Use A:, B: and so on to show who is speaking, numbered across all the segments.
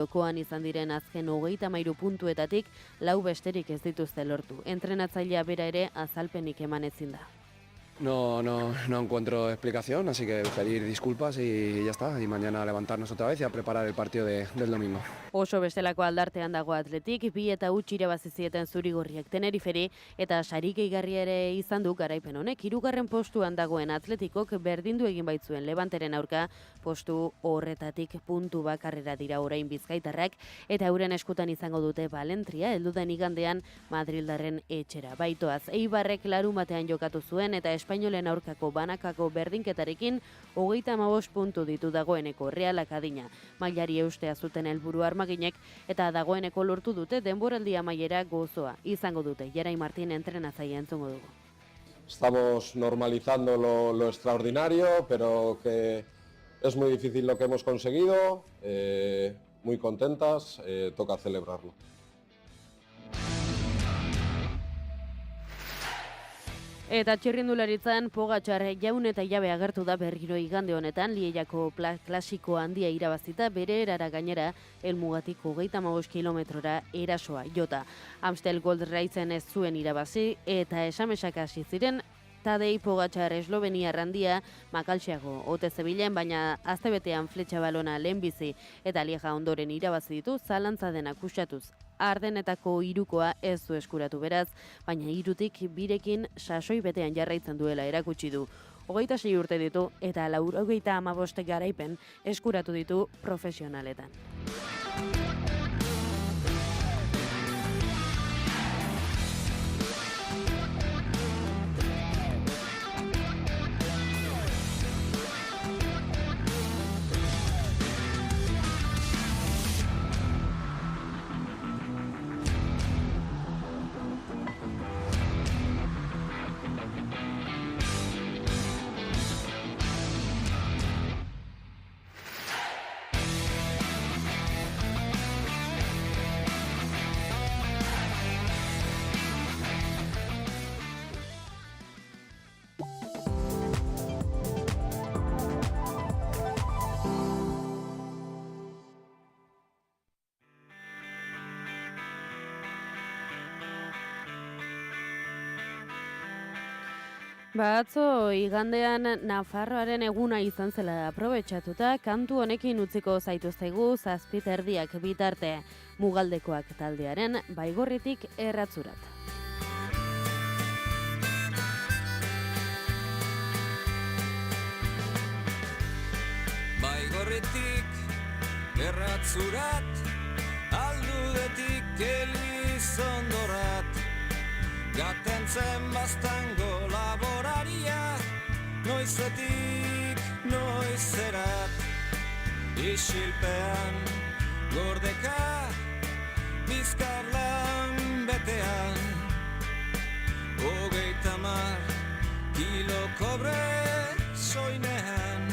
A: Jokoan izan diren azken 33 puntuetatik 4 besterik ez dituzte lortu. Entrenatzailea bera ere azalpenik eman ezin da.
B: No encuentro explicación, así que pedir disculpas y ya está. Y mañana levantarnos otra vez y a preparar el partido del domingo.
A: Oso bestelako aldartean dago Atletik, 2-0 irabazi zieten zurigorriek Teneriferi eta sarik gehigarria ere izan du garaipen honek. 3. postuan dagoen Atletikok berdindu egin baitzuen Levanteren aurka, postu horretatik puntu bakarrera dira orain bizkaitarrak eta euren eskutan izango dute Balentria helduden igandean Madrildarren etxera. Baitoaz, Eibarrek larumatean jokatu zuen eta Espainolen aurkako banakako berdinketarekin 35 puntu ditu dagoeneko Realak adina. Mailari eustea zuten helburu armaginek eta dagoeneko lortu dute denboraldi amaiera gozoa. Izango dute Jarai Martin entrenatzailea entzungo dugu.
C: Estamos normalizando lo extraordinario, pero que es muy difícil lo que hemos conseguido, muy contentas, toca celebrarlo.
A: Eta txirrindularitzan Pogačar jaun eta jabe agertu da berriro igande honetan, Lieiako klasiko handia irabazita bere erara gainera helmugatik 35 kilometrora erasoa jota. Amstel Gold Racen ez zuen irabazi eta esamesak hasi ziren Tadej Pogačar Esloveniar handia makaltxeago ote zebilen, baina astebetean fletxa balona lehenbizi eta Lieja ondoren irabazi ditu zalantza denak usatuz. Ardenetako 3koa ez du eskuratu beraz, baina 3tik 2rekin sasoi betean jarraitzen duela erakutsi du. 26 urte ditu eta 95 garaipen eskuratu ditu profesionaletan. Atzo igandean Nafarroaren eguna izan zela aprobetxatuta, kantu honekin utziko zaituztegu 7:30 bitarte, Mugaldekoak taldearen Baigorritik Erratzurat.
D: Baigorritik Erratzurat, aldudetik Elizondorat, gatentzen baztango laboraria, noizetik noizerat, isilpean gordeka, bizkarlan betean, 30 kilo kobre soinean.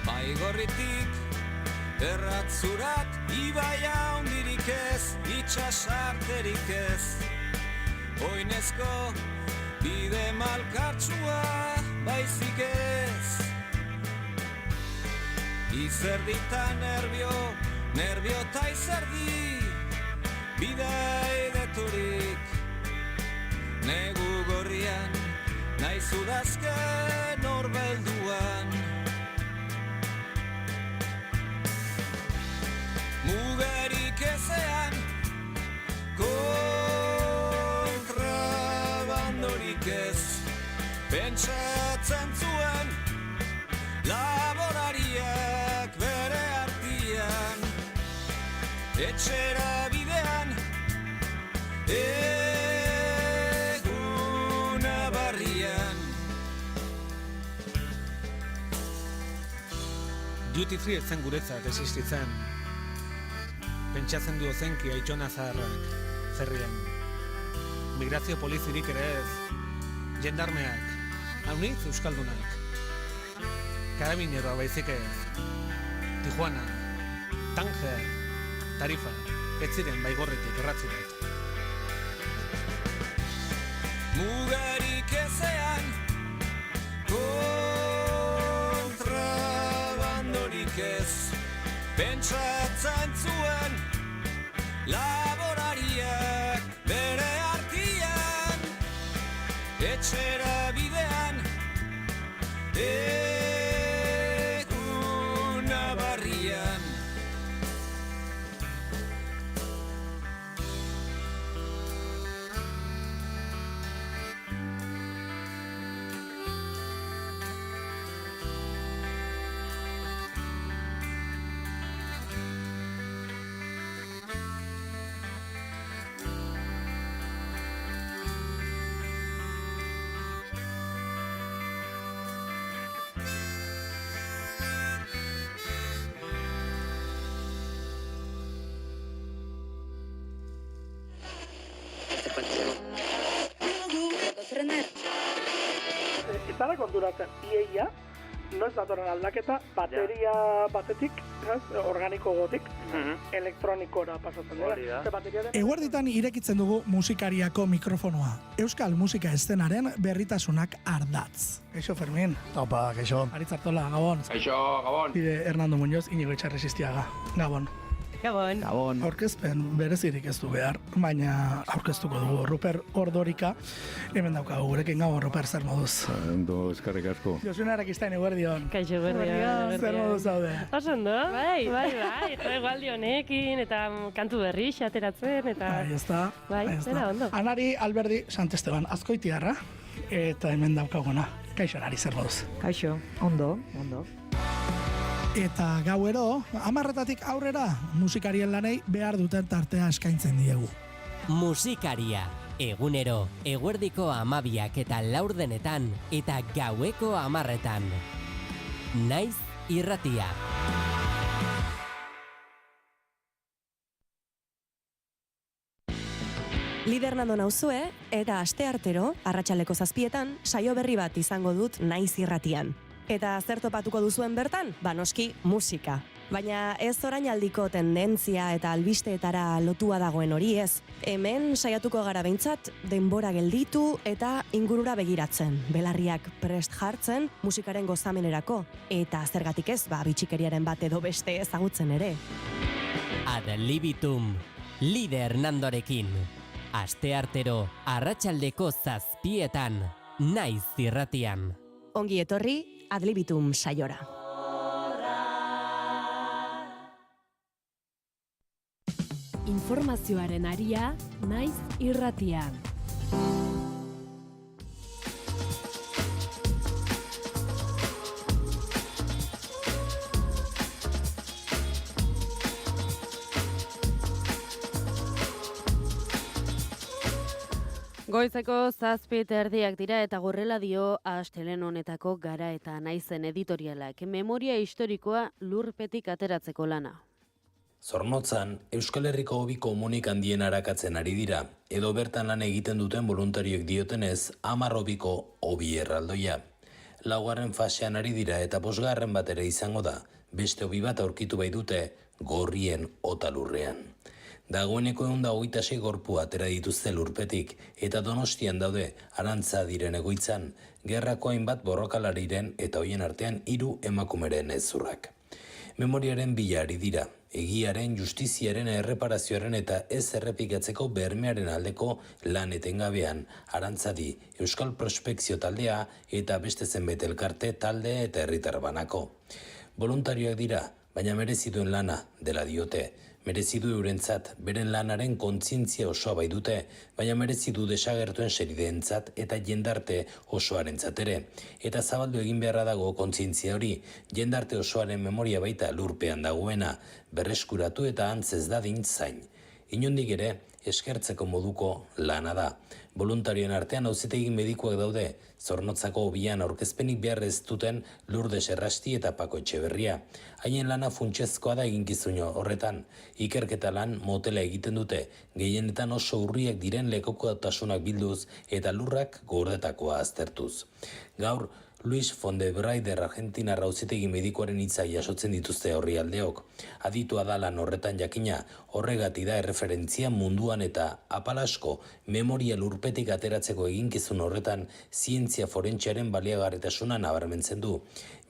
D: Baigorritik Erratzurat, ibaia hondirik ez, itxasarterik ez, oinezko bide malkartsua baizik ez. Izerdita nerbio ta izerdi, bidei deturik, negu gorrian, naiz udazken horbelduan. Mugerik ezean, kontrabandorik ez, pentsatzen zuen laborariak bere artian, etxera bidean, eguna barrian.
E: Duty free etzen guretzat existitzen. Pentsatzen du ozenki Aitona zaharrak, zerrian. Migrazio polizirik ere ez, jendarmeak, haunitz euskaldunak. Karabineroa baizik ez. Tijuana, Tanger, Tarifa, ez ziren Baigorritik erratzuret.
D: Mugarik ezean, kontrabandorik ez, pentsatzen zuen, laborariak bere artian, etxera bidean, eguna barrian.
F: Zara konturatzen, iaia, noiz datorren aldaketa, bateria batetik, organiko gotik, elektronikora pasatzen dira.
G: Eguerditan irekitzen dugu musikariako mikrofonoa. Euskal musika eszenaren berritasunak ardatz. Kaixo, Fermin.
H: Opa, kaixo.
G: Aritzartola, Gabon.
H: Kaixo, Gabon.
G: Bide Hernando Muñoz, Inigo Etxarresistiaga. Gabon.
I: Gabon.
H: Gabon.
G: Aurkezpen berezirik ez du behar, baina aurkeztuko dugu Ruper Ordorika. Hemen daukagu gurekin. Gabon, Ruper, zer moduz?
H: Ondo, eskarrik asko.
G: Josune Arakistain, eguerdion.
I: Kaixo, eguerdion.
G: Zer moduz zaude?
I: Oso ondo? Bai. Egualdi honekin, eta kantu berri xateratzen, eta...
G: Bai, ez da.
I: Bai, zera ondo.
G: Anari Alberdi Santesteban, azkoitiarra, eta hemen daukaguna. Kaixo, Anari, zer moduz?
I: Kaixo, ondo.
G: Eta gauero, 10:00 aurrera, musikarien lanei behar duten tartea eskaintzen diegu.
J: Musikaria, egunero, eguerdiko 12 eta laurdenetan, eta gaueko 10:00. Naiz irratia.
K: Lider Nando nauzue, eta asteartero, arratsaldeko 7:00, saio berri bat izango dut Naiz irratian. Eta zer topatuko duzuen bertan? Noski, musika. Baina ez orainaldiko tendentzia eta albisteetara lotua dagoen hori ez. Hemen saiatuko gara behintzat denbora gelditu eta ingurura begiratzen. Belarriak prest jartzen musikaren gozamenerako. Eta zergatik ez, bitxikeriaren bat edo beste ezagutzen ere.
J: Ad libitum, Lider Nandorekin. Asteartero, arratsaldeko 7:00, Naiz irratian.
K: Ongi etorri, Ad libitum saiora.
L: Informazioaren aria, Naiz irratian.
A: Goizeko 7:30 dira eta horrela dio astelehen honetako Gara eta Naizen editorialak. Memoria historikoa lurpetik ateratzeko lana.
M: Zornotzan, Euskal Herriko hobi komunik handien arakatzen ari dira, edo bertan lan egiten duten voluntarioek diotenez 10 hobiko hobi erraldoia. Laugarren fasean ari dira eta 5. bat ere izango da, beste hobi bat aurkitu bai dute Gorrien Otalurrean. Dagoeneko 126 gorpu atera dituzte lurpetik eta Donostian daude Arantza diren egoitzan, gerrako hainbat borrokalariren eta hoien artean 3 emakumeren ezurrak. Memoriaren bila ari dira, egiaren, justiziaren, erreparazioaren eta ez errepikatzeko bermearen aldeko lan etengabean, Arantzadi, Euskal Prospekzio taldea eta beste zenbait elkarte talde eta herritar banako. Voluntarioak dira, baina merezi duen lana dela diote. Merezi du eurentzat, beren lanaren kontzientzia osoa bai dute, baina merezi du desagertuen serideentzat eta jendarte osoarentzat ere. Eta zabaldu egin beharra dago kontzientzia hori, jendarte osoaren memoria baita lurpean dagoena, berreskuratu eta antzez dadin zain. Inondik ere, eskertzeko moduko lana da. Voluntarioen artean auzitegi medikuak daude, Zornotzako hobian aurkezpenik behar ez duten Lourdes Errasti eta Pako Etxeberria. Haien lana funtsezkoa da eginkizun horretan. Ikerketa lan motela egiten dute, gehienetan oso urriak diren lekokotasunak bilduz eta lurrak gordetakoa aztertuz. Gaur, Luis Fondebraider Argentinarra auzitegi medikuaren hitza jasotzen dituzte orrialdeok. Aditua da lan horretan jakina, horregati da erreferentzia munduan eta apalasko memoria lurpetik ateratzeko eginkizun horretan zientzia forentziaren baliagarritasuna nabarmentzen du.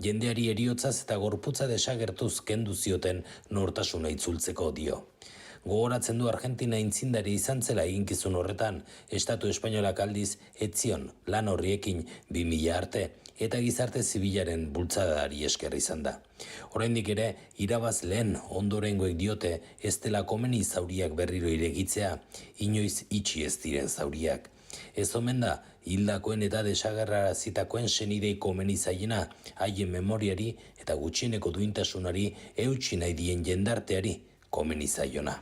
M: Jendeari eriotzaz eta gorputza desagertuz kendu zioten nortasuna itzultzeko dio. Gogoratzen du Argentina intzindari izan zela eginkizun horretan, Estatu Espainolak aldiz etzion lan horriekin 2000 arte, eta gizarte zibilaren bultzadari esker izan da. Oraindik ere, irabaz lehen ondorengoek diote ez dela komeni zauriak berriro iregitzea, inoiz itxi ez diren zauriak. Ez omen da, hildakoen eta desagerrarazitakoen senidei komeni zaiena, haien memoriari eta gutxieneko duintasunari eutsi nahi dien jendarteari komeni zaiona.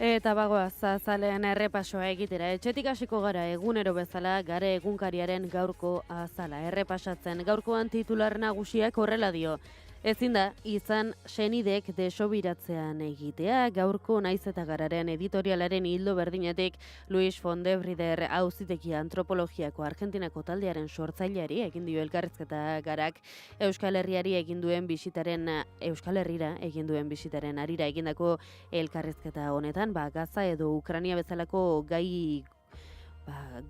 A: Eta bagoaz, azalean errepasoa egitera. Etxetik hasiko gara egunero bezala, Gare egunkariaren gaurko azala errepasatzen. Gaurkoan titular nagusiak horrela dio. Ezin da, izan senidek desobiratzean egitea, gaurko Naiz eta Gararen editorialaren hildo berdinetik Luis Fondebrider auzitegi antropologiako Argentinako taldearen sortzaileari egin dio elkarrizketa Garak Euskal Herrira egin duen bisitaren harira egindako elkarrizketa honetan, Gaza edo Ukraina bezalako gai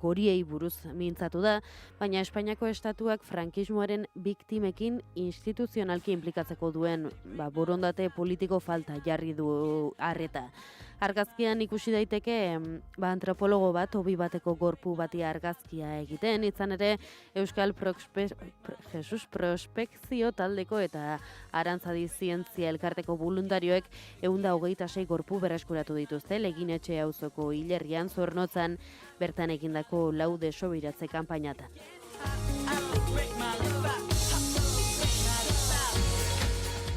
A: goriei buruz mintzatu da, baina Espainiako estatuak frankismoaren biktimekin instituzionalki inplikatzeko duen borondate politiko falta jarri du arreta. Argazkian ikusi daiteke antropologo bat hobi bateko gorpu bati argazkia egiten, izan ere Euskal Prospekzio taldeko eta Arantzadi Zientzia elkarteko voluntarioek 126 gorpu berreskuratu dituzte Leginetxe auzoko hilerrian Zornotzan bertan egindako lau desobiratze kanpainatan.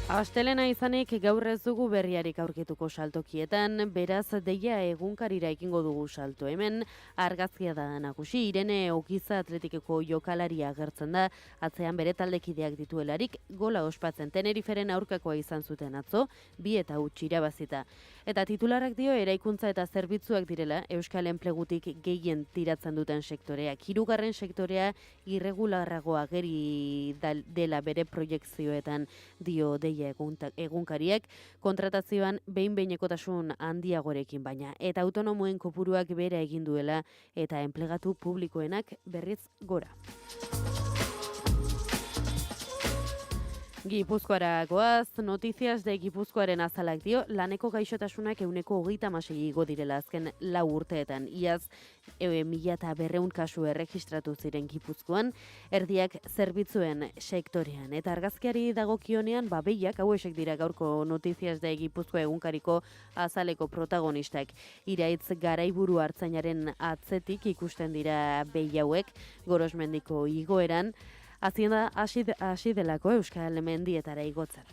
A: Astelena izanik gaur ez dugu berriarik aurkituko saltokietan, beraz deia egunkarira ekingo dugu salto. Hemen argazkia da nagusi, Irene Okiza atletikeko jokalaria agertzen da, atzean bere taldekideak dituelarik gola ospatzen. Teneriferen aurkakoa izan zuten atzo, 2-0 irabazita. Eta titularak dio eraikuntza eta zerbitzuak direla Euskal Enplegutik gehien tiratzen duten sektoreak. 3. sektorea irregularragoa ageri dela bere proiekzioetan dio deia egunkariak, kontratazioan behin-behinekotasun handiagorekin baina, eta autonomoen kopuruak bera egin duela eta enplegatu publikoenak berriz gora. Gipuzkoara goaz, Notizias de Gipuzkoaren azalak dio, laneko gaixotasunak 136 igo direla azken 4 urteetan. Iaz, 1.200 kasu erregistratu ziren Gipuzkoan, erdiak zerbitzuen sektorean. Eta argazkiari dagokionean, behiak, hauesek dira gaurko Notizias de Gipuzkoa egunkariko azaleko protagonistak. Iraitz Garaiburu Artzainaren atzetik ikusten dira behi hauek, Gorosmendiko igoeran, Hazienda hasi delako Euskal Mendietara igotzen.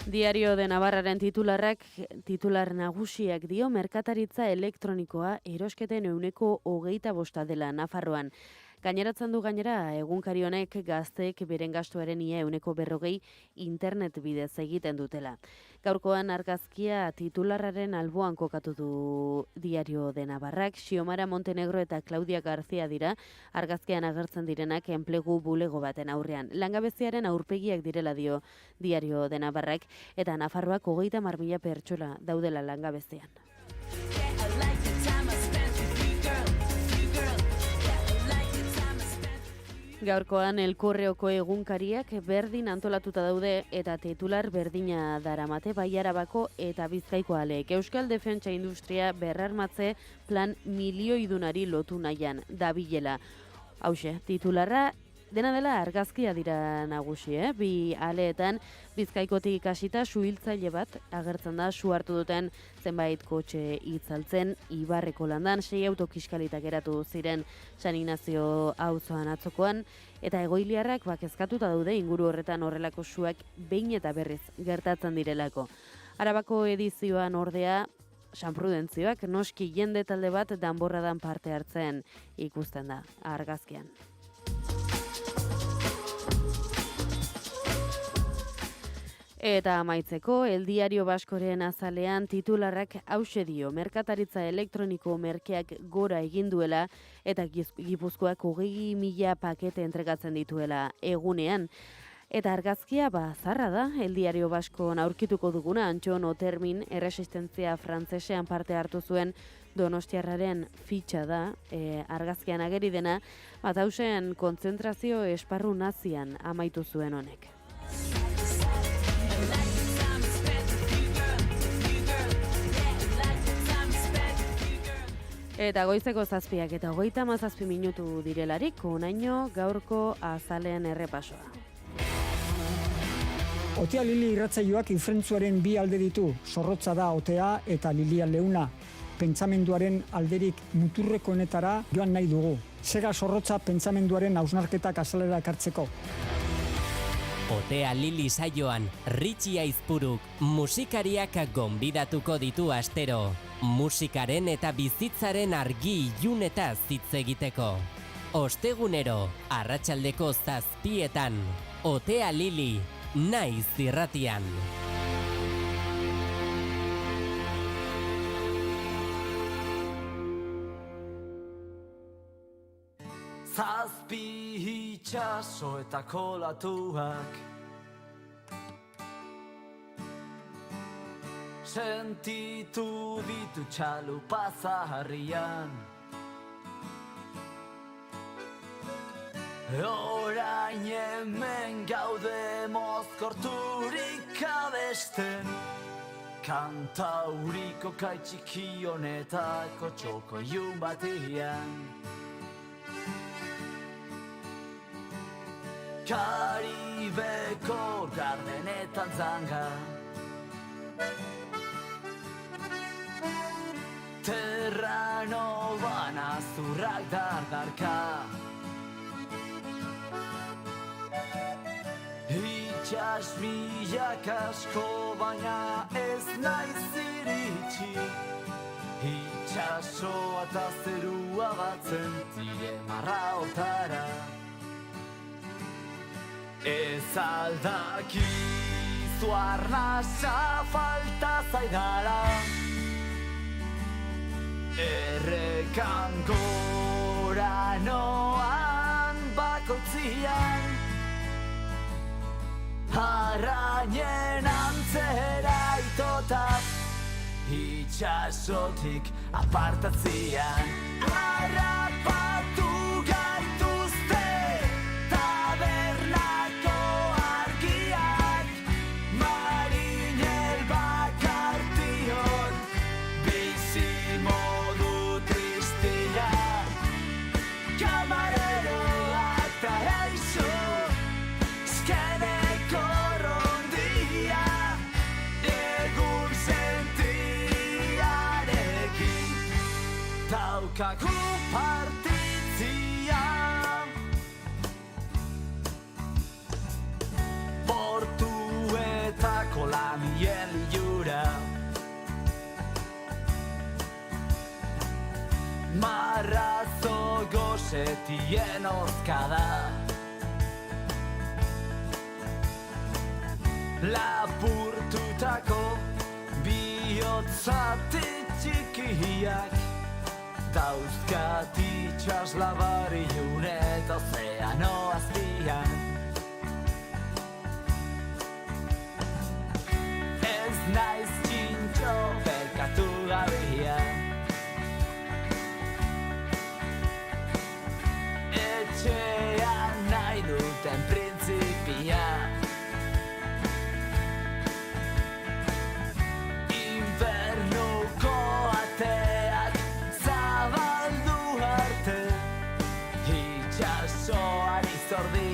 A: Diario de Navarraren titular nagusiak dio merkataritza elektronikoa erosketen 25% dela Nafarroan. Gaineratzen du gainera, egunkari honek gazteek beren gastuaren ia 40% internet bidez egiten dutela. Gaurkoan argazkia titularraren alboan kokatu du Diario de Navarrak, Xiomara Montenegro eta Claudia García dira, argazkian agertzen direnak enplegu bulego baten aurrean. Langabeziaren aurpegiak direla dio Diario de Navarrak, eta Nafarroak 30.000 pertsona daudela langabezian. Gaurkoan Elkorreoko egunkariak berdin antolatuta daude eta titular berdina daramate Bai Arabako eta Bizkaiko aleek. Euskal Defentsa Industria berrarmatze plan milioidunari lotu nahian dabilela. Hauxe, titularra Dena dela argazkia dira nagusi, bi aleetan Bizkaikotik hasita suhiltzaile bat agertzen da su hartu duten zenbait kotxe itzaltzen Ibarreko landan 6 auto kiskalitak geratu ziren San Ignacio auzoan atzokoan eta egoiliarrak kezkatuta daude inguru horretan horrelako suak behin eta berriz gertatzen direlako. Arabako edizioan ordea San Prudentzioak noski jende talde bat danborradan parte hartzen ikusten da argazkian. Eta amaitzeko, El Diario Baskoren azalean titularrak hauxe dio, merkataritza elektroniko merkeak gora egin duela eta Gipuzkoak 20.000 pakete entregatzen dituela egunean. Eta argazkia zarra da, El Diario Baskon aurkituko duguna, Antxon Otermin erresistentzia frantzesean parte hartu zuen Donostiarraren fitxa da, argazkian ageri dena, hausen kontzentrazio esparru nazian amaitu zuen honek. Eta goizeko 7 eta 37 minutu direlarik, honaino gaurko azalean errepasoa.
N: Otea Lili irratsaioak ifrentzuaren bi alde ditu, zorrotza da Otea eta Lilia leuna. Pentsamenduaren alderik muturrekoenetara joan nahi dugu. Sega zorrotza pentsamenduaren hausnarketak azalera ekartzeko.
J: Otea Lili saioan, Ritxi Aizpuruk musikariak gonbidatuko ditu astero. Musikaren eta bizitzaren argi ilunetaz hitz egiteko. Ostegunero, arratsaldeko 7:00, Otea Lili, Naiz Irratian.
O: Zazpi itxaso eta kolatuak sentitu ditu txalupa zaharrian. Orain hemen gaude mozkorturik abesten, kantauriko kaitxiki honetako txoko ilun batian. Karibeko gardenetan zanga, terrano banazurrak dardarka, itxas milak asko baina ez naiz iritsi, itxasoa eta zerua batzen dire marraotara. Ez aldakizu arnasa falta zaidala, errekan gora noan bakoitzian, arrainen antzera itota, itxasotik apartatzian. Harrapatu gaituzte tabernako argiak, marinel bakartion bizi modu tristia, kamareroak ta eixo skeneko rondia, egun sentiarekin daukagu partitzia. Portuetako lanien liura, marrazo gozetien ozkada, lapurtutako bihotzati txikiak, dauzkat itxas labari junet ozeano azpian. Ez naiz txintxo berkatu gabia, etxean nahi duten printzipia, infernuko ateak zabaldu arte, itxasoari zordi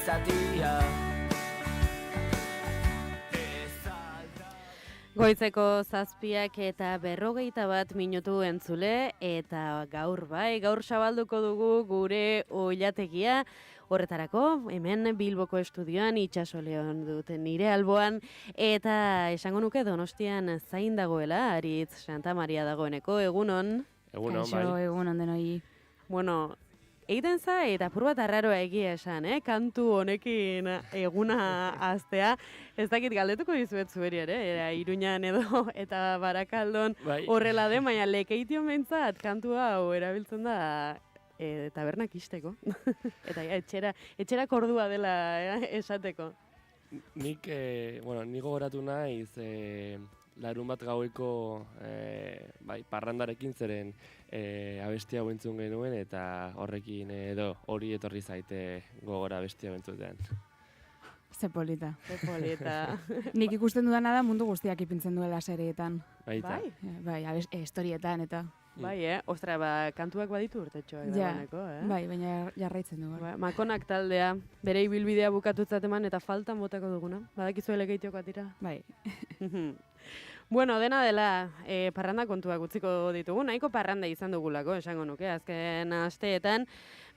O: zatia.
A: Goizeko 7:41 minutu entzule, eta gaur zabalduko dugu gure oilategia. Horretarako, hemen Bilboko estudioan itxasoleon duten nire alboan, eta esango nuke Donostian zain dagoela, Aritz Santa Maria dagoeneko, egunon.
P: Egunon, bai.
Q: Egunon denoi.
A: Bueno, egiten za, eta apur bat arraroa egia esan, kantu honekin eguna aztea. Ez dakit galdetuko dizuet zueri ere, Iruñan edo eta Barakaldon horrela den, baina Lekeition behintzat kantu hau erabiltzen da tabernak isteko. Eta etxera kordua dela esateko.
P: Nik gogoratu naiz larun bat gaueko parrandarekin zeren abestia entzun genuen eta horrekin hori etorri zaite gogora abestia entzutean.
Q: Ze polita.
A: Nik
Q: ikusten dudana da mundu guztiak ipintzen duela serietan.
P: Baita.
Q: Bai, historietan eta...
A: Bai, ostra, kantuak baditu urtetxoak dagoeneko,
Q: Bai, baina jarraitzen du.
A: Makonak taldea, bere ibilbidea bukatutzat eman eta faltan botako duguna. Badakizu Lekeitioko atira?
Q: Bai.
A: Bueno, dena dela, parranda kontuak utziko ditugu, nahiko parranda izan dugulako, esango nuke, azken asteetan.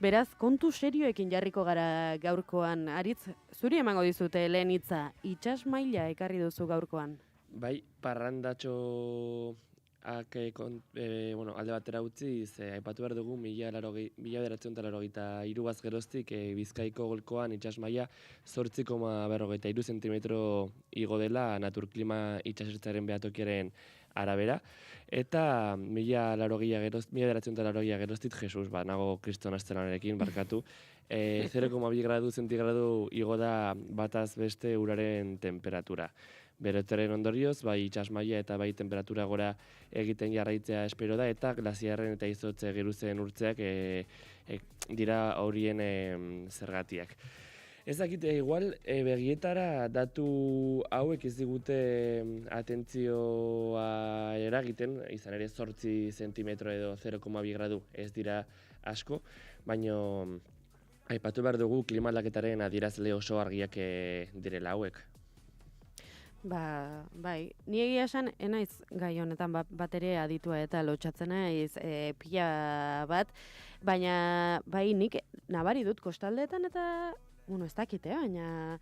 A: Beraz, kontu serioekin jarriko gara gaurkoan. Aritz, zuri emango dizute lehen hitza, itsas maila ekarri duzu gaurkoan?
P: Bai, parrandatxo... alde batera utzi, aipatu behar dugu 1983 geroztik Bizkaiko golkoan itsas maila 8,43 zentimetro igo dela naturklima itsasertzaren behatokiaren arabera, eta 1980 geroztik Jesus, nago kriston astelanerekin barkatu, 0,2 gradu zentigradu igo da bataz beste uraren temperatura. Beroteren ondorioz, bai itsas maila eta bai temperatura gora egiten jarraitzea espero da, eta glaziarren eta izotze geruzen urtzeak dira horien zergatiak. Ez dakite, igual, begietara datu hauek ez digute atentzioa eragiten, izan ere 8 zentimetro edo 0,2 gradu ez dira asko, baina aipatu behar dugu klima aldaketaren adierazle oso argiak direla hauek.
A: Bai, ni egia esan enaiz gai honetan bat ere aditua eta lotxatzen naiz pila bat, baina bai nik nabari dut kostaldeetan eta, ez dakit, baina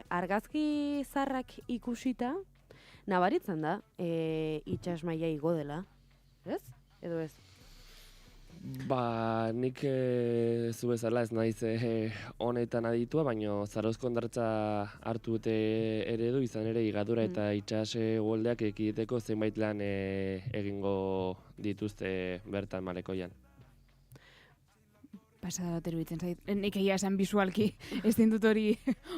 A: argazki zarrak ikusita nabaritzen da itsas maila igo dela, ez? Edo ez?
P: Nik zu bezala ez naiz honetan aditua, baina Zarauzko hondartza hartu dute eredu, izan ere igadura eta itsas uholdeak ekiditeko zenbait lan egingo dituzte bertan Malekoian.
Q: Pasada bat eruditzen zait. Nik egia esan bisualki ez dintut hori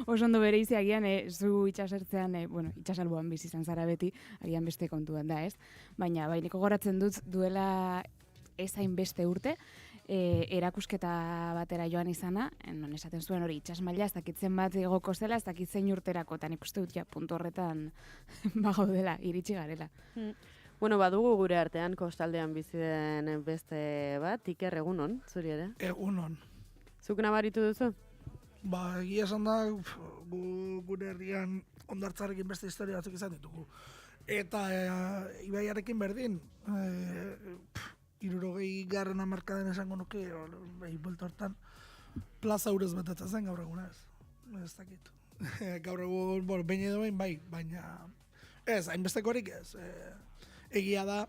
Q: oso ondo bereizi agian zu itsasertzean, itsasalboan bizi izan zara beti, agian beste kontuan da, ez? Baina niko goratzen dut duela ez hainbeste urte, erakusketa batera joan izana, non esaten zuen hori itsas maila, ez dakitzen bat igoko zela, ez dakit zein urterako, eta nik uste dut puntu horretan gaudela, iritsi garela.
A: Badugu gure artean, kostaldean bizi den beste bat, Iker, egunon, zuri ere?
G: Egunon.
A: Zuk nabaritu duzu?
G: Egia esan da, gure herrian hondartzarekin beste historia batzuk izan ditugu. Eta ibaiarekin berdin, 60. hamarkadan esango nuke, buelta hortan, plaza urez betetzen zen gaur egun ez. Ez dakit. Gaur egun, behin edo behin bai, baina ez, hainbestekorik ez. Egia da,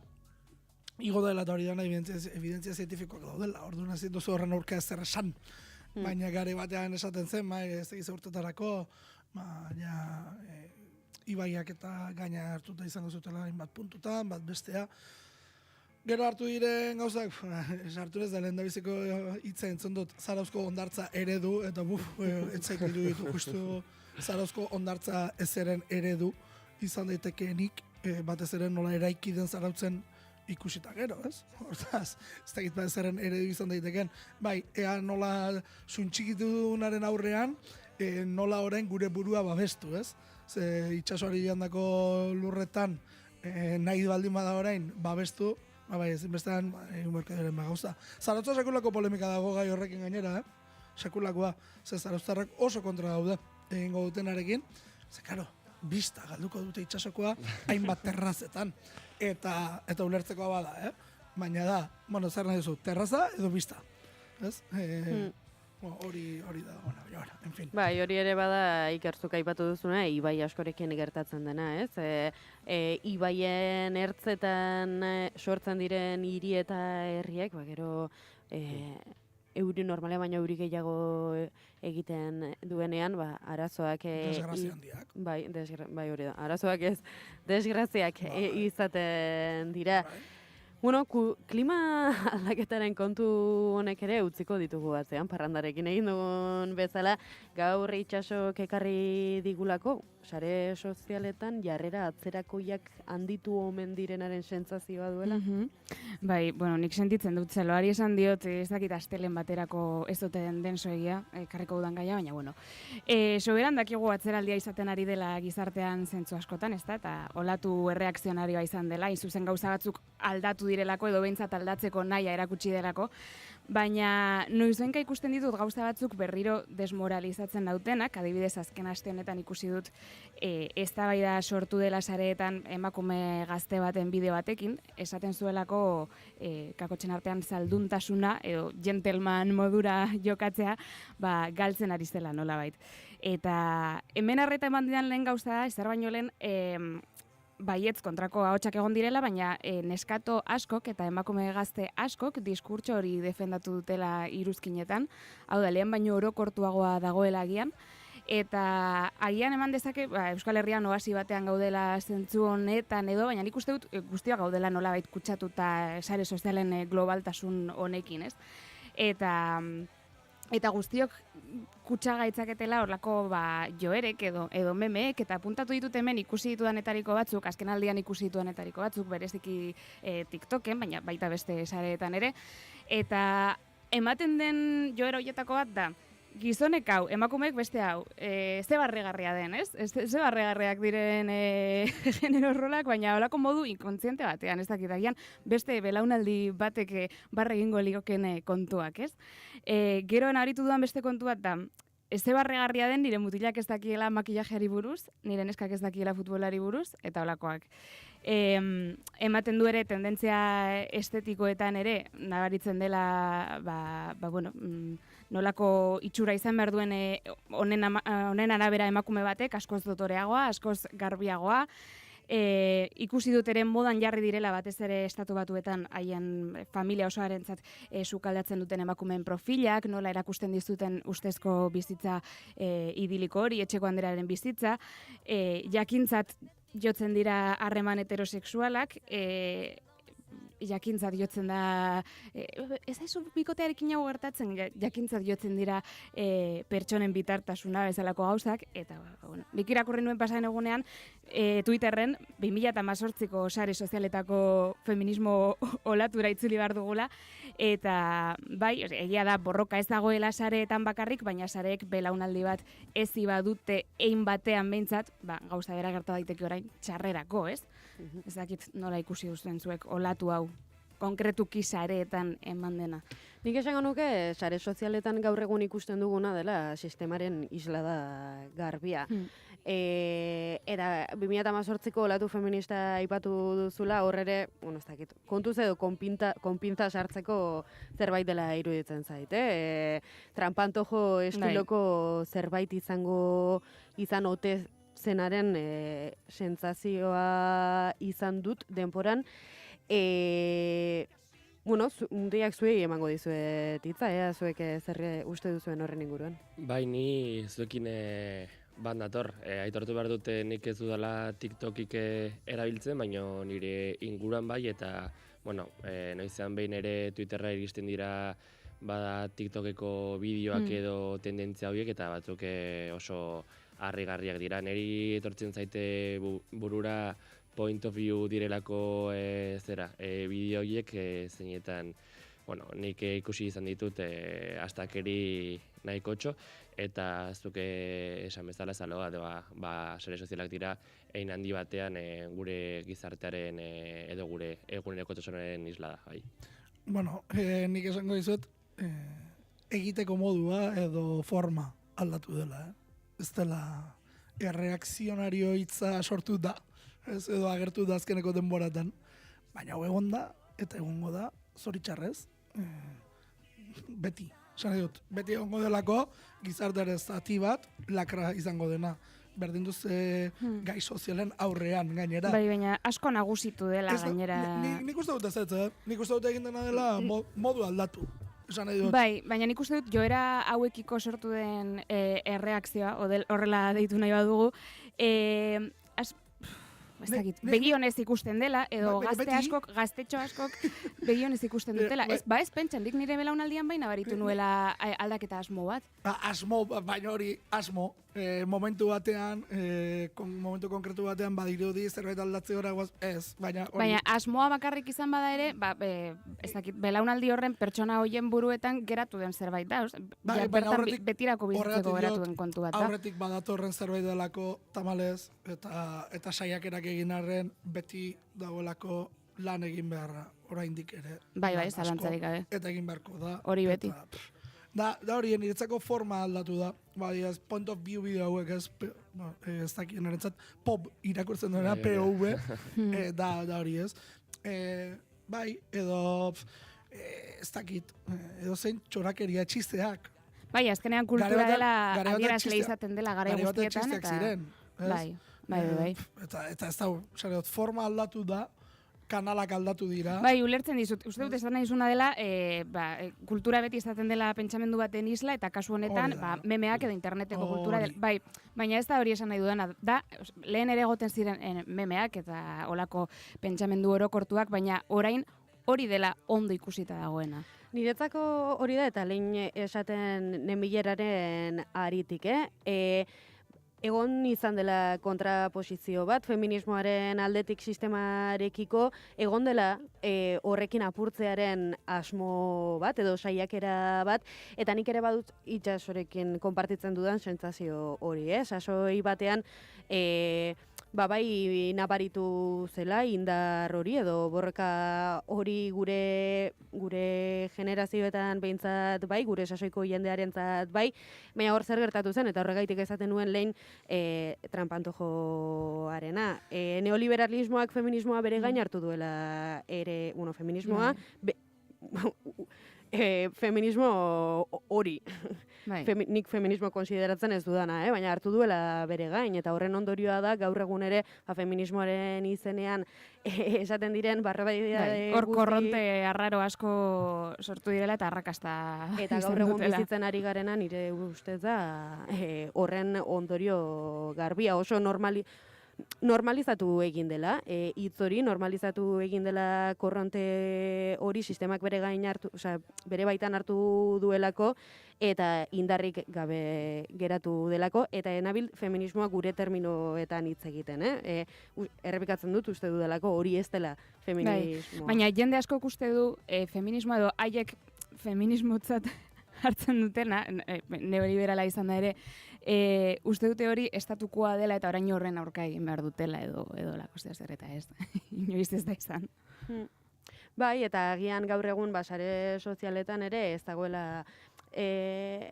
G: igo dela eta hori dana evidentzia zientifikoak daudela, orduan ezin duzu horren aurka ez zer esan. Baina gare batean esaten zen, ez egiz urtetarako, ibaiak eta gaina hartuta izango zutela hainbat puntutan, bat bestea. Gero hartu diren gauzak, sartu ez da lehen da biziko hitza entzun dut Zarauzko hondartza eredu, eta etzaik iruditu justu Zarauzko hondartza ezeren eredu izan daitekeenik, batez ere nola eraiki den Zarautzen ikusita gero, ez? Hortaz, ez dakit bat ezeren eredu izan daiteken, bai, ea nola suntxikidunaren aurrean, nola orain gure burua babestu, ez? Ze itsasoari jandako lurretan nahi baldin bada orain babestu, bai, ezinbestean, egun berkadoren gauza. Zarautza sekulako polemika dago gai horrekin gainera, sekulakoa, ze zarauztarrak oso kontra daude egingo dutenarekin, ze, karo, bista galduko dute itsasokoa hainbat terrazetan, eta ulertzekoa bada, baina da, bueno, zer nahi duzu, terraza edo bista, ez? Hori da, bueno, en fin.
A: Bai, hori ere bada ikertzuk aipatu duzuna, ibai askorekin gertatzen dena, ez? Ibaien ertzetan sortzen diren hiri eta herriek, gero euri normale baina euri gehiago egiten duenean, arazoak...
G: Desgrazia handiak.
A: Bai, hori da, arazoak ez, desgraziak izaten dira. Bueno, klima aldaketaren kontu honek ere utziko ditugu batzean, parrandarekin egin dugun bezala, gaur itxasok ekarri digulako, sare sozialetan jarrera atzerakoiak handitu omen direnaren sentsazioa duela.
Q: Bai, bueno, nik sentitzen dut zeloari esan diot, ez dakit astelen baterako ez dute den soegia, karriko dudan gaia, baina bueno. Soberan dakigu atzeraldia izaten ari dela gizartean zentzu askotan, ez da? Eta olatu erreakzionarioa izan dela, izuzen gauza batzuk aldatu direlako edo behintzat aldatzeko nahia erakutsi delako, baina noizbenka ikusten ditut gauza batzuk berriro desmoralizatzen dautenak, adibidez azken aste honetan ikusi dut eztabaida sortu dela sareetan emakume gazte baten bideo batekin, esaten zuelako kakotxen artean zalduntasuna edo gentleman modura jokatzea galtzen ari zela nolabait. Eta hemen arreta eman didan lehen gauza da, ezer baino lehen baietz kontrako ahotsak egon direla, baina neskato askok eta emakume gazte askok diskurtso hori defendatu dutela iruzkinetan, hau da, lehen baino orokortuagoa dagoela agian, eta agian eman dezake, Euskal Herrian oasi batean gaudela zentzu honetan edo, baina nik uste dut guztia gaudela nolabait kutsatuta sare sozialen globaltasun honekin, ez? Eta guztiok kutsa gaitzaketela horlako joerek edo memeek, eta puntatu ditut hemen ikusi ditudanetariko batzuk, azken aldian ikusi ditudanetariko batzuk, bereziki TikToken, baina baita beste sareetan ere, eta ematen den joera horietako bat da, gizonek hau, emakumeek beste hau, ze barregarria den, ez? Ze barregarriak diren genero rolak, baina holako modu inkontziente batean, ez dakit agian beste belaunaldi batek barre egingo ligoken kontuak, ez? Gero nabaritu dudan beste kontu bat da, ze barregarria den nire mutilak ez dakiela makillajeari buruz, nire neskak ez dakiela futbolari buruz, eta holakoak. Ematen du ere tendentzia estetikoetan ere nabaritzen dela nolako itxura izan behar duen honen arabera emakume batek, askoz dotoreagoa, askoz garbiagoa, ikusi dut ere modan jarri direla batez ere estatu batuetan haien familia osoarentzat sukaldatzen duten emakumeen profilak, nola erakusten dizuten ustezko bizitza idiliko hori, etxeko handeraren bizitza, jakintzat jotzen dira harreman heterosexualak, jakintzat jotzen da, ez haizu bikotearekin hau gertatzen, jakintzat jotzen dira pertsonen bitartasuna bezalako gauzak, eta nik irakurri nuen pasaden egunean, Twitterren 2018ko sare sozialetako feminismo olatura itzuli behar dugula, eta bai, egia da borroka ez dagoela sareetan bakarrik, baina sareek belaunaldi bat ezi badute ein batean behintzat, gauza bera gerta daiteke orain txarrerako, ez? Ez dakit nola ikusi duzuen zuek olatu hau, konkretuki sareetan eman dena.
A: Nik esango nuke, sare sozialetan gaur egun ikusten duguna dela sistemaren islada garbia. Eta 2018ko olatu feminista aipatu duzula, horre ez dakit, kontuz edo konpintza sartzeko zerbait dela iruditzen zait. Trampantojo estiloko zerbait izan ote zenaren sentsazioa izan dut denporan. Mundiak zuei emango dizuet hitza, zuek zer uste duzuen horren inguruan.
P: Bai, ni zuekin bat nator. Aitortu behar dute nik ez dudala TikTokik erabiltzen, baina nire inguruan bai, eta noizean behin ere Twitterra iristen dira bada TikTokeko bideoak edo tendentzia horiek, eta batzuk oso harrigarriak dira. Neri etortzen zaite burura point of view direlako bideo horiek zeinetan nik ikusi izan ditut astakeri nahikotxo, eta zuke esan bezala zaloa, sare sozialak dira ein handi batean gure gizartearen edo gure egunerokotasunen isla da.
G: Nik esango dizut, egiteko modua edo forma aldatu dela, Ez dela erreakzionario hitza sortu da, edo agertu da azkeneko denboratan. Baina hau egon da, eta egongo da, zoritxarrez, beti. Beti egongo delako, gizartearen zati bat, lakra izango dena. Berdin duz gai sozialen aurrean, gainera.
Q: Bai, baina asko nagusitu dela, gainera.
G: Nik uste dut ez, nik uste dut egin dena dela modu aldatu.
Q: Bai, baina nik uste dut joera hauekiko sortu den erreakzioa, horrela deitu nahi badugu, begionez ikusten dela, edo gaztetxo askok begionez ikusten dutela. Ez pentsan, dik nire belaunaldian baina baritu nuela aldaketa asmo bat.
G: Asmo, baina hori asmo, momentu batean, momentu konkretu batean badirudi zerbait aldatze gora ez, baina hori...
Q: Baina asmoa bakarrik izan bada ere, ez dakit, belaunaldi horren pertsona hoien buruetan geratu den zerbait da, bertan betirako bizitzeko geratu den kontu bat da.
G: Aurretik badatorren zerbait delako tamalez, eta saiakerak egin arren beti dagoelako lan egin beharra, oraindik ere.
Q: Bai, zalantzarik gabe.
G: Eta egin beharko da.
Q: Hori beti.
G: Da hori, niretzako forma aldatu da. Bai, point of view bideo hauek ez dakien erentzat pop irakurtzen duena, POV, da hori ez. Bai, edo ez dakit, edo zein txorakeria txisteak.
Q: Bai, azkenean kultura dela adierazle izaten dela gara guztietan. Bai.
G: Eta ez da, forma aldatu da, kanalak aldatu dira.
Q: Bai, ulertzen dizut. Uste dut esan nahizuna dela, kultura beti izaten dela pentsamendu baten isla, eta kasu honetan, memeak edo interneteko kultura. Bai, baina ez da hori esan nahi dudana. Da, lehen ere egoten ziren memeak eta olako pentsamendu orokortuak, baina orain hori dela ondo ikusita dagoena.
A: Niretzako hori da, eta lehen esaten nemileraren aritik, Egon izan dela kontraposizio bat, feminismoaren aldetik sistemarekiko, egon dela horrekin apurtzearen asmo bat, edo saiakera bat, eta nik ere badut itxasorekin konpartitzen dudan sentsazio hori, sasoi batean, bai nabaritu zela indar hori, edo borroka hori gure generazioetan behintzat bai, gure sasoiko jendearentzat bai, baina hor zer gertatu zen, eta horregaitik esaten nuen lehen trampantojoarena. Neoliberalismoak feminismoa bere gain hartu duela ere, feminismoa, feminismo hori. Nik feminismo konsideratzen ez dudana, baina hartu duela bere gain, eta horren ondorioa da gaur egun ere feminismoaren izenean esaten diren barrabaidea
Q: hor korronte arraro asko sortu direla eta arrakasta
A: eta gaur egun bizitzen ari garena nire ustez da horren ondorio garbia oso normalizatu egin dela, hitz hori normalizatu egin dela korronte hori sistemak bere gain hartu, bere baitan hartu duelako eta indarrik gabe geratu delako, eta enabil feminismoa gure terminoetan hitz egiten, errepikatzen dut uste du delako hori ez dela feminismoa.
Q: Baina jende asko uste du feminismoa edo haiek feminismotzat hartzen dutena, neoliberala izan da ere, uste dute hori estatukoa dela eta orain horren aurka egin behar dutela edo lakostea zer eta ez. Inoiz ez da izan.
A: Bai, eta agian gaur egun sare sozialetan ere ez dagoela ez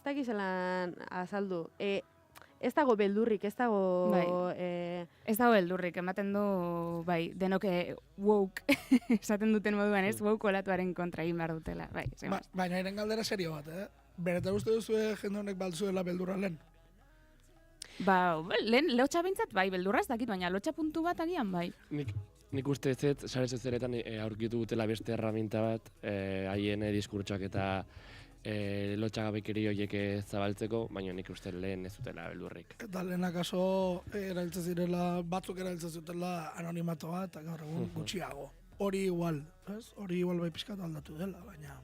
A: dakizelan azaldu. Ez dago beldurrik, ez dago...
Q: Ez dago beldurrik, ematen du, denok woke, esaten duten moduan ez, woke olatuaren kontra egin behar dutela.
G: Baina eren galdera serio bat, Bereta uste duzu jende honek balduzuela beldurra lehen?
Q: Lehen, lotxa bintzat, beldurra ez dakit, baina lotxa puntu bat agian,
P: Nik uste ez, sare sozialetan aurkitu dutela beste erraminta bat, haien diskurtsoak eta lotxagabekeri horiek zabaltzeko, baina nik uste lehen ez dutela beldurrik.
G: Eta lehen akaso erabiltzen zirela, batzuk erabiltzen zutela anonimatoa eta gaur egun gutxiago. Hori igual, hori igual bai pixkat aldatu dela, baina...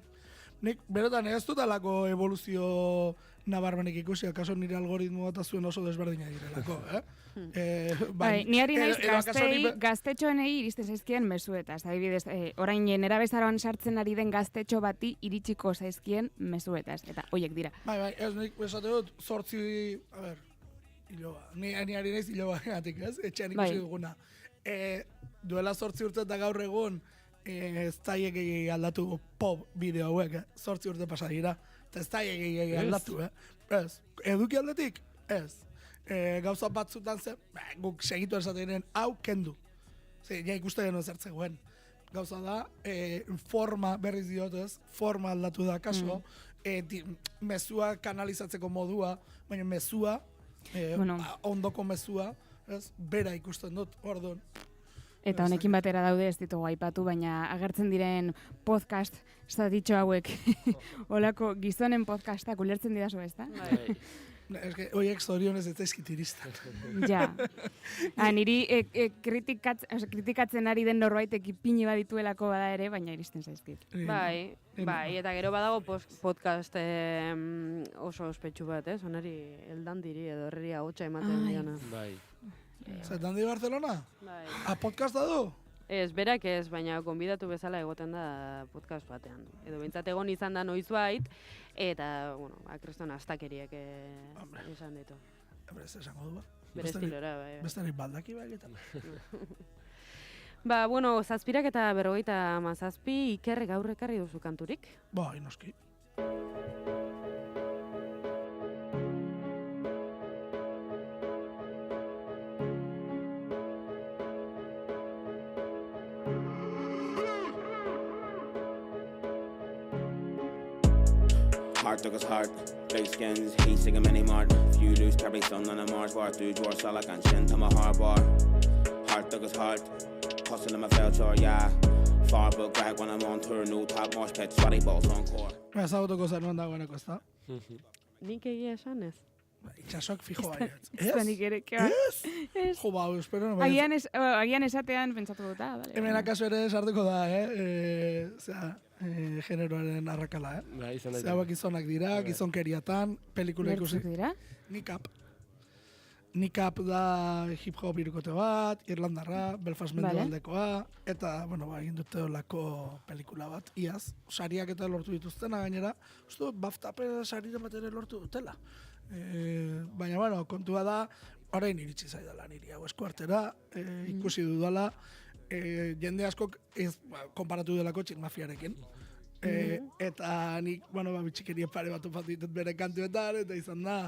G: Nik, beretan, ez dut alako evoluzio nabarmenik ikusi, akaso nire algoritmo bat zuen oso desberdina direlako,
Q: Ni ari naiz gaztetxoenei iristen zaizkien mezuetaz, adibidez, orain nerabezaroan sartzen ari den gaztetxo bati iritsiko zaizkien mezuetaz, eta hoiek dira.
G: Bai, ez nik esate dut, 8, iloba, ni ari naiz iloba gatik, etxean ikusi duguna. Duela 8 urte eta gaur egun, ez daiek aldatu pop bideo hauek, 8 urte pasa dira, eta ez daiek aldatu, ez, eduki aldetik, ez. Gauza batzutan zen, guk segitu esaten hau kendu. Ja ikusten genuen zertzegoen. Gauza da, forma berriz diotez, forma aldatu da kaso, mezua kanalizatzeko modua, baina mezua, ondoko mezua, bera ikusten dut, orduan.
Q: Eta honekin batera daude ez ditugu aipatu, baina agertzen diren podcast zatitxo hauek, olako gizonen podcastak ulertzen didazu, ez da?
G: Oiek zorionez ez zaizkit iristen.
Q: Ja. Niri kritikatzen ari den norbaitek ipini badituelako bada ere, baina iristen zaizkit.
A: Bai, eta gero badago podcast oso ospetsu bat, onari eldan diri edo herri ahotsa ematen diana.
P: Bai.
G: Zetan di Barcelona?
A: Bai.
G: Podcasta du?
A: Ez, berak ez, baina gonbidatu bezala egoten da podcast batean. Edo bintzat egon izan da noizbait, eta, kriston astakeriak esan ditu.
G: Ez esango du,
A: Bere estilora, bai.
G: Besterik baldaki bai eta.
A: Zazpirak eta 57 Iker gaur ekarri duzu kanturik?
G: Bai, noski.
R: Heart took his heart, big skins, he singing many mart. Few loose carry sun on a Mars bar, through drawer salak and shin to my hard bar. Heart took his heart, hustling in my felchor, yeah. Far but grag when I'm on tour, no top mosh pit, sweaty balls on core.
G: Ezagutuko zenuen dagoeneko, ez da?
A: Nik egia esan ez?
G: Itxasoak fijo baiet.
A: Ez?
G: Jo, espero.
Q: Agian esatean pentsatu dut, bale.
G: Hemen akaso ere sartuko da, generoaren arrakala, Zehauak gizonak dira, gizonkeriatan, pelikula ikusi.
Q: Nertzuk dira?
G: Nikap da hip-hop irukote bat, Irlandarra, Belfast mendebaldekoa, eta, egin dute olako pelikula bat, iaz, sariak eta lortu dituztena gainera, uste BAFTA sariren bat ere lortu dutela. Baina, kontua da, orain iritsi zaidala niri hau eskuartera, ikusi dudala, jende askok konparatu delako Txin Mafiarekin. Eta nik, bitxikeria pare bat opatu ditut bere kantuetan, eta izan da,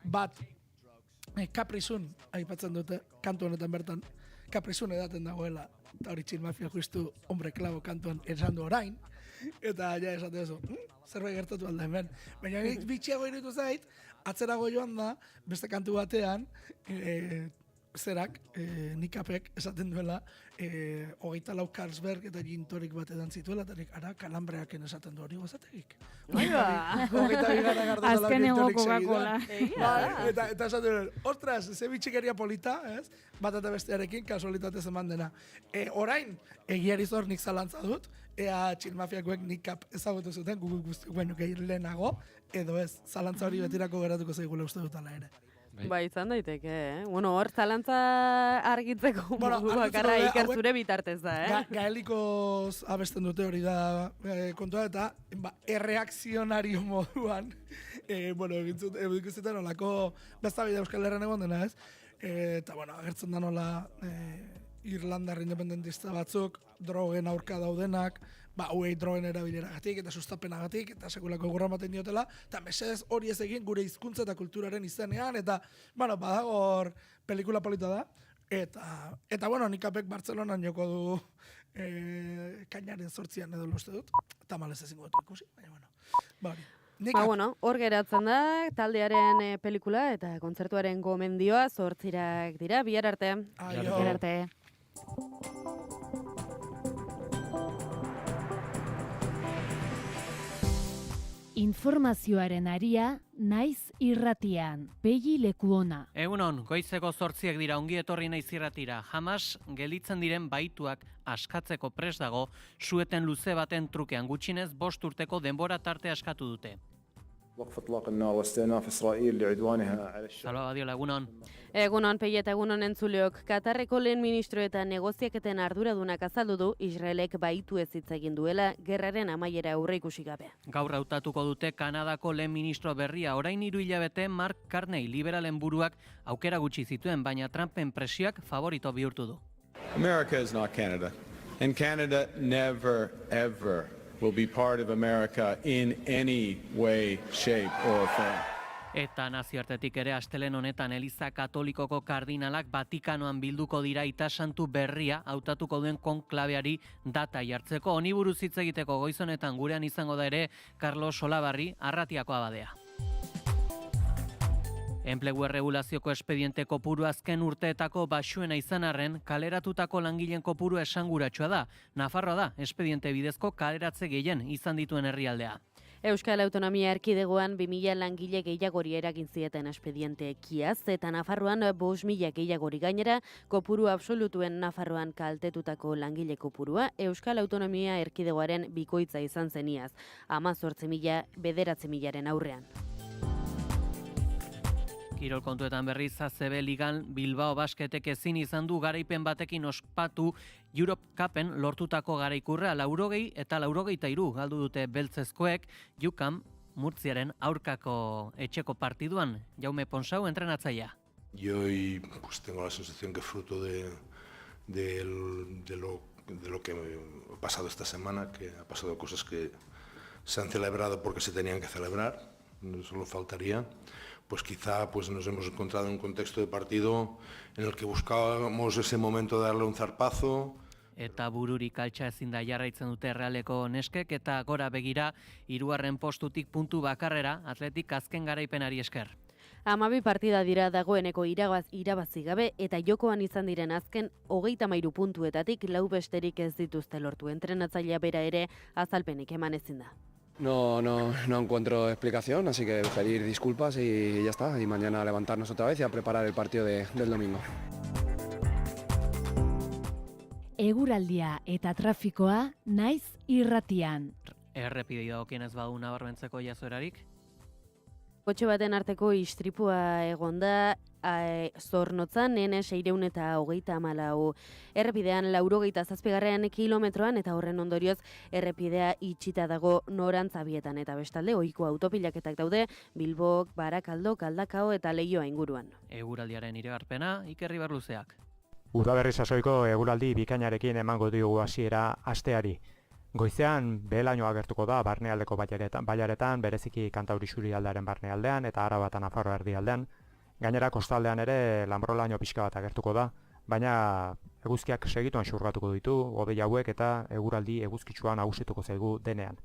G: bat, Caprizun, aipatzen dute, kantu honetan bertan, Caprizun edaten dagoela, eta hori Txin Mafia justu hombre klabo kantuan esan du orain, eta ja esate duzu, zerbait gertatu alda hemen. Baina bitxiago irutu zait, atzerago joan da, beste kantu batean, Nikapek esaten duela, 24 Carlsberg eta gintorik bat edan zituela, eta nik ara kalambreaken esaten du hori gozategik.
Q: Azken egoko gakola.
G: Eta esaten duen, ostras, ze bitxikeria polita, bat eta bestearekin kasualitatez eman dena. Orain, egiari zor nik zalantza dut, ea Txin Mafiakoek Nikap ezagutu zuten, guguk guztik gehi lehenago, edo ez, zalantza hori betirako geratuko zaigula uste dutala ere.
A: Bai, izan daiteke, hor zalantza argitzeko bakarra Iker zure bitartez da,
G: Gaelikoz abesten dute hori da kontua, eta erreakzionario moduan, ikustetan olako bestabide Euskal Herran egon dena, ez? Eta, agertzen da nola Irlandar independentista batzuk, drogen aurka daudenak, hauei drogen erabileragatik eta sustapenagatik eta sekulako gurra ematen diotela, eta mesedez hori ez egin gure hizkuntza eta kulturaren izenean, eta, badagor pelikula polita da, eta, Nikapek Bartzelonan joko du kainaren 8an edo uste dut, eta malez ezingo dut ikusi, baina,
A: hor geratzen da, taldearen pelikula eta kontzertuaren gomendioa 8ak dira, bihar arte.
Q: Bihar arte.
L: Informazioaren aria, naiz irratian, Pegi Lekuona.
S: Egunon, goizeko 8ak dira, ongi etorri naiz irratira. Hamas gelditzen diren baituak askatzeko prest dago, sueten luze baten trukean gutxinez 5 urteko denbora tarte askatu dute. Salva Badiola, egunon.
A: Egunon, Pegi eta egunon entzuleok. Katarreko lehen ministro eta negoziaketen arduradunak azaldu du Israelek baitu ez hitz egin duela gerraren amaiera aurreikusi gabe.
S: Gaur hautatuko dute Kanadako lehen ministro berria, orain 3 hilabete Mark Carney liberalen buruak aukera gutxi zituen, baina Trumpen presioak favorito bihurtu du.
T: America is not Canada. And Canada never, ever will be part of America in any way, shape or form.
S: Eta nazioartetik ere astelehen honetan Eliza Katolikoko kardinalak Vatikanoan bilduko dira itasantu berria hautatuko duen konklabeari data jartzeko. Honi buruz hitz egiteko goiz honetan gurean izango da ere Carlos Olabarri, Arratiako abadea. Enplegu erregulazioko espediente kopuru azken urteetako baxuena izan arren, kaleratutako langileen kopuru esanguratsua da. Nafarroa da, espediente bidezko kaleratze gehien izan dituen herrialdea.
A: Euskal Autonomia Erkidegoan 2000 langile gehiagori eragin zieten espedienteekiaz eta Nafarroan 5.000 gehiagori gainera kopuru absolutuen Nafarroan kaltetutako langile kopurua Euskal Autonomia Erkidegoaren bikoitza izan zeniaz, 18.000 9.000-aren aurrean.
S: Kirol kontuetan berriz ACB Ligan Bilbao Basketek ezin izan du garaipen batekin ospatu Europe Cupen lortutako garaikurra 80 eta 83 galdu dute beltzezkoek UCAM Murtziaren aurkako etxeko partiduan. Jaume Ponsau, entrenatzailea.
U: Yo hoy pues tengo la sensación que fruto de lo que ha pasado esta semana, que ha pasado cosas que se han celebrado porque se tenían que celebrar, solo faltaría. Pues quizá pues nos hemos encontrado en un contexto de partido en el que buscábamos ese momento de darle un zarpazo.
S: Eta bururik altxa ezin da jarraitzen dute Realeko neskek eta gora begira 3. postutik puntu bakarrera Atletik azken garaipenari esker.
A: 12 partida dira dagoeneko irabazi gabe eta jokoan izan diren azken 33 puntuetatik 4 besterik ez dituzte lortu. Entrenatzailea bera ere azalpenik eman ezin da.
B: No encuentro explicación, así que pedir disculpas y ya está. Y mañana levantarnos otra vez y a preparar el partido del domingo.
L: Eguraldia eta trafikoa naiz irratian.
S: Errepidei dagokienez badu nabarmentzeko jazoerarik?
A: Kotxe baten arteko istripua egonda Zornotzan N634 errepidean 87. kilometroan eta horren ondorioz errepidea itxita dago norantzabietan eta bestalde ohiko autopilaketak daude Bilbok, Barakaldo, Galdakao eta Leioa inguruan.
S: Eguraldiaren iragarpena Iker Ibarluzeak.
V: Udaberri sasoiko eguraldi bikainarekin emango diogu hasiera asteari. Goizean behelaino agertuko da barnealdeko bailaretan, bereziki Kantauri Isurialdearen barnealdean eta Araba eta Nafarroa erdialdean. Gainera kostaldean ere lanbrolaino pixka bat agertuko da, baina eguzkiak segituan xurgatuko ditu, hodei hauek eta eguraldi eguzkitsua nagusituko zaigu denean.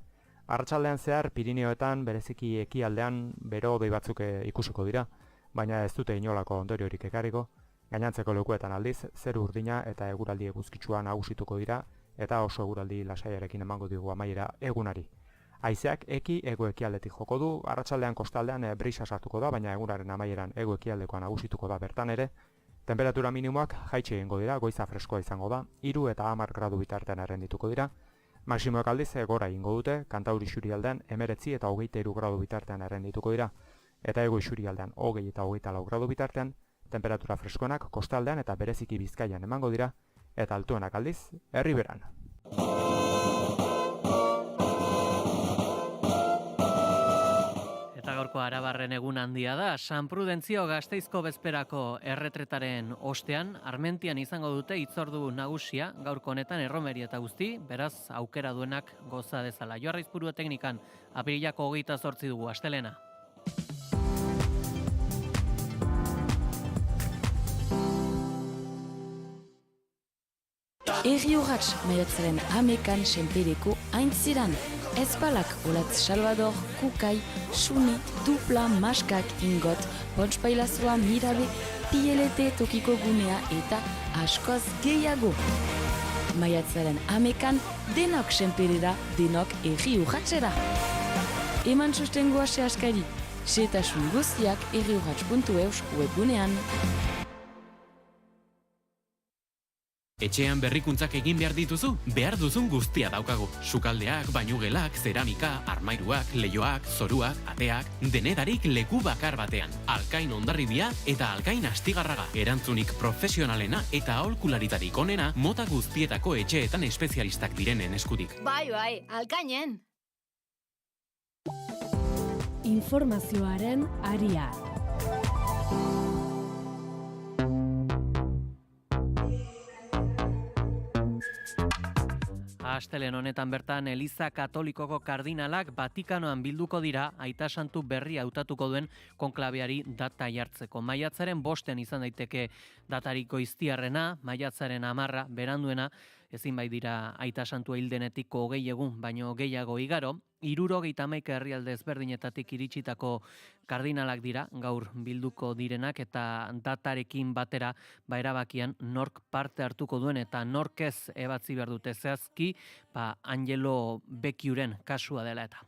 V: Arratsaldean zehar Pirineoetan bereziki ekialdean bero hodei batzuk ikusiko dira, baina ez dute inolako ondoriorik ekarriko. Gainantzeko lekuetan aldiz, zeru urdina eta eguraldi eguzkitsua nagusituko dira eta oso eguraldi lasaiarekin emango digu amaiera egunari. Haizeak hego-ekialdetik joko du, arratsaldean kostaldean brisa sartuko da, baina egunaren amaieran hego-ekialdekoa nagusituko da bertan ere. Temperatura minimoak jaitsi egingo dira, goiza freskoa izango da, 3 eta 10 gradu bitartean errendituko dira. Maximoak aldiz gora egingo dute, Kantauri Isurialdean 19 eta 23 gradu bitartean errendituko dira, eta hego Isurialdean 20 eta 24 gradu bitartean, temperatura freskoenak kostaldean eta bereziki Bizkaian emango dira, eta altuenak aldiz, Erriberan.
S: Eta gaurko Arabarren egun handia da, San Prudentzio Gasteizko bezperako erretretaren ostean, Armentian izango dute hitzordu nagusia, gaurko honetan erromeria eta guzti, beraz aukera duenak goza dezala. Joarra Izpurua teknikan, apirilako 28 dugu, astelena.
W: Erri urratx maiatzaren 11an senpereko aintziran. Ezpalak Olatz Salvador, Kukai, Suni, Dupla, Maskak, Ingot, Pontspailazoa, Mirabe, Pielete, Tokiko Gunea eta askoz gehiago. Maiatzaren 11an denok senperera, denok erri urratxera. Eman sustengoa se askari. Xetasun guztiak erriurratx.eus webgunean.
X: Etxean berrikuntzak egin behar dituzu, behar duzun guztia daukagu. Sukaldeak, bainugelak, zeramika, armairuak, leihoak, zoruak, ateak, denedarik leku bakar batean. Alkain Hondarribia eta Alkain Astigarraga. Erantzunik profesionalena eta aholkularitarik onena mota guztietako etxeetan espezialistak direnen eskutik.
W: Bai, Alkainen!
L: Informazioaren aria.
S: Astelen honetan bertan Eliza Katolikoko kardinalak Vatikanoan bilduko dira Aita Santu berri hautatuko duen konklabeari data jartzeko. Maiatzaren 5 izan daiteke datarik goiztiarrena, maiatzaren 10 beranduena, ezin bai dira Aita Santua hildenetik 20 egun, baino gehiago igaro. 71 herrialde ezberdinetatik iritsitako kardinalak dira gaur bilduko direnak eta datarekin batera erabakian nork parte hartuko duen eta nork ez ebatzi behar dute zehazki, Angelo Becciuren kasua dela eta.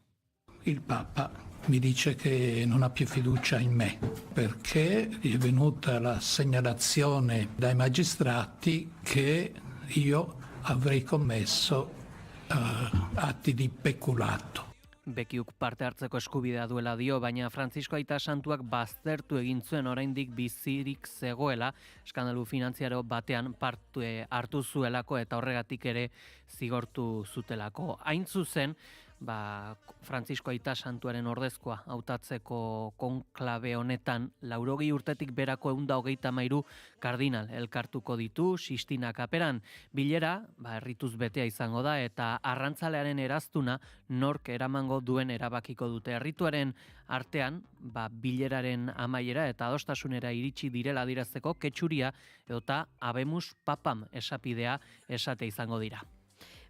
C: Il Papa mi dice che non ha più fiducia in me perché è venuta la segnalazione dai magistrati che io avrei commesso atti di peculato.
S: Bekiuk parte hartzeko eskubidea duela dio, baina Frantzisko Aita Santuak baztertu egin zuen oraindik bizirik zegoela, eskandalu finantziaro batean parte hartu zuelako eta horregatik ere zigortu zutelako. Hain zuzen, Frantzisko Aita Santuaren ordezkoa hautatzeko konklabe honetan 80 urtetik berako 133 kardinal elkartuko ditu Sistina kaperan. Bilera, errituz betea izango da eta arrantzalearen eraztuna nork eramango duen erabakiko dute. Errituaren artean, bileraren amaiera eta adostasunera iritsi direla adirazteko ketxuria edota Habemus Papam esapidea esate izango dira.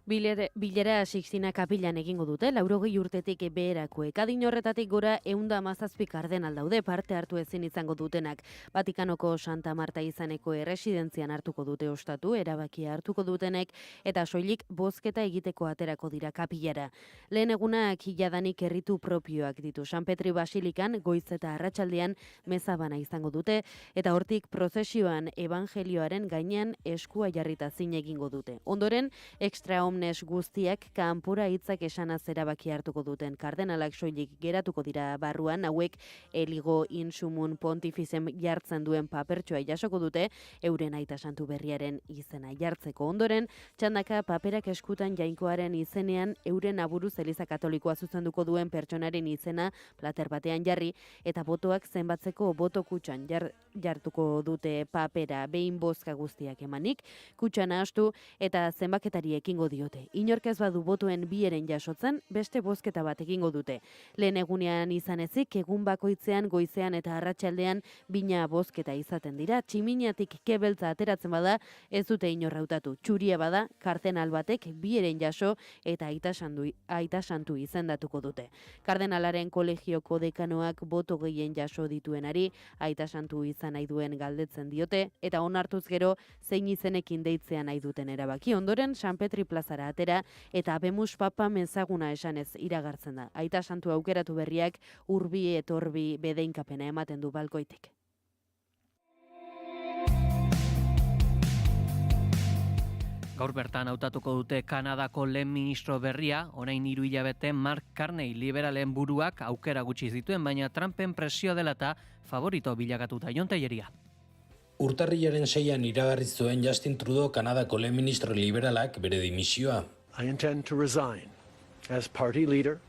A: Bilera Sixtina kapilan egingo dute, 80 urtetik beherakoek. Adin horretatik gora 117 kardenal daude parte hartu ezin izango dutenak. Vatikanoko Santa Marta izaneko erresidentzian hartuko dute ostatu, erabakia hartuko dutenek, eta soilik bozketa egiteko aterako dira kapilara. Lehen egunak jadanik erritu propioak ditu. San Petri Basilikan goiz eta arratsaldean mezabana izango dute, eta hortik prozesioan evangelioaren gainean eskua jarrita zin egingo dute. Ondoren, extra omnes guztiak kanpora hitzak esanaz erabaki hartuko duten kardenalak soilik geratuko dira barruan, hauek Eligo Insumun Pontifizem jartzen duen papertxoa jasoko dute, euren Aita Santu berriaren izena jartzeko. Ondoren, txandaka paperak eskutan jainkoaren izenean euren aburuz Eliza Katolikoa zuzenduko duen pertsonaren izena plater batean jarri, eta botoak zenbatzeko boto kutxan jartuko dute papera behin bozka guztiak emanik, kutxan ahastu eta zenbaketari ekingo diote. Inork ez badu botoen bieren jasotzen, beste bozketa bat egingo dute. Lehen egunean izan ezik, egun bakoitzean, goizean eta arratsaldean bina bozketa izaten dira. Tximiniatik kebeltza ateratzen bada, ez dute inor hautatu. Txuria bada, kardenal batek bieren jaso eta Aita Santu izendatuko dute. Kardenalaren kolegioko dekanoak boto gehien jaso dituenari Aita Santu izan nahi duen galdetzen diote, eta onartuz gero zein izenekin deitzea nahi duten erabaki. Ondoren, San Petri plazara atera eta Habemus Papam ezaguna esanez iragartzen da. Aita Santu aukeratu berriak urbi etorbi bedeinkapena ematen du balkoitik.
S: Gaur bertan hautatuko dute Kanadako lehen ministro berria, orain 3 hilabete Mark Carney liberalen buruak aukera gutxi zituen, baina Trumpen presio dela eta favorito bilakatuta. Jon Telleria.
M: Urtarrilaren 6an iragarri zuen Justin Trudeau Kanadako lehen ministro liberalak bere dimisioa.
H: I intend to resign as party leader,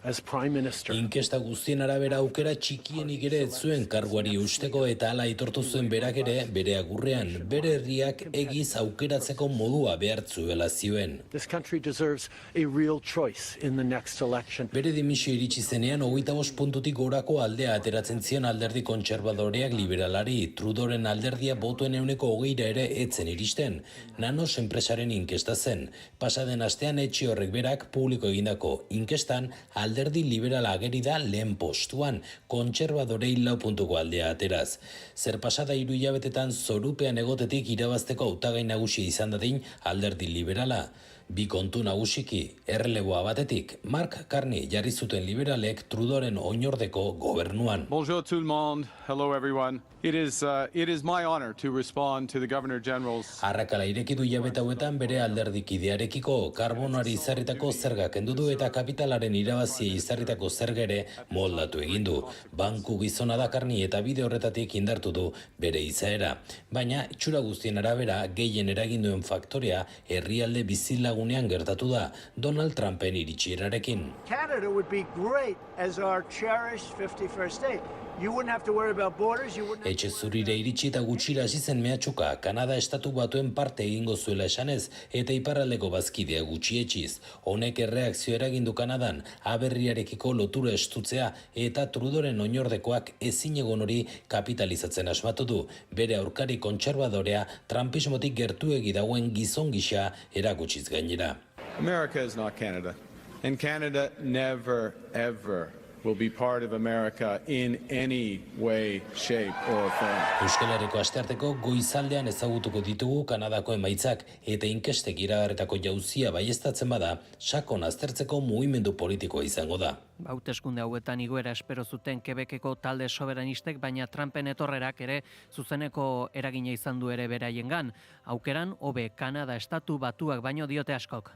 H: as prime minister.
M: Inkesta guztien arabera aukera txikienik ere ez zuen karguari usteko eta hala aitortu zuen berak ere bere agurrean, bere herriak egiz aukeratzeko modua behartzuela zioen.
H: This country deserves a real choice in the next election.
M: Bere dimisio iritsi zenean 25 puntutik gorako aldea ateratzen zion alderdi kontserbadoreak liberalari. Trudeauren alderdia botuen 20% ere etzen iristen. Nanos enpresaren inkesta zen. Pasaden astean etxe horrek berak publiko egindako inkestan alderdi liberala ageri da lehen postuan, kontserbadorei 4 puntuko aldea ateraz. Zer pasada 3 hilabetetan zorupean egotetik irabazteko hautagai nagusi izan dadin alderdi liberala. Bi kontu nagusiki, erreleboa batetik, Mark Carney jarri zuten liberalek Trudeauren oinordeko gobernuan.
T: Bonjour tout le monde. Hello everyone. It is my honor to respond to the Governor General's.
M: Arrakala ireki du hilabete hauetan bere alderdikidearekiko karbonoari izarritako zerga kendu du eta kapitalaren irabazi izarritako zerga ere moldatu egin du. Banku gizona da Carney eta bide horretatik indartu du bere izaera. Baina itxura guztien arabera gehien eragin duen faktorea herrialde bizilagunean gertatu da Donald Trumpen iritsierarekin.
D: Canada would be great as our cherished 51st state.
H: You wouldn't have to worry about borders, you wouldn't
M: Etxe zurire iritsi eta gutxira hasi zen mehatxuka, Kanada estatu batuen parte egingo zuela esanez, eta iparraldeko bazkidea gutxietxiz. Honek erreakzio eragindu Kanadan, aberriarekiko lotura estutzea eta Trudoren oinordekoak ezinegon hori kapitalizatzen asmatu du. Bere aurkari kontserbadorea trumpismotik gertuegi dagoen gizon gisa erakutsiz gainera.
T: America is not Canada, and Canada never, ever will be part of America in any way, shape or form.
M: Euskal Herriko astearteko goizaldean ezagutuko ditugu Kanadako emaitzak eta inkestek iragarritako jauzia baieztatzen bada, sakon aztertzeko mugimendu politikoa izango da.
S: Hauteskunde hauetan igoera espero zuten Quebeceko talde soberanistek, baina Trumpen etorrerak ere zuzeneko eragina izan du ere beraiengan. Aukeran hobe Kanada estatu batuak baino diote askok.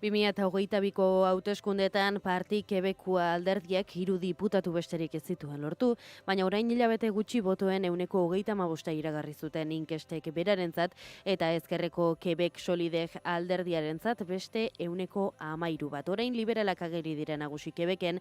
A: 2022ko hauteskundeetan Parti Quebecua alderdiak 3 diputatu besterik ez zituen lortu, baina orain hilabete gutxi botoen 35% iragarri zuten inkestek berarentzat eta ezkerreko Quebec Solideg alderdiarentzat beste 13% bat. Orain liberalak ageri dira nagusi Quebecen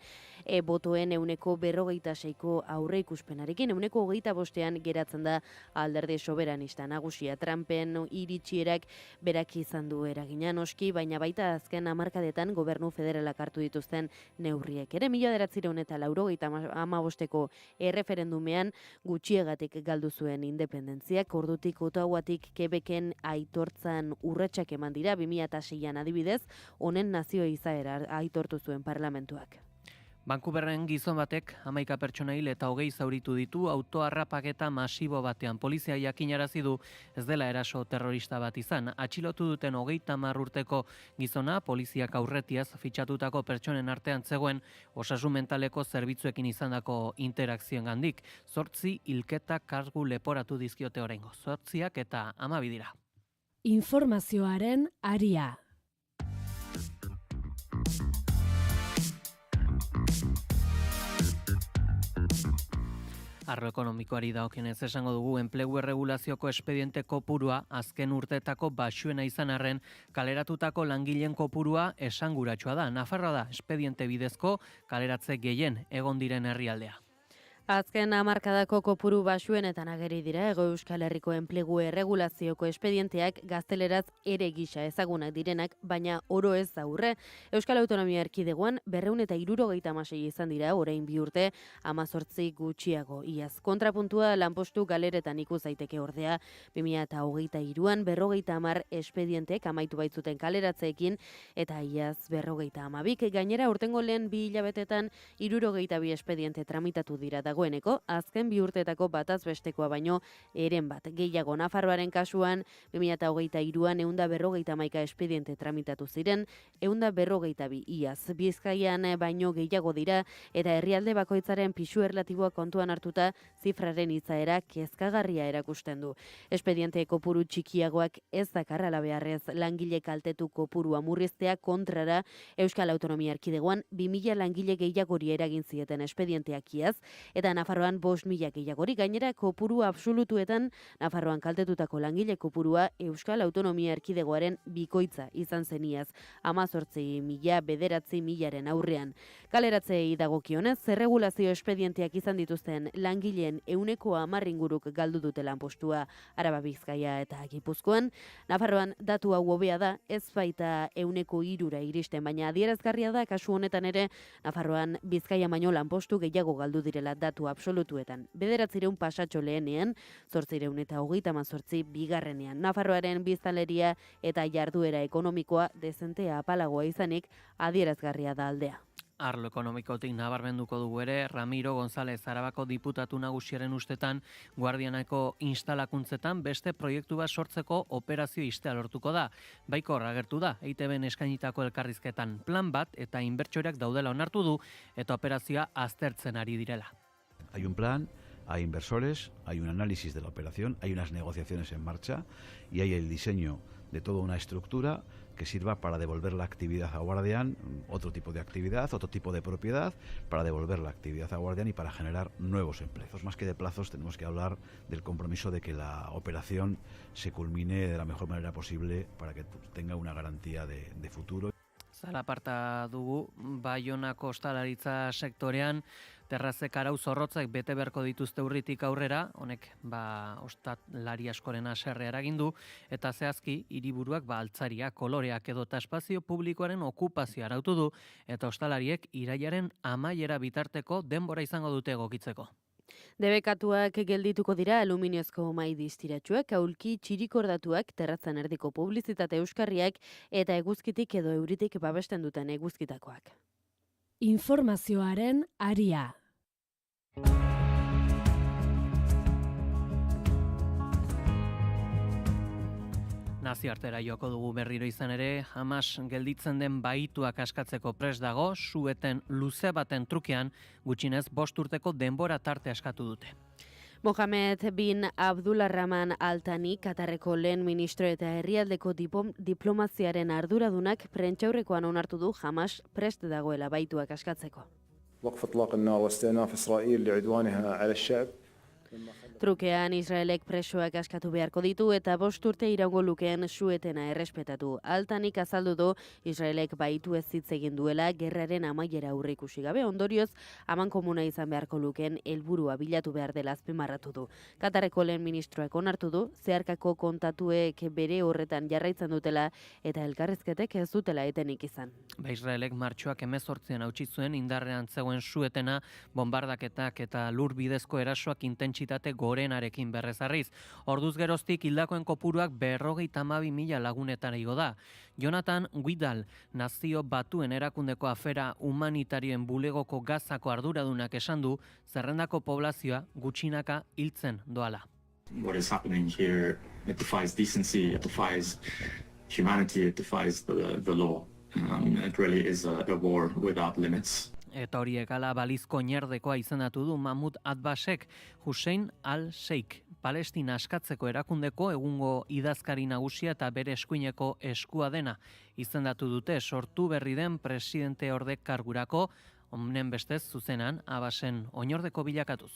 A: botoen 46ko aurre ikuspenarekin 25%an geratzen da alderdi soberanista nagusia. Trumpen iritsierak berak izan du eragina noski, baina baita azken hamarkadetan gobernu federalak hartu dituzten neurriek. Ere 1985ko erreferendumean gutxiegatik galdu zuen independentziak, ordutik Ottawatik Quebecen aitortzan urratsak eman dira 2006an adibidez, honen nazio izaera aitortu zuen parlamentuak.
S: Vancouverren gizon batek 11 pertsona hil eta 20 zauritu ditu autoharrapaketa masibo batean. Polizia jakinarazi du ez dela eraso terrorista bat izan. Atxilotu duten 30 urteko gizona poliziak aurretiaz fitxatutako pertsonen artean zegoen osasun mentaleko zerbitzuekin izandako interakzioengandik. 8 hilketa kargu leporatu dizkiote oraingo. 8 eta 12 dira.
L: Informazioaren aria.
S: Arlo ekonomikoari dagokionez esango dugu enplegu erregulazioko espediente kopurua azken urteetako baxuena izan arren kaleratutako langileen kopurua esanguratsua da. Nafarroa da espediente bidezko kaleratze gehien egon diren herrialdea.
A: Azken hamarkadako kopuru basuenetan ageri dira Hego Euskal Herriko enplegu erregulazioko espedienteak gazteleraz ere gisa ezagunak direnak, baina oro ez aurre. Euskal Autonomia Erkidegoan 276 izan dira orain 2 urte, 18 gutxiago iaz. Kontrapuntua lanpostu galeretan ikus daiteke ordea 2023an 50 espedientek amaitu baitzuten kaleratzeekin eta iaz 52. Gainera urtengo lehen 2 hilabetetan 62 espediente tramitatu dira dagoeneko, azken 2 urteetako bataz bestekoa baino eren bat. Gehiago Nafarroaren kasuan 2023an 151 espediente tramitatu ziren, 142 iaz. Bizkaian baino gehiago dira eta herrialde bakoitzaren pisu erlatiboa kontuan hartuta zifraren izaera kezkagarria erakusten du. Espediente kopuru txikiagoak ez dakar alabeharrez langile kaltetu kopurua murriztea, kontrara Euskal Autonomia Erkidegoan 2000 langile gehiagori eragin zieten espedienteak iaz, eta Nafarroan 5.000 gehiagori. Gainera kopuru absolutuetan Nafarroan kaltetutako langile kopurua Euskal Autonomia Erkidegoaren bikoitza izan zeniaz 18.000-9.000 aurrean. Kaleratzei dagokionez, zerregulazio espedienteak izan dituzten langileen 10% inguruk galdu dute lanpostua Araba, Bizkaia eta Gipuzkoan. Nafarroan datu hau hobea da, ez baita 3% iristen, baina adierazgarria da kasu honetan ere Nafarroan Bizkaia baino lanpostu gehiago galdu direla datu absolutuetan. 900 pasatxo lehenean, 838 bigarrenean. Nafarroaren biztanleria eta jarduera ekonomikoa dezentea apalagoa izanik adierazgarria da aldea.
S: Arlo ekonomikotik nabarmenduko dugu ere, Ramiro González Arabako diputatu nagusiaren ustetan Guardianako instalakuntzetan beste proiektu bat sortzeko operazio istea lortuko da. Baikor agertu da, EITBen eskainitako elkarrizketan plan bat eta inbertsoreak daudela onartu du eta operazioa aztertzen ari direla.
D: Hay un plan, hay inversores, hay un análisis de la operación, hay unas negociaciones en marcha y hay el diseño de toda una estructura que sirva para devolver la actividad a Guardian, otro tipo de actividad, otro tipo de propiedad, para devolver la actividad a Guardian y para generar nuevos empleos. Más que de plazos, tenemos que hablar del compromiso de que la operación se culmine de la mejor manera posible para que tenga una garantía de futuro.
S: Zalaparta dugu, Baionako ostalaritza sektorean, terrazek arau zorrotzak bete beharko dituzte urritik aurrera, honek ostalari askoren haserrea eragindu, eta zehazki hiriburuak altzaria, koloreak edota espazio publikoaren okupazioa arautu du, eta ostalariek irailaren amaiera bitarteko denbora izango dute egokitzeko.
A: Debekatuak geldituko dira aluminiozko mahai distiratsuak, aulki txirikordatuak, terratzan erdiko publizitate euskarriak eta eguzkitik edo euritik babesten duten eguzkitakoak.
L: Informazioaren aria.
S: Nazioartera joko dugu berriro izan ere, Hamas gelditzen den bahituak askatzeko prest dago, sueten luze baten trukean, gutxinez 5 urteko denbora tarte askatu dute.
A: Mohamed bin Abdulrahman Al-Thani, Katarreko lehen ministro eta herrialdeko diplomaziaren arduradunak prentsaurrekoan onartu du Hamas prest dagoela bahituak askatzeko.
E: وقف إطلاق النار واستئناف إسرائيل لعدوانها على الشعب.
A: Trukean Israelek presoak askatu beharko ditu eta 5 urte iraungo lukeen suetena errespetatu. Altanik azaldu du Israelek baitu ez hitz egin duela gerraren amaiera aurreikusi gabe, ondorioz amankomuna izan beharko lukeen helburua bilatu behar dela azpimarratu du. Katarreko lehen ministroak onartu du, zeharkako kontatuek bere horretan jarraitzen dutela eta elkarrizketek ez dutela etenik izan.
S: Israelek martxoak 18an hautsi zuen indarrean zegoen suetena, bombardaketak eta lur bidezko erasoak intentsitate gorenarekin berrezarriz. Orduz geroztik hildakoen kopuruak 52.000 lagunetara igo da. Jonathan Guidal, Nazio Batuen erakundeko afera humanitarioen bulegoko Gazako arduradunak esan du, zerrendako poblazioa gutxinaka hiltzen doala.
F: What is happening here, it defies decency, it defies humanity, it defies the law. It really is a war without limits.
S: Eta horiek ala balizko oinerdekoa izendatu du Mahmoud Abbasek, Hussein al-Sheikh, Palestina askatzeko erakundeko egungo idazkari nagusia eta bere eskuineko eskua dena. Izendatu dute sortu berri den presidente ordek kargurako, honen bestez zuzenan Abbasen oinordeko bilakatuz.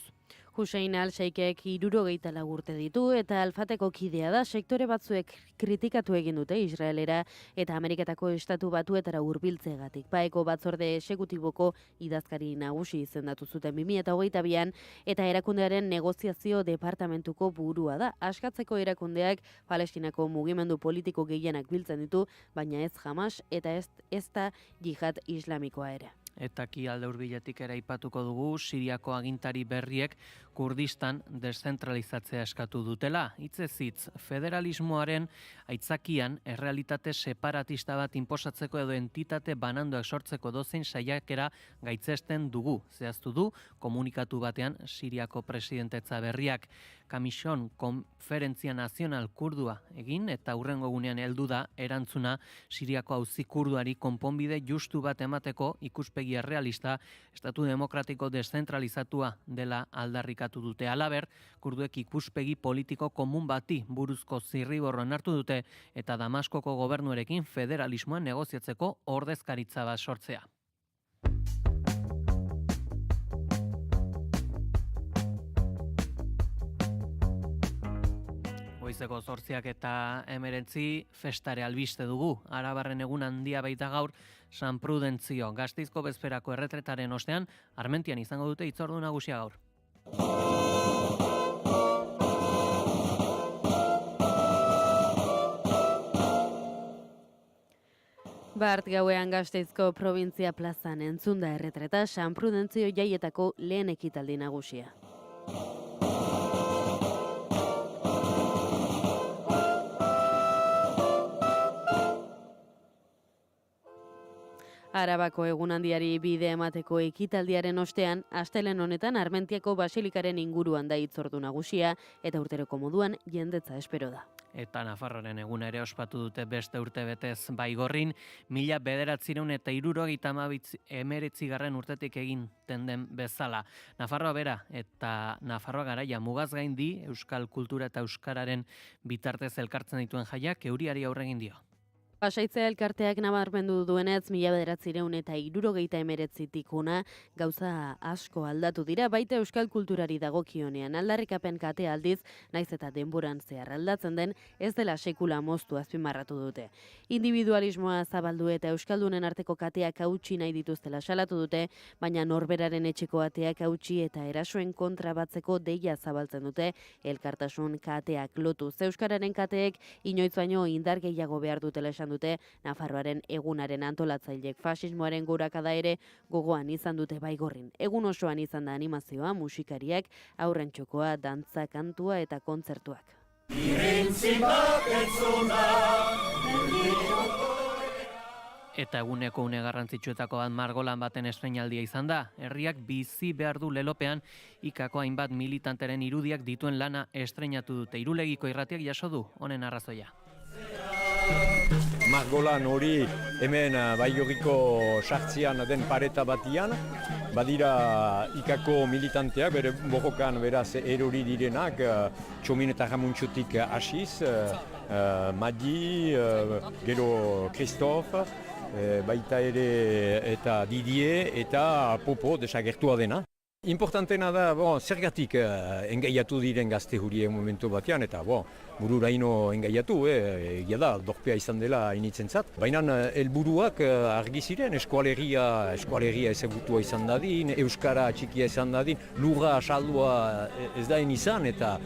A: Hussein al-Sheikhek 74 urte ditu eta Alfateko kidea da, sektore batzuek kritikatu egin dute Israelera eta Ameriketako estatu batuetara hurbiltzegatik. Paeko batzorde exekutiboko idazkari nagusi izendatu zuten 2022an eta erakundearen negoziazio departamentuko burua da. Askatzeko erakundeak Palestinako mugimendu politiko gehienak biltzen ditu, baina ez Hamas eta ez da jihad islamikoa ere.
S: Eta ki alde hurbiletik ere aipatuko dugu, Siriako agintari berriek Kurdistan deszentralizatzea eskatu dutela. Hitzez hitz, federalismoaren aitzakian errealitate separatista bat inposatzeko edo entitate banandoak sortzeko dozein saiakera gaitzesten dugu. Zehaztu du, komunikatu batean Siriako presidentetza berriak. Kamison Konferentzia Nazional Kurdua egin eta hurrengo egunean heldu da erantzuna Siriako auzi kurduari konponbide justu bat emateko ikuspegi errealista, estatu demokratiko deszentralizatua dela aldarrikatu dute. Halaber, kurduek ikuspegi politiko komun bati buruzko zirriborroan hartu dute eta Damaskoko gobernuarekin federalismoa negoziatzeko ordezkaritza bat sortzea. Goizeko 8:19 festare albiste dugu. Arabarren egun handia baita gaur San Prudentzio. Gasteizko bezperako erretretaren ostean, Armentian izango dute hitzordu nagusia gaur.
A: Bart gauean Gasteizko probintzia plazan entzunda erretreta San Prudentzio jaietako lehen ekitaldi nagusia. Arabako egunhandiari bide emateko ekitaldiaren ostean, astelehen honetan Armentiako Basilikaren inguruan da hitzordu nagusia eta urteroko moduan jendetza espero da.
S: Eta Nafarroaren eguna ere ospatu dute beste urtebetez Baigorrin, 1979 urtetik egin den bezala. Nafarroa bera eta Nafarroa garaia mugaz gaindi euskal kultura eta euskararen bitartez elkartzen dituen jaiak euriari aurre egin dio.
A: Pasaitzea elkarteak nabarmendu duenez, 1969tik hona gauza asko aldatu dira, baita euskal kulturari dagokionean. Aldarrikapen katea aldiz, naiz eta denboran zehar aldatzen den, ez dela sekula moztu azpimarratu dute. Individualismoa zabaldu eta euskaldunen arteko kateak hautsi nahi dituztela salatu dute, baina norberaren etxeko ateak hautsi eta erasoen kontra batzeko deia zabaltzen dute elkartasun kateak lotuz. Euskararen kateek inoiz baino indar gehiago behar dutela esan dute Nafarroaren egunaren antolatzailek. Fasismoaren gorakada ere gogoan izan dute Baigorrin. Egun osoan izan da animazioa, musikariak, aurren txokoa, dantza, kantua eta kontzertuak.
S: Eta eguneko une garrantzitsuetako bat margolan baten estreinaldia izan da. Herriak bizi behar du lelopean ikako hainbat militanteren irudiak dituen lana estreinatu dute. Irulegiko irratiak jaso du honen arrazoia.
I: Margolan hori hemen Baigorriko sartzean den pareta batian, badira ikako militanteak, bere borrokan beraz erori direnak, Txomin eta Ramuntxotik hasiz, Madi, gero Christophe, baita ere eta Didier eta Popo desagertua dena. Importantena da, zergatik engaiatu diren gazte hurien momentu batean, eta bururaino engaiatu, egia da, dorpea izan dela initzen zat. Baina helburuak argi ziren, eskualeria ezagutua izan dadin, euskara txikia izan dadin, lurra saldua ez dain izan, eta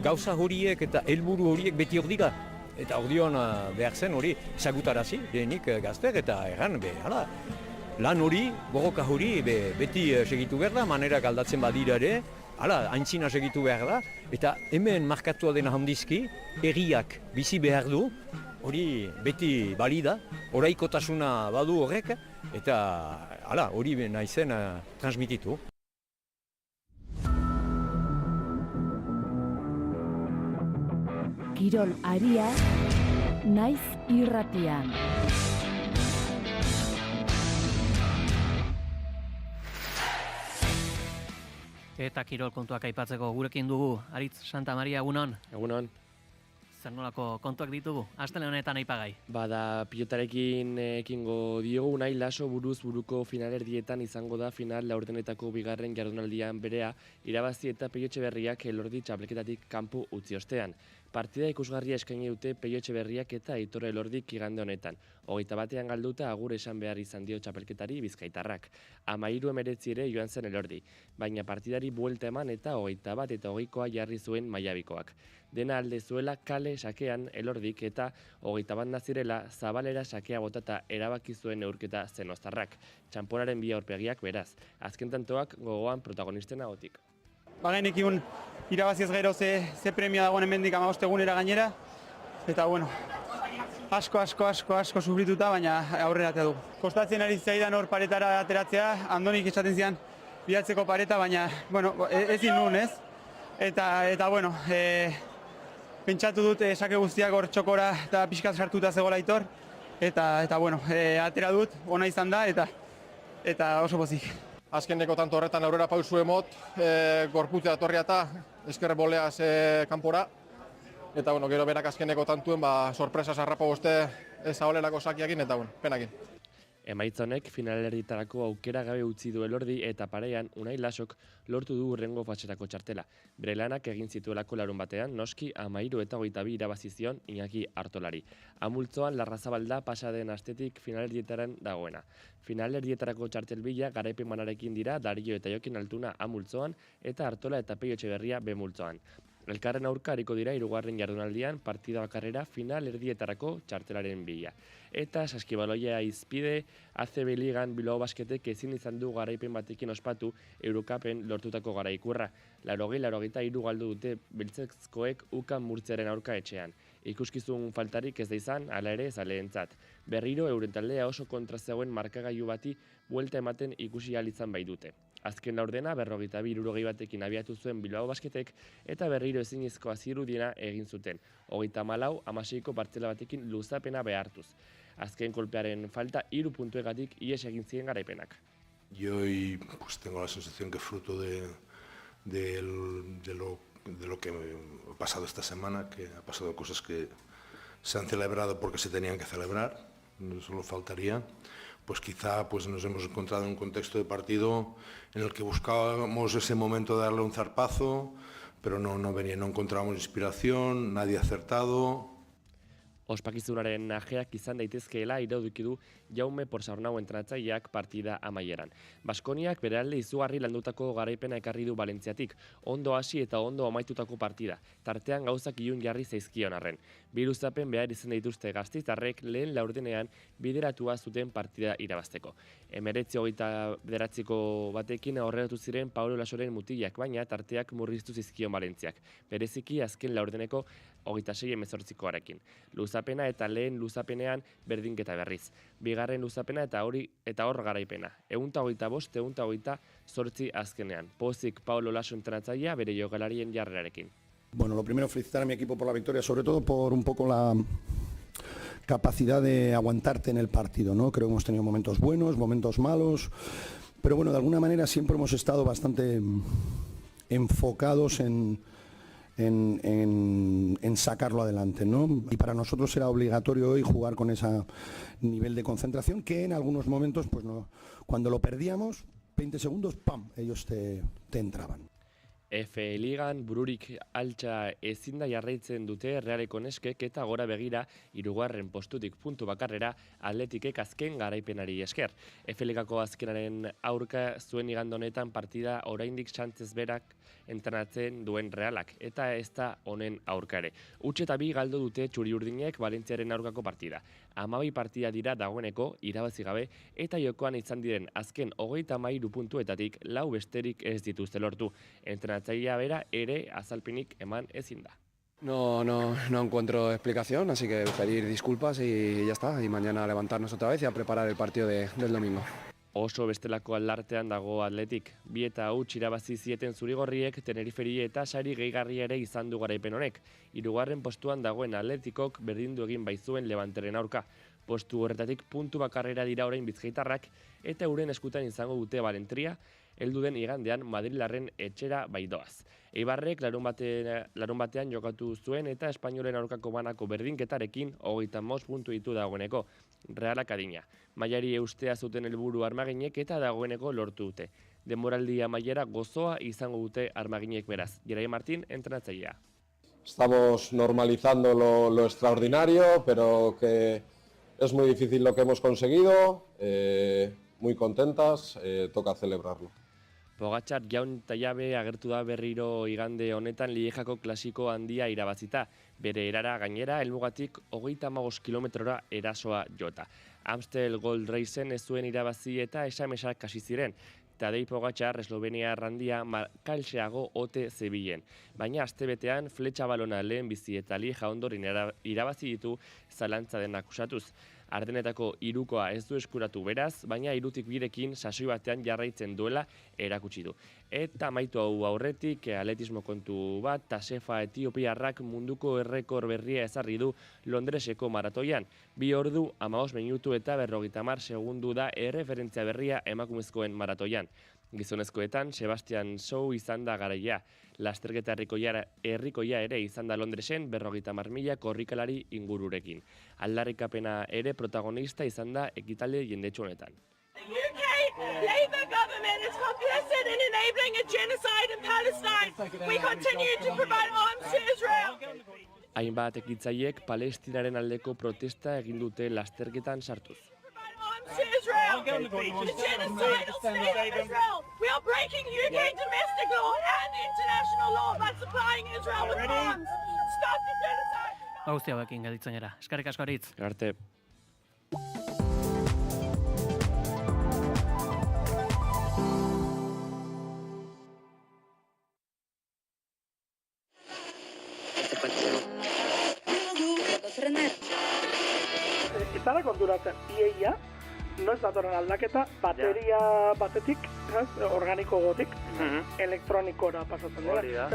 I: gauza horiek eta helburu horiek beti hor dira. Eta hor dion behar zen hori ezagutarazi, denik gazter, eta erran, hala. Lan hori, borroka hori, beti segitu behar da, manerak aldatzen badira ere, aintzina segitu behar da, eta hemen markatua dena handizki, herriak bizi behar du, hori beti balida, oraikotasuna badu horrek, eta hori nahizen transmititu.
L: Kirol aria, naiz irratian.
S: Eta kirol kontuak aipatzeko gurekin dugu, Aritz Santa Maria, egunon?
P: Egunon.
S: Zer nolako kontuak ditugu? Astelehen honetan aipagai.
P: Bada, pilotarekin ekingo diogu, nahi laso buruko finalerdietan izango da final laurdenetako bigarren jardunaldian berea, irabazi eta Peio Etxeberriak Elordi txapleketatik kanpo utzi ostean. Partida ikusgarria eskaini dute Peio Etxeberriak eta Aitor Elordik igande honetan. 21 galduta agur esan behar izan dio txapelketari bizkaitarrak. 13 ere joan zen Elordi, baina partidari buelta eman eta 21 eta 20koa jarri zuen Maiabikoak. Dena alde zuela kale sakean Elordik eta 21 nazirela zabalera sakea botata erabaki zuen neurketa zenoztarrak. Txanponaren bi aurpegiak beraz, azken tantoak gogoan protagonisten agotik.
J: Bagenekiun irabaziez gero ze premia dagoen hemendik 15 egunera gainera, eta asko sufrituta, baina aurrera du. Kostatzen ari zaidan hor paretara ateratzea, Andonik esaten zian bilatzeko pareta, baina ezin nun, ez? Eta pentsatu dut sake guztiak hor txokora eta pixkat sartuta zegoela Aitor, eta atera dut, ona izan da, eta oso pozik.
K: Azkeneko tanto horretan aurrera pausu emot, gorputzea torria eta eskerre boleaz kanpora. Eta gero berak azkeneko tantuen sorpresa sarrapa boste ez aholelako sakiakin eta penakin.
P: Emaitza honek finalerditarako aukera gabe utzi du Elordi eta parean Unai Lasok lortu du hurrengo faserako txartela. Bere lanak egin zituelako larun batean, noski 13 eta 22 irabazi zion Iñaki Artolari. Amultzoan Larrazabalda pasaden astetik finalerdietan dagoena. Finalerdietarako txartel bila garaipen manarekin dira Dario eta Jokin Altuna Amultzoan eta Artola eta Peio Etxeberria Bemultzoan. Elkarren aurka hariko dira hirugarren jardunaldian partida bakarrera finalerdietarako txartelaren bila. Eta saskibaloia izpide, ACB Ligan Bilbao Basketek ezin izan du garaipen batekin ospatu Eurocupen lortutako garaikurra. 83 galdu dute beltzezkoek ukan murtzearen aurka etxean. Ikuskizun faltarik ez da izan, hala ere zaleentzat. Berriro euren taldea oso kontra zegoen markagailu bati buelta ematen ikusi ahal izan bai dute. Azken laurdena 42-60 batekin abiatu zuen Bilbao Basketek eta berriro ezinezkoa zirudiena egin zuten. 34-16ko partzela batekin luzapena behartuz. Azken kolpearen falta 3 puntuegatik ihes egin ziren garaipenak.
U: Yo hoy tengo la sensación que fruto de lo que ha pasado esta semana, que ha pasado cosas que se han celebrado porque se tenían que celebrar, solo faltaría. Pues quizá pues nos hemos encontrado en un contexto de partido en el que buscábamos ese momento de darle un zarpazo, pero no encontrábamos inspiración, nadie acertado.
P: Ospakizunaren ajeak izan daitezkeela iradoki du Jaume Porsarnau entrenatzaileak partida amaieran. Baskoniak bere alde izugarri landutako garaipena ekarri du Valentziatik, ondo hasi eta ondo amaitutako partida, tartean gauzak ilun jarri zaizkion arren. Bi luzapen behar izan dituzte Gasteiztarrek lehen laurdenean bideratua zuten partida irabazteko. 19-29 batekin aurreratu ziren Paulo Lasoren mutilak, baina tarteak murriztu zizkion Valentziak, bereziki azken laurdeneko 26-18arekin. Luzapena eta lehen luzapenean berdinketa berriz. Bigarren luzapena eta hor garaipena. 125-128 azkenean. Pozik Paulo Laso entrenatzailea bere jokalarien jarrerarekin.
G: Bueno, lo primero felicitar a mi equipo por la victoria, sobre todo por un poco la capacidad de aguantarte en el partido, ¿no? Creo que hemos tenido momentos buenos, momentos malos, pero bueno, de alguna manera siempre hemos estado bastante enfocados en sacarlo adelante, ¿no? Y para nosotros era obligatorio hoy jugar con ese nivel de concentración que en algunos momentos, pues no, cuando lo perdíamos, 20 segundos, ¡pam!, ellos te entraban.
P: F Ligan bururik altxa ezinda jarraitzen dute Realeko neskek eta gora begira 3. postutik puntu bakarrera Atletikek azken garaipenari esker. F Ligako azkenaren aurka zuen igande honetan partida oraindik Sánchez berak entrenatzen duen Realak eta ez da honen aurka ere. Huts eta 2 galdu dute txuri-urdinek Valentziaren aurkako partida. 12 partida dira dagoeneko irabazi gabe eta jokoan izan diren azken 33 puntuetatik 4 besterik ez dituzte lortu. Entrenatzailea bera ere azalpenik eman ezin da.
B: No encuentro explicación, así que pedir disculpas y ya está. Y mañana levantarnos otra vez y a preparar el partido del domingo.
P: Oso bestelako aldartean dago Atletik. 2-0 irabazi zieten zurigorriek Teneriferi eta sari gehigarria ere izan du garaipen honek. 3. postuan dagoen Atletikok berdindu egin baizuen Levanteren aurka. Postu horretatik puntu bakarrera dira orain bizkaitarrak eta euren eskutan izango dute Valentria, heldu den igandean Madrilarren etxera baidoaz. Eibarrek larun batean jokatu zuen eta Espainolen aurkako banako berdinketarekin 35 puntu ditu dagoeneko. Realak adina. Mailari eustea zuten helburu armaginek eta dagoeneko lortu dute. Denboraldi amaiera gozoa izango dute armaginek beraz. Jerai Martín, entrenatzailea.
K: Estamos normalizando lo extraordinario, pero que es muy difícil lo que hemos conseguido. Muy contentas, toca celebrarlo.
P: Pogačar jaun eta jabe agertu da berriro igande honetan Liejako klasiko handia irabazita. Bere erara gainera, helmugatik 35 kilometrora erasoa jota. Amstel Gold Racen ez zuen irabazi eta esamesak hasi ziren. Tadej Pogačar Eslovenia handia makalxeago ote zebilen. Baina astebetean fletxa balona lehen bizi eta Lieja ondorin irabazi ditu zalantza denak usatuz. Ardenetako 3koa ez du eskuratu beraz, baina 3tik 2rekin sasoi batean jarraitzen duela erakutsi du. Eta amaitu hau aurretik, atletismo kontu bat, Tasefa Etiopiarrak munduko errekor berria ezarri du Londreseko maratoian. 2 ordu, 15 minutu eta 50 segundu da erreferentzia berria emakumezkoen maratoian. Gizonezkoetan, Sebastian Sou izan da garaia. Lasterketa herrikoia ere izan da Londresen 50.000 korrikalari ingururekin. Aldarrikapena ere protagonista izan da ekitaldi jendetsu honetan.
N: UK Labour government is complicit in enabling a genocide in Palestine. We continue to provide arms to Israel.
P: Hainbat ekitzaileek Palestinaren aldeko protesta egin dute lasterketan sartuz.
N: To Israel, the genocidal state of Israel. We are breaking UK domestic law and international law by supplying Israel with arms. Stop the genocide.
S: Guzti hauekin gelditzen gara. Eskerrik asko Aritz.
P: Arte.
O: Ez da konturatzen, iaia, noiz datorren aldaketa, bateria batetik, organiko gotik, elektronikora pasatzen dira.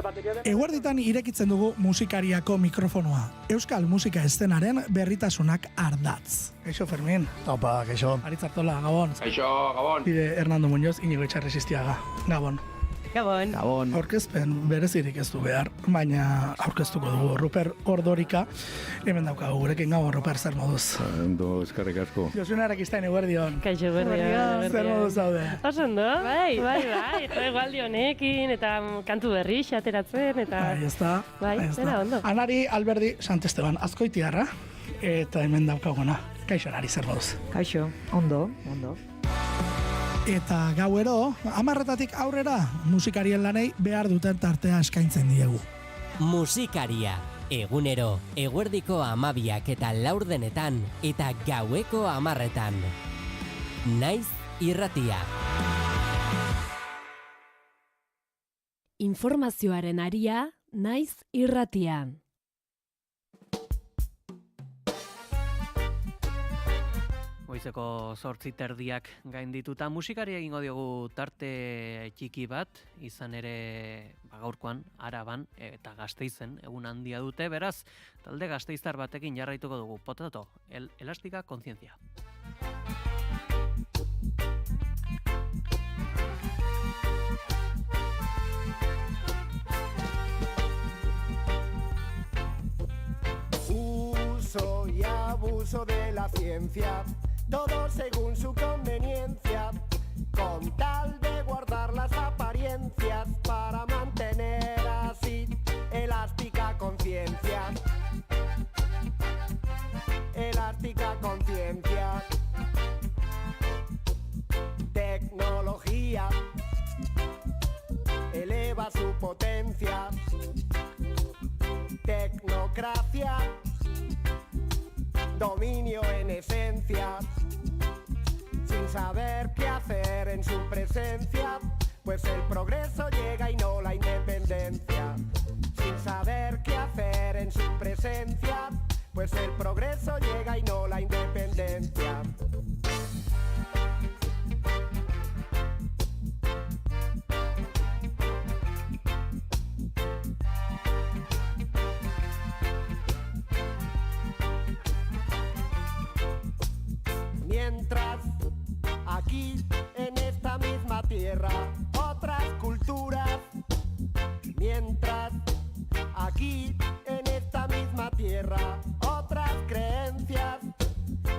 R: Eguerditan irekitzen dugu musikariako mikrofonoa. Euskal musika eszenaren berritasunak ardatz. Kaixo Fermin.
Y: Opa, kaixo.
R: Aritz Artola, Gabon.
Y: Kaixo, Gabon.
R: Bide Hernando Muñoz, Inigo Etxarri Sistiaga, Gabon.
Q: Gabon.
R: Gabon. Aurkezpen berezirik ez du behar, baina aurkeztuko dugu Ruper Ordorika. Hemen daukagu gurekin. Gabon, Ruper, zer moduz?
V: Ondo, eskerrik asko.
R: Josune Arakistain, eguerdion.
Q: Kaixo, eguerdion.
R: Zer moduz zaude?
Q: Oso ondo. Bai. Egualdi honekin, eta kantu berri xateratzen, eta...
R: Bai, ez da.
Q: Bai, zera ondo.
R: Anari Alberdi Santesteban, azkoitiarra, eta hemen daukaguna. Kaixo, Anari, zer moduz?
W: Kaixo, ondo.
R: Eta gauero, 10:00 aurrera, musikarien lanei behar duten tartea eskaintzen diegu.
X: Musikaria, egunero, eguerdiko 12 eta laurdenetan, eta gaueko 10:00. Naiz irratia.
L: Informazioaren aria, naiz irratian.
S: Goizeko 8:30 gaindituta musikari egingo diogu tarte txiki bat, izan ere gaurkoan Araban eta Gasteizen egun handia dute, beraz talde gasteiztar batekin jarraituko dugu. Potato, elastika kontzientzia.
Y: Uso y abuso de la ciencia, todo según su conveniencia, con tal de guardar las apariencias para mantener así elástica conciencia. Elástica conciencia. Tecnología eleva su potencia. Tecnocracia, dominio en esencia, sin saber qué hacer en su presencia, pues el progreso llega y no la independencia. Sin saber qué hacer en su presencia, pues el progreso llega y no la independencia. Mientras aquí en esta misma tierra otras culturas, mientras aquí en esta misma tierra otras creencias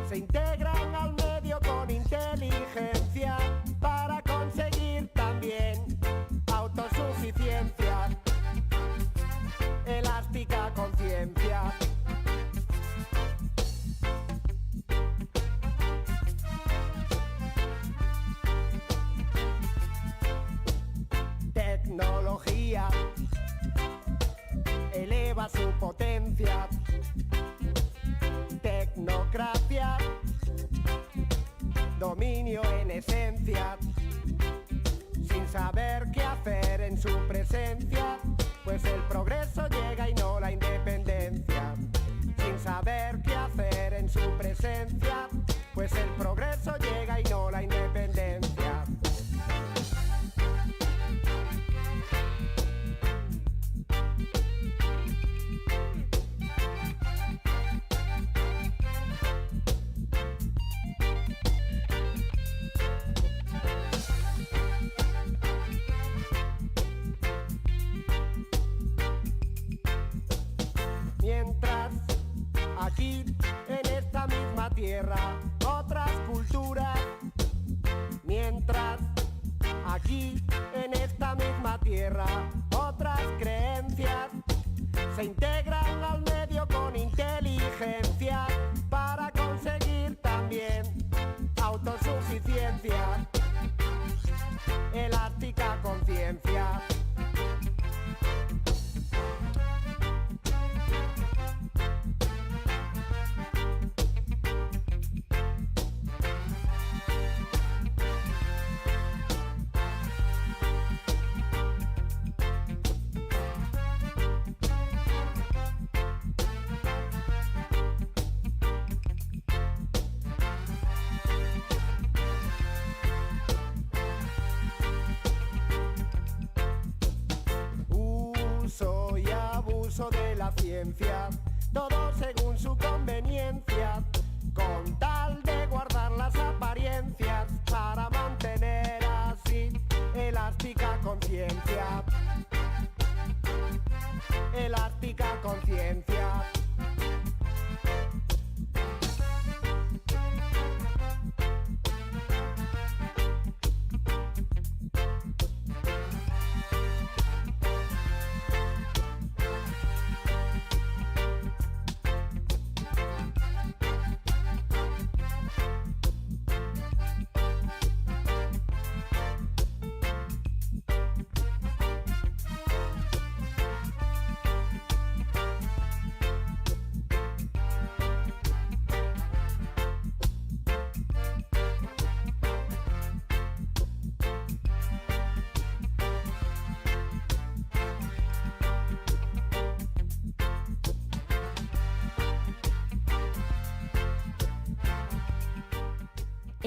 Y: se integran al medio con inteligencia para conseguir también autosuficiencia, elástica conciencia. Tecnología eleva su potencia. Tecnocracia, dominio en esencia, sin saber qué hacer en su presencia, pues el progreso llega y no la independencia. Sin saber qué hacer en su presencia, pues el progreso llega y no la independencia. Mientras aquí en esta misma tierra otras culturas, mientras aquí en esta misma tierra otras creencias se integran al medio con inteligencia para conseguir también autosuficiencia, elástica conciencia. Uso y abuso de la ciencia, todo según su conveniencia, con tal de guardar las apariencias para mantener así elástica conciencia. Elástica conciencia.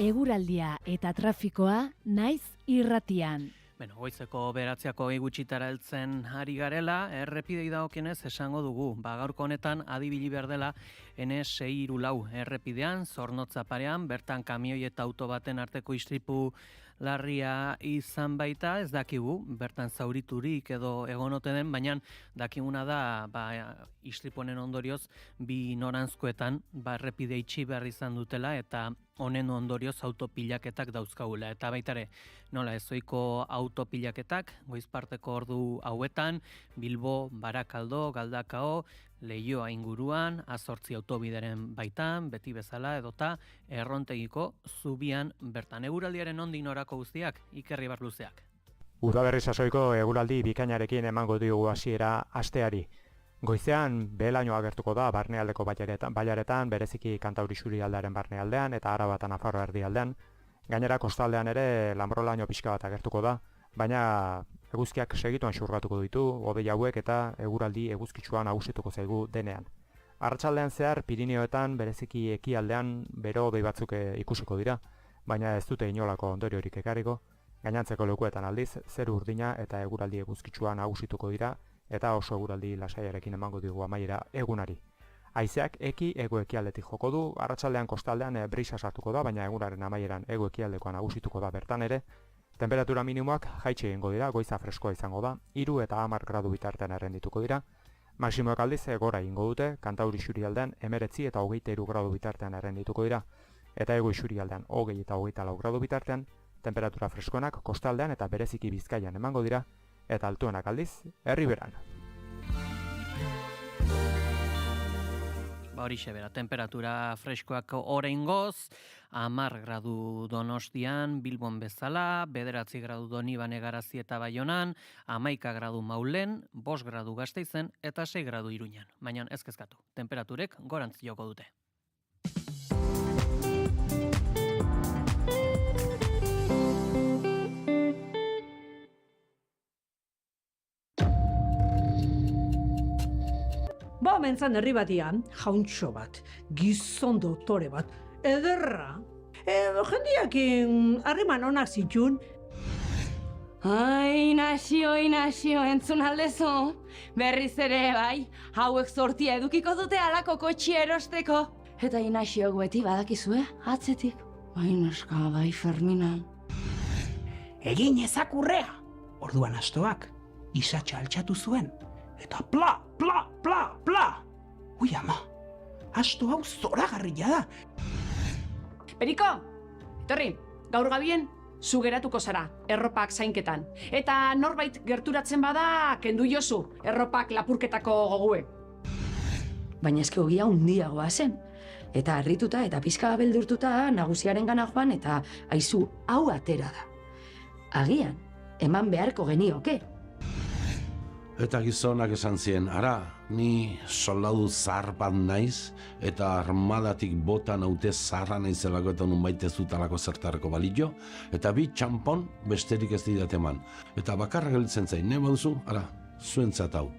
L: Eguraldia eta trafikoa naiz irratian.
S: Beno, goizeko beratziako gutxitara heltzen ari garela, errepidei dagokienez esango dugu. Gaurko honetan adibili behar dela N634 errepidean, Zornotza parean, bertan kamioi eta auto baten arteko istripu larria izan baita, ez dakigu, bertan zauriturik edo egonote den, baina dakiguna da istriponen ondorioz bi noranzkoetan errepide itxi behar izan dutela eta honen ondorioz autopilaketak dauzkagula. Eta baitare, nola ezoiko autopilaketak, goizparteko ordu hauetan, Bilbo, Barakaldo, Galdakao, Leioa inguruan, A8 autobideren baitan, beti bezala edota Errontegiko zubian bertan. Eguraldiaren nondik norako guztiak, Ikerri Barluzeak.
C: Udaberri sasoiko eguraldi bikainarekin emango diogu hasiera asteari. Goizean behelaino agertuko da barnealdeko bailaretan, bereziki Kantauri Isurialdearen barnealdean eta Araba eta Nafarroa erdialdean. Gainera kostaldean ere lanbrolaino pixka bat agertuko da, baina eguzkiak segituan xurgatuko ditu, hodei hauek eta eguraldi eguzkitsua nagusituko zaigu denean. Arratsaldean zehar Pirineoetan bereziki ekialdean bero hodei batzuk ikusiko dira, baina ez dute inolako ondoriorik ekarriko. Gainantzeko lekuetan aldiz, zeru urdina eta eguraldi eguzkitsua nagusituko dira eta oso eguraldi lasaiarekin emango digu amaiera egunari. Haizeak hego-ekialdetik joko du, arratsaldean kostaldean brisa sartuko da, baina egunaren amaieran hego-ekialdekoa nagusituko da bertan ere. Temperatura minimoak jaitsi egingo dira, goiza freskoa izango da, 3 eta 10 gradu bitartean errendituko dira. Maximoak aldiz gora egingo dute, Kantauri Isurialdean 19 eta 23 gradu bitartean errendituko dira, eta Hego Isurialdean 20 eta 24 gradu bitartean, temperatura freskoenak kostaldean eta bereziki Bizkaian emango dira, eta altuenak aldiz Erriberan.
S: Horixe bera, temperatura freskoak oraingoz, 10 gradu Donostian, Bilbon bezala, 9 gradu Donibane, Garazi eta Baionan, 11 gradu Maulen, 5 gradu Gasteizen eta 6 gradu Iruñan. Baina ez kezkatu, temperaturek gorantz joko dute.
H: Ba, mentzan herri batian, jauntxo bat, gizon doktore bat, ederra. Jendiakin harreman onak zitun.
T: Ai, Inaxio, entzun aldezu. Berriz ere, bai, hauek sortia edukiko dute alako kotxi erosteko. Eta Inaxiok beti badakizue, atzetik. Bai, naska, bai, Fermina.
H: Egin ezakurrea. Orduan astoak, isatxa altxatu zuen. Eta pla, pla, pla, pla! Ui ama, asto hau zoragarria da.
V: Periko, etorri, gaur gabien, zu geratuko zara, erropak zainketan. Eta norbait gerturatzen bada, kendu jozu, erropak lapurketako gogue.
T: Baina eske ogia hundiagoa zen. Eta harrituta eta pizka beldurtuta nagusiaren gana joan eta aizu hau atera da. Agian, eman beharko genioke.
W: Eta gizonak esan zien, ara, ni soldadu zahar bat naiz, eta armadatik bota naute zaharra naizelako eta nun baita ez dutalako zertarako balio, eta bi txampon besterik ez didat eman. Eta bakarra gelitzen zain, ne baduzu, ara, zuentzat hau.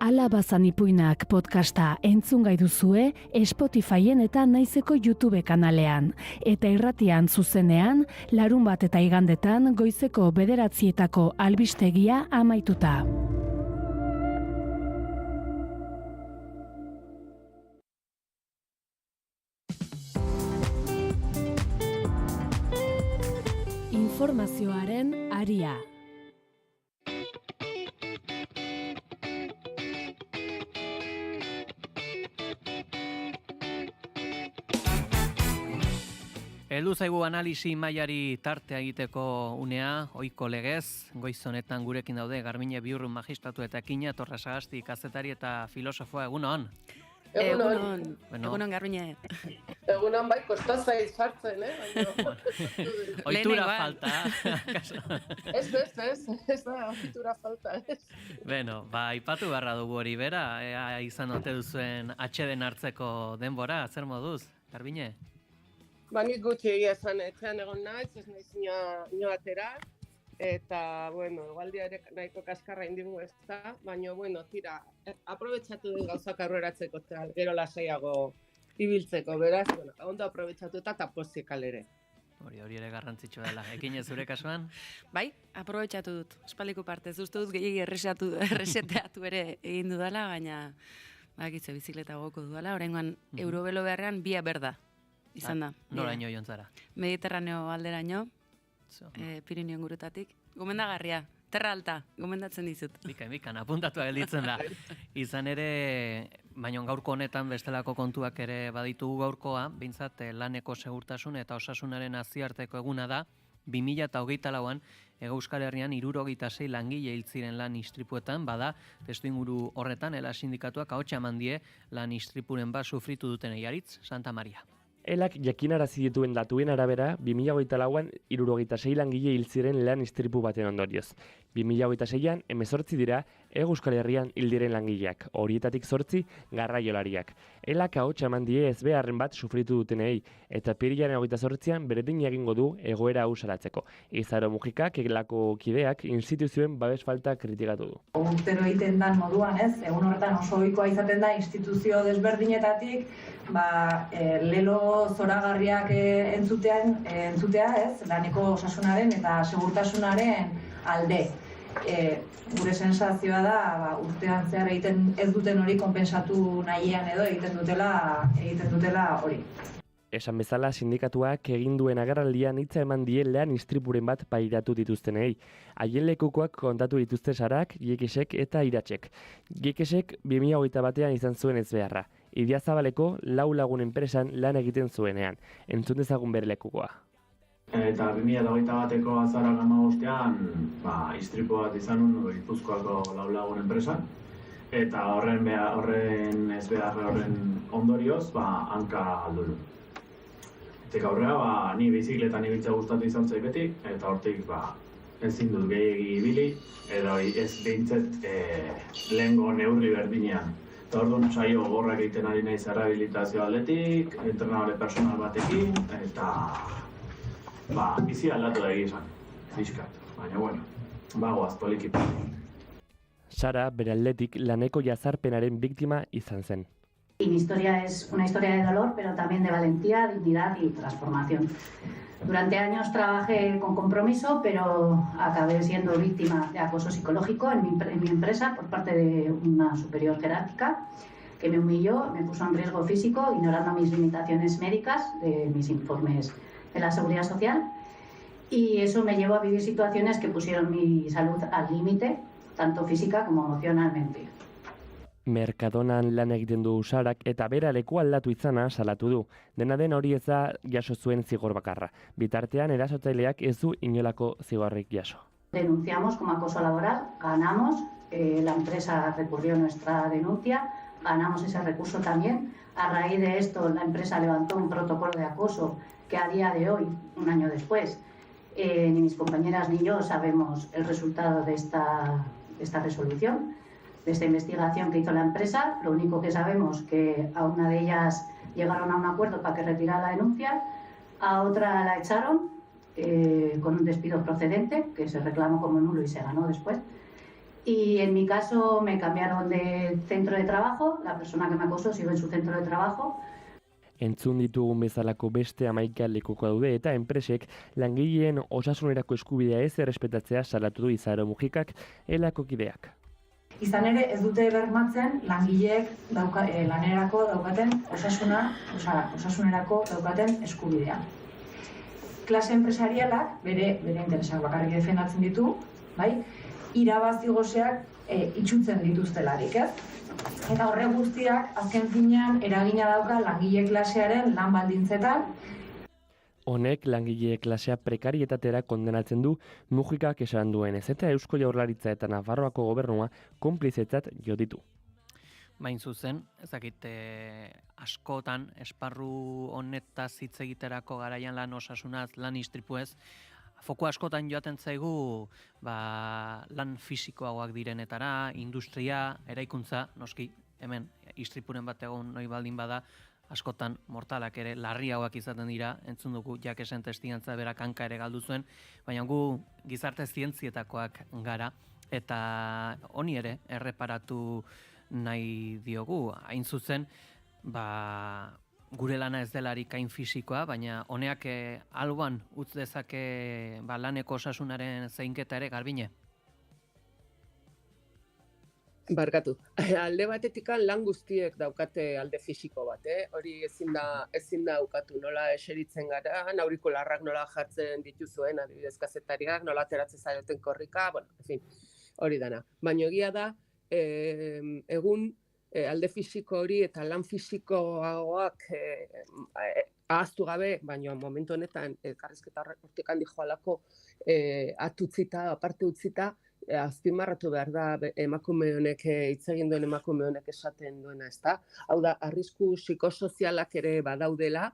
L: Ala bazan ipuinak podcasta entzun gai duzue Spotifyen eta Naizeko YouTube kanalean. Eta irratian zuzenean, larunbat eta igandetan goizeko 9:00 albistegia amaituta. Informazioaren aria.
S: Heldu zaigu analisi mailari tartea egiteko unea, ohiko legez, goiz honetan gurekin daude Garbiñe Biurrun magistratu eta Ekina Torresagasti kazetari eta filosofoa, egunon.
A: Egunon.
S: Bueno.
A: Egunon, Garbiñe.
D: Egunon bai, kostazaiz sartzen,
S: Ohitura falta.
D: Ez da, ohitura falta, ez.
S: Beno, aipatu beharra dugu hori bera, izan ote duzuen atxeden hartzeko denbora, zer moduz, Garbiñe?
D: Nik gutxi egia esan etxean egon naiz, ez naiz ino atera, eta, egualdia ere nahiko kaskarra indigu ez da, baina, tira, aprobetxatu dut gauzak aurreratzeko, gero lasaiago ibiltzeko, beraz, ondo aprobetxatu eta pozik alere.
S: Hori ere garrantzitsu dela. Ekine zure kasuan?
A: Bai, aprobetxatu dut, espaliko partez, uste dut gehiagi erreseteatu ere egin dudala, baina bakitze bizikleta goko dudala, oraingoan Eurobelo beharrean bia berda. Izan da.
S: Noraino joan zara?
A: Mediterraneo alderaino, Pirineo ingurutatik. Gomendagarria, terra alta, gomendatzen dizut.
S: Bikan, apuntatua gelditzen da. Izan ere, baina gaurko honetan bestelako kontuak ere baditugu gaurkoa, behintzat laneko segurtasun eta osasunaren nazioarteko eguna da, 2024an Hego Euskal Herrian 76 langile hil ziren lan istripuetan, bada, testuinguru horretan, ELA sindikatuak ahotsa eman die lan istripuren bat sufritu duten Aritz Santa Maria.
E: ELAk jakinarazi dituen datuen arabera, 2024an 76 langile hil ziren lan istripu baten ondorioz. 2026an 18 dira Hego Euskal Herrian hil diren langileak, horietatik 8 garraiolariak. ELAk ahotsa eman die ezbeharren bat sufritu dutenei, eta pirilaren 28an beretin egingo du egoera hau salatzeko. Izaro Mujikak, ELAko kideak, instituzioen babes falta kritikatu du.
F: Urtero egiten dan moduan, egun horretan oso ohikoa izaten da instituzio desberdinetatik, lelo zoragarriak entzutea, laneko osasunaren eta segurtasunaren alde. Gure sensazioa da, urtean zehar egiten ez duten hori konpentsatu nahian edo egiten dutela hori.
E: Esan bezala, sindikatuak egin duen agerraldian hitza eman die lan istripuren bat pairatu dituztenei. Haien lekukoak kontatu dituzte Sarak, Giekesek eta Iratsek. Giekesek 2021an izan zuen ezbeharra. Idiazabaleko 4 lagun enpresan lan egiten zuenean. Entzun dezagun bere lekukoa.
M: Eta 2021ko azarak 15ean istripu bat izan nuen Gipuzkoako 4 lagun enpresan. Eta horren ezbeharra horren ondorioz, hanka aldu du. Eta aurrera, ni bizikletan ibiltzea gustatu izan zait beti, eta hortik ezin dut gehiegi ibili, edo ez behintzet lehengo neurri berdinean. Eta orduan saio gogorrak egiten ari naiz errehabilitazio aldetik, entrenadore personal batekin, eta bizi aldatu da egizan, fiskat. Baina, bagoaz poliki.
E: Sara, bere aldetik, laneko jazarpenaren biktima izan zen.
Z: Mi historia es una historia de dolor, pero también de valentía, dignidad y transformación. Durante años trabajé con compromiso, pero acabé siendo víctima de acoso psicológico en mi empresa por parte de una superior jerárquica que me humilló, me puso en riesgo físico, ignorando mis limitaciones médicas, de mis informes de la Seguridad Social, y eso me llevó a vivir situaciones que pusieron mi salud al límite, tanto física como emocionalmente.
E: Merkadonan lan egiten du Sarak eta bera leku aldatu izana salatu du. Dena den hori ez da jaso zuen zigor bakarra. Bitartean erasotzaileak ez du inolako zigorrik jaso.
Z: Denunciamos como acoso laboral, ganamos, la empresa recurrió nuestra denuncia, ganamos ese recurso también. A raíz de esto la empresa levantó un protocolo de acoso que a día de hoy, un año después, ni mis compañeras ni yo sabemos el resultado de esta resolución. De esta investigación que hizo la empresa, lo único que sabemos es que a una de ellas llegaron a un acuerdo para que retirara la denuncia, a otra la echaron con un despido procedente, que se reclamó como nulo y se ganó después. Y en mi caso me cambiaron de centro de trabajo, la persona que me acosó sigue en su centro de trabajo.
E: Entzun ditugun bezalako beste 11 lekuko daude eta enpresek langileen osasunerako eskubidea ez errespetatzea salatu du Izaro Mujikak, ELAko kideak.
F: Izan ere, ez dute bermatzen langileek lanerako daukaten osasunerako daukaten eskubidea. Klase enpresarialak bere interesak bakarrik defendatzen ditu, irabazi goseak itxutzen dituztelarik, ez? Eta horre guztiak azken finean eragina dauka langile klasearen lan baldintzetan.
E: Honek langile klasea prekarietatera kondenatzen du Mujikak esan duenez, eta Eusko Jaurlaritza eta Nafarroako gobernua konplizetzat jo ditu.
S: Bain zuzen, ezakit askotan esparru honetaz hitz egiterako garaian lan osasunaz, lan istripuez, foku askotan joaten zaigu lan fisikoagoak direnetara, industria, eraikuntza, noski, hemen istripuren bat egon noi baldin bada, askotan mortalak ere larriagoak izaten dira, entzun dugu Jakesen testigantza berak hanka ere galdu zuen, baina gu gizarte zientzietakoak gara, eta honi ere erreparatu nahi diogu, hain zuzen, gure lana ez delarik hain fisikoa, baina honeak alboan utz dezake laneko osasunaren zeinketa ere, Garbine?
D: Barkatu. Alde batetik lan guztiek daukate alde fisiko bat, hori ezin da ukatu, nola eseritzen gara, aurikularrak nola jartzen dituzuen, adibidez kazetariak, nola ateratzen zaioten korrika, en fin, hori dana. Baina egia da, egun alde fisiko hori eta lan fisikoagoak ahaztu gabe, baina momentu honetan elkarrizketa hortik handi joalako aparte utzita, azpimarratu behar da emakume honek, hitz egin duen emakume honek esaten duena, ezta? Hau da, arrisku psikosozialak ere badaudela,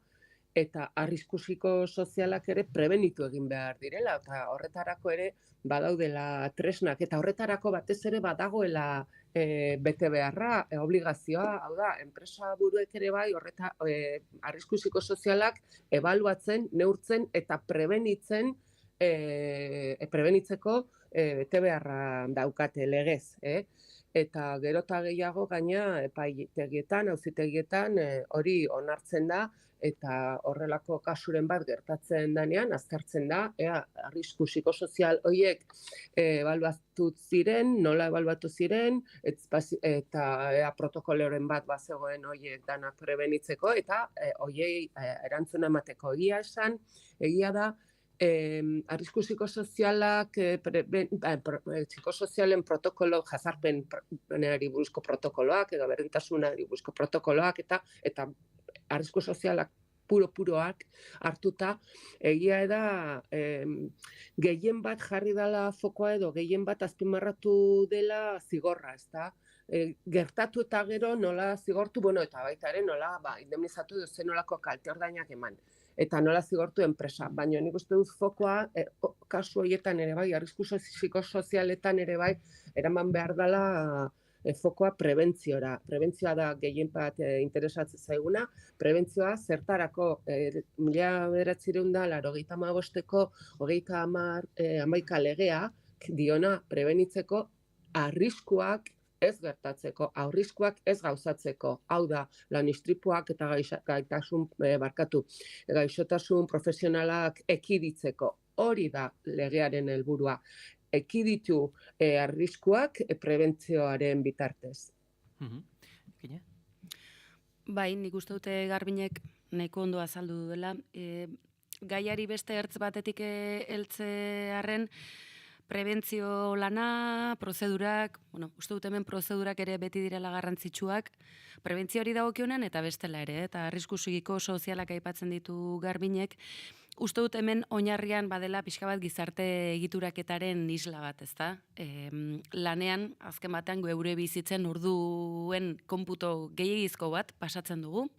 D: eta arrisku psikosozialak ere prebenitu egin behar direla, eta horretarako ere badaudela tresnak, eta horretarako batez ere badagoela bete beharra, obligazioa, hau da, enpresa buruek ere bai, arrisku psikosozialak ebaluatzen, neurtzen eta prebenitzeko bete beharra daukate legez, eta gero eta gehiago gaina epaitegietan, auzitegietan hori onartzen da, eta horrelako kasuren bat gertatzen denean, aztertzen da, arrisku psikosozial horiek ebaluatu ziren, nola ebaluatu ziren, eta protokoloren bat bazegoen horiek danak prebenitzeko, eta horiei erantzuna emateko. Egia da, arrisku psikosozialak, psikosozialen protokolo, jazarpenari buruzko protokoloak, edo berdintasunari buruzko protokoloak, eta arrisku sozialak puroak hartuta, egia da gehien bat jarri dela fokoa edo gehien bat azpimarratu dela zigorra, ezta? Gertatu eta gero nola zigortu, eta baita ere nola indemnizatu zen nolako kalte ordainak eman. Eta nola zigortu enpresa. Baina nik uste dut fokoa, kasu horietan ere bai, arrisku psikosozialetan ere bai, eraman behar dela fokoa prebentziora. Prebentzioa da gehien bat interesatzen zaiguna. Prebentzioa zertarako 1985ko 38 legea diona prebenitzeko arriskuak ez gertatzeko, arriskuak ez gauzatzeko. Hau da, lan istripuak eta gaixotasun profesionalak ekiditzeko. Hori da legearen helburua. Ekiditu arriskuak prebentzioaren bitartez.
A: Bai, nik uste dute Garbinek nahiko ondo azaldu duela. Gaiari beste ertz batetik heltzearren, prebentzio lana, prozedurak, uste dut hemen prozedurak ere beti direla garrantzitsuak, prebentzioari dagokionean eta bestela ere, eta arrisku psikosozialak aipatzen ditu Garbinek, uste dut hemen oinarrian badela pixka bat gizarte egituraketaren isla bat, ezta? Lanean, azken batean geure bizitzen urduen konputo gehiagizko bat pasatzen dugu,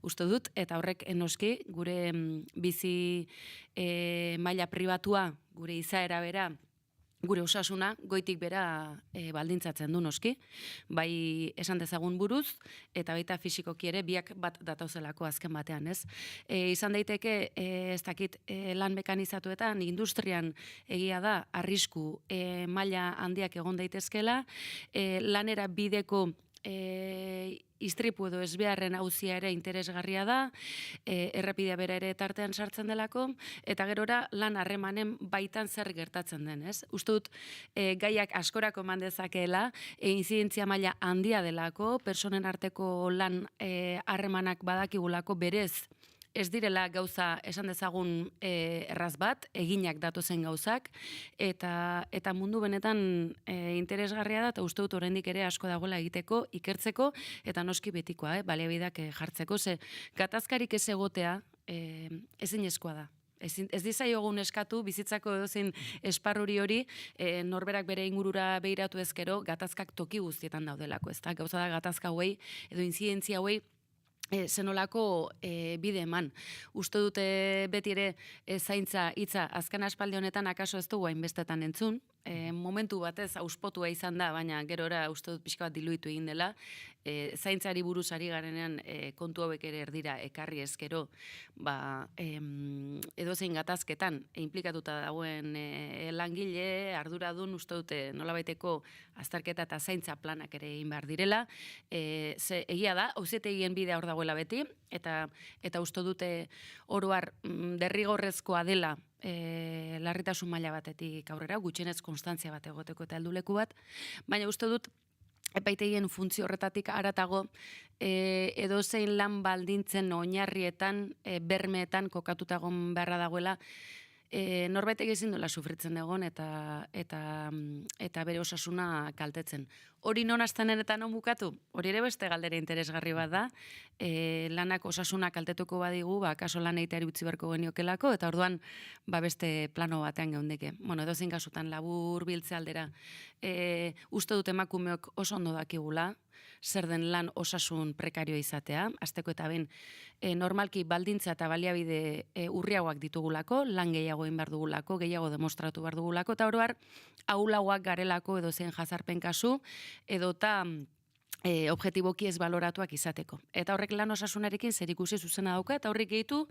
A: uste dut, eta horrek noski gure bizi maila pribatua, gure izaera bera, gure osasuna goitik bera baldintzatzen du noski, bai esan dezagun buruz, eta baita fisikoki ere biak bat datauzelako azken batean, ez? Izan daiteke, ez dakit, lan mekanizatuetan, industrian egia da, arrisku maila handiak egon daitezkela, lanera bideko istripu edo ezbeharren auzia ere interesgarria da, errepidea bera ere tartean sartzen delako, eta gerora lan harremanen baitan zer gertatzen den, ez? Uste dut, gaiak askorako eman dezakeela, inzidentzia maila handia delako, personen arteko lan harremanak badakigulako berez, ez direla gauza esan dezagun erraz bat, eginak datozen gauzak, eta mundu benetan interesgarria da, eta uste dut oraindik ere asko dagoela egiteko, ikertzeko, eta noski betikoa, baliabideak jartzeko, ze gatazkarik ez egotea, ezinezkoa da. Ez dizaiogun eskatu bizitzako edozein esparruri hori norberak bere ingurura behiratu ezkero gatazkak toki guztietan daudelako, ezta? Gauza da gatazka hauei edo intzidentzia hauei zenolako bide eman. Uste dute beti ere zaintza hitza azken aspaldi honetan akaso ez dugu hainbestetan entzun, momentu batez auspotua izan da, baina gerora uste dut pixka bat diluitu egin dela, zaintzari buruz ari garenean kontu hauek ere erdira ekarri ezkero, edozein gatazketan inplikatuta dagoen langile, arduradun uste dute nolabaiteko azterketa eta zaintza planak ere egin behar direla, egia da, auzitegien bidea hor dagoela beti, eta uste dute oro har derrigorrezkoa dela larritasun maila batetik aurrera, gutxienez konstantzia bat egoteko eta helduleku bat, baina uste dut epaitegien funtzio horretatik haratago edozein lan baldintzen oinarrietan, bermeetan kokatuta egon beharra dagoela, norbaitek ezin duela sufritzen egon eta bere osasuna kaltetzen. Hori non hasten eta non bukatu? Hori ere beste galdera interesgarri bat da, lanak osasuna kaltetuko badigu, kaso lan egiteari utzi beharko geniokelako, eta orduan beste plano batean geundeke. Bueno, edozein kasutan labur biltze aldera. Uste dut emakumeok oso ondo dakigula, zer den lan osasun prekarioa izatea, hasteko eta ben normalki baldintza eta baliabide urriagoak ditugulako, lan gehiago egin behar dugulako, gehiago demostratu behar dugulako, eta oroar ahulagoak garelako edozein jazarpen kasu, edota objetiboki ez baloratuak izateko. Eta horrek lan osasunarekin zerikusi zuzena dauka, eta horrek gehitu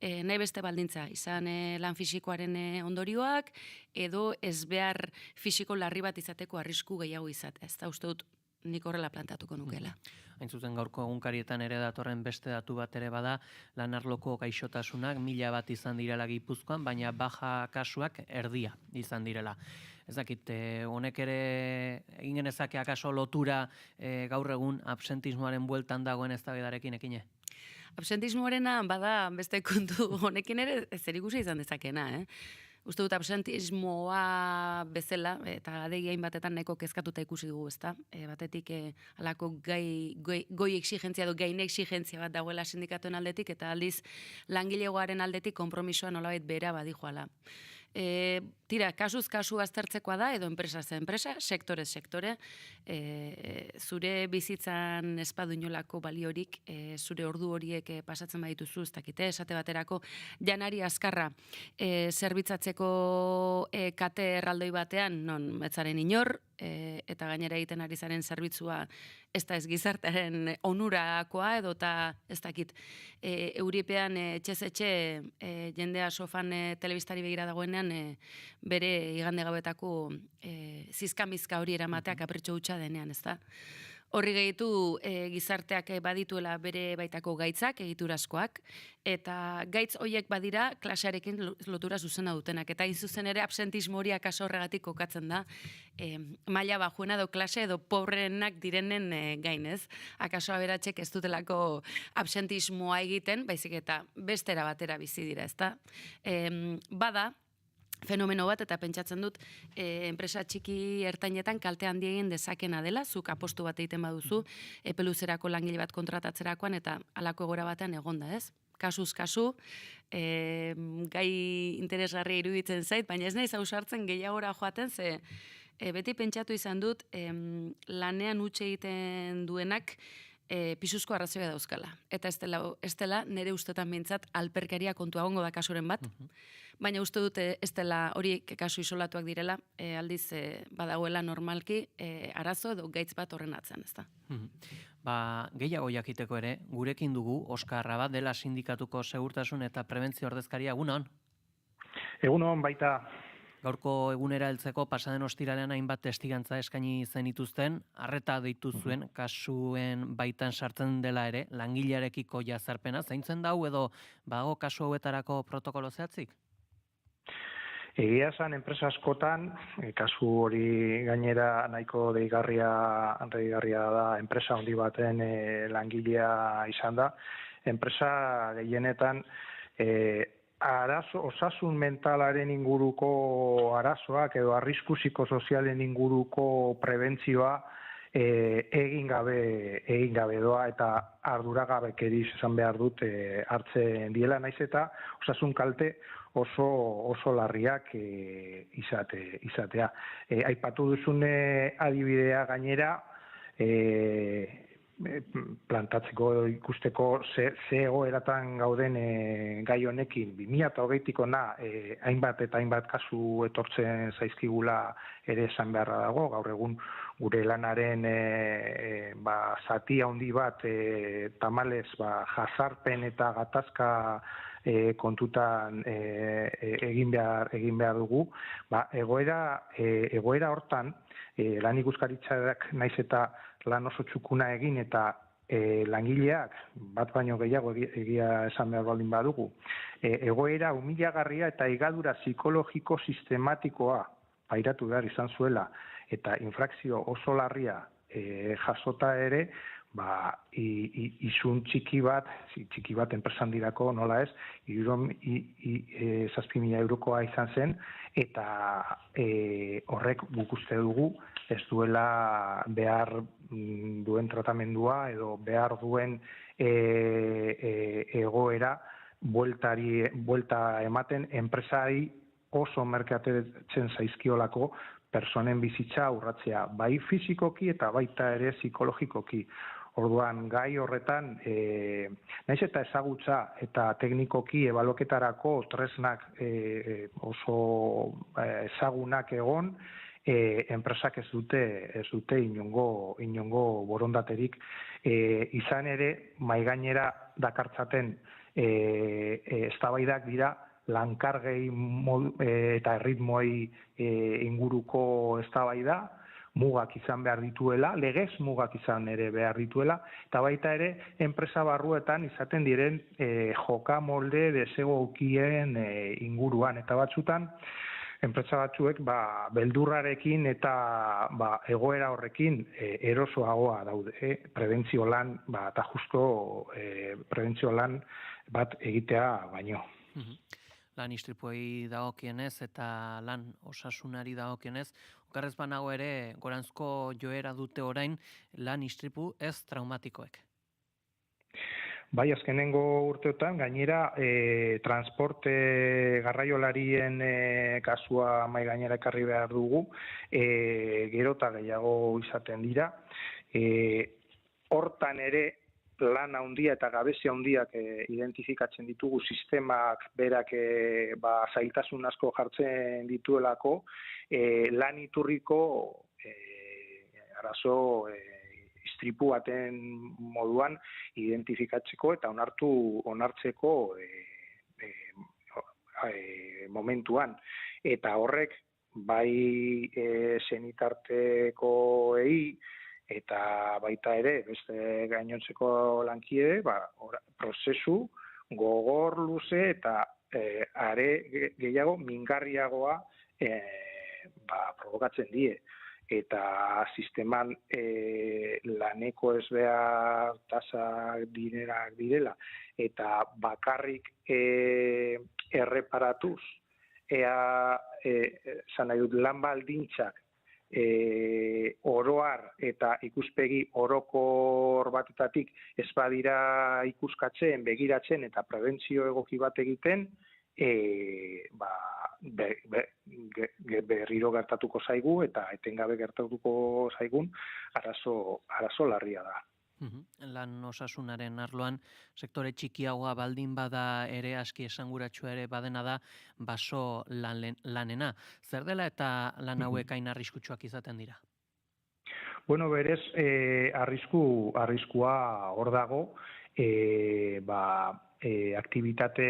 A: nahi beste baldintza, izan lan fisikoaren ondorioak, edo ez behar fisiko larri bat izateko arrisku gehiago izatea. Ez da uste dut nik horrela plantatuko nukela.
S: Hain zuzen gaurko egunkarietan ere datorren beste datu bat ere bada, lan arloko gaixotasunak 1000 bat izan direla Gipuzkoan, baina baja kasuak erdia izan direla. Ez dakit, honek ere egin genezake akaso lotura gaur egun absentismoaren bueltan dagoen eztabaidarekin ekine?
A: Absentismoarena bada beste kontu honekin ere zerikusia izan dezakena, Uste dut absentismoa bezala, eta adegi hainbatetan nahiko kezkatuta ikusi dugu, ezta? Batetik alako goi exigentzia edo gain exigentzia bat dagoela sindikatuen aldetik, eta aldiz langilegoaren aldetik konpromisoa nolabait bera badijoala. Tira, kasuz kasu aztertzekoa da, edo enpresa zen enpresa, sektore sektore, zure bizitzan espadu inolako baliorik, zure ordu horiek pasatzen badituzu, ez dakite, esate baterako, janari azkarra zerbitzatzeko kate erraldoi batean, non metzaren inor, eta gainera egiten ari zaren zerbitzua ez da ez gizartearen onurakoa edo eta ez dakit euripean etxez-etxe jendea sofan telebistari begira dagoenean bere igande gauetako zizkamizka hori eramatea kapritxo hutsa denean, ez da? Horri gehitu gizarteak badituela bere baitako gaitzak, egiturazkoak, eta gaitz horiek badira klasearekin lotura zuzena dutenak. Eta zuzen ere absentismo hori akaso horregatik kokatzen da, maila bajuena edo klase edo pobreenak direnen gainez. Akaso aberatsek ez dutelako absentismoa egiten, baizik eta bestera batera bizi dira, ezta? Bada, fenomeno bat, eta pentsatzen dut enpresa txiki ertainetan kalte handi egin dezakena dela, zuk apostu bat egiten baduzu, epe luzerako langile bat kontratatzerakoan, eta halako egoera batean egonda, ez? Kasuz kasu, gai interesgarria iruditzen zait, baina ez naiz ausartzen gehiagora joaten, ze beti pentsatu izan dut, lanean utxe egiten duenak, pisuzko arrazoia dauzkala. Eta ez dela nire ustetan bintzat alperkeria kontua gongo da kasuren bat, baina uste dute ez dela hori kasu isolatuak direla, aldiz badagoela normalki arazo edo gaitz bat horren atzen, ez da.
S: Gehiago jakiteko ere, gurekin dugu Oskar Rabat dela sindikatuko segurtasun eta prebentzio ordezkaria, egunon?
B: Egunon baita.
S: Gaurko egunera heltzeko pasaden ostiralean hainbat testigantza eskaini zenituzten, arreta deitu zuen kasuen baitan sartzen dela ere, langilearekiko jazarpena, zaintzen dau edo badago kasu hauetarako protokolo zehatzik?
B: Egia esan enpresa askotan, kasu hori gainera nahiko deigarria da enpresa handi baten langilea izan da. Enpresa gehienetan osasun mentalaren inguruko arazoak edo arrisku psikosozialen inguruko prebentzioa egin gabe doa eta arduragabekeriz esan behar dut hartzen diela, naiz eta osasun kalte oso larriak izatea. Aipatu duzune adibidea gainera, plantatzeko ikusteko ze egoeratan gauden gai honekin 2020tik hona hainbat eta hainbat kasu etortzen zaizkigula ere esan beharra dago. Gaur egun gure lanaren zati handi bat tamalez jazarpen eta gatazka kontutan egin behar dugu. Egoera hortan lan ikuskaritzak naiz eta lan oso txukuna egin eta langileak bat baino gehiago egia esan behar baldin badugu. Egoera humilagarria eta higadura psikologiko sistematikoa pairatu behar izan zuela eta infrakzio oso larria jasota ere, isun txiki bat enpresandirako nola ez, 7.000 eurokoa izan zen, eta horrek guk uste dugu ez duela behar duen tratamendua edo behar duen egoera buelta ematen enpresari oso merkatetzen zaizkiolako personen bizitza urratzea, bai fizikoki eta baita ere psikologikoki. Orduan, gai horretan, naiz eta ezagutza eta teknikoki ebaluaketarako tresnak oso ezagunak egon, enpresak ez dute inongo borondaterik. Izan ere, mahaigainera dakartzaten eztabaidak dira lankargei eta erritmoei inguruko eztabaida, mugak izan behar dituela, legez mugak izan ere behar dituela, eta baita ere enpresa barruetan izaten diren joka molde desegokien inguruan, eta batzutan enpresa batzuek beldurrarekin eta egoera horrekin erosoagoa daude, prebentzio lan eta justo prebentzio lan bat egitea baino.
S: Lan istripuei dagokienez eta lan osasunari dagokienez, okerrez banago ere goranzko joera dute orain lan istripu ez traumatikoek.
B: Bai, azkenengo urteotan, gainera transporte garraiolarien kasua mai gainera ekarri behar dugu, gero eta gehiago izaten dira. Hortan ere, lan handia eta gabezia handiak identifikatzen ditugu sistemak berak zailtasun asko jartzen dituelako, lan iturriko arazo istripu baten moduan identifikatzeko eta onartzeko momentuan. Eta horrek bai senitartekoei eta baita ere, beste gainontzeko lankide, prozesu gogor luze eta are gehiago mingarriagoa provokatzen die. Eta sisteman laneko ez behar tasak direla, eta bakarrik erreparatuz, zan nahi dut lan baldintzak, oroar eta ikuspegi orokor batetatik ez badira ikuskatzen, begiratzen eta prebentzio egoki bat egiten, berriro gertatuko zaigu eta etengabe gertatuko zaigun arazo larria da.
S: Lan osasunaren arloan, sektore txikiagoa baldin bada ere aski esanguratsua ere badena da baso lanena. Zer dela eta lan hauek hain arriskutsuak izaten dira?
B: Bueno, berez, arriskua hor dago, aktibitate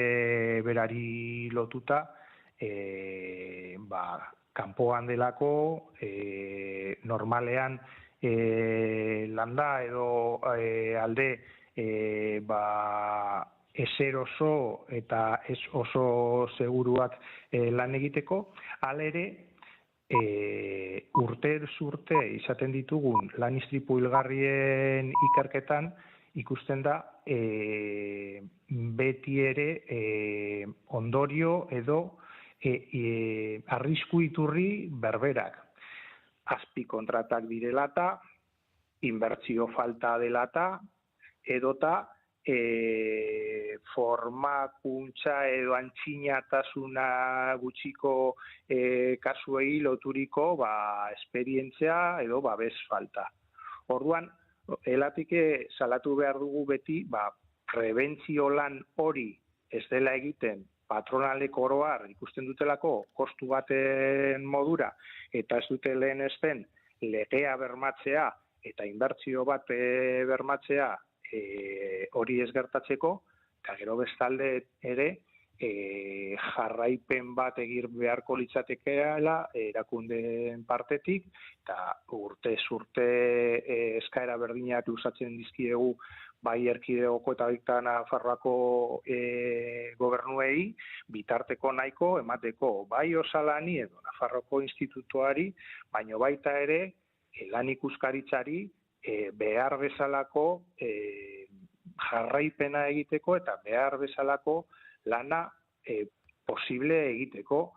B: berari lotuta, kanpoan delako, normalean, landa edo alde ezer oso eta ez oso seguruak lan egiteko, halere urtez urte izaten ditugun lan istripu hilgarrien ikerketan ikusten da beti ere ondorio edo arrisku iturri berberak. Azpikontratak direla eta inbertsio falta dela edota formakuntza edo antxinatasuna gutxiko kasuei loturiko esperientzia edo babes falta. Orduan, elatik salatu behar dugu beti, prebentzio lan hori ez dela egiten patronalek oroar ikusten dutelako kostu baten modura eta ez dute lehenesten legea bermatzea eta inbertsio bat bermatzea hori ez gertatzeko, eta gero bestalde ere jarraipen bat egin beharko litzatekeela erakundeen partetik, eta urtez urte eskaera berdinak luzatzen dizkiegu bai erkidegoko eta baita Nafarroako gobernuei, bitarteko nahiko emateko bai Osalani edo Nafarroko institutuari, baino baita ere lan ikuskaritzari behar bezalako jarraipena egiteko eta behar bezalako lana posible egiteko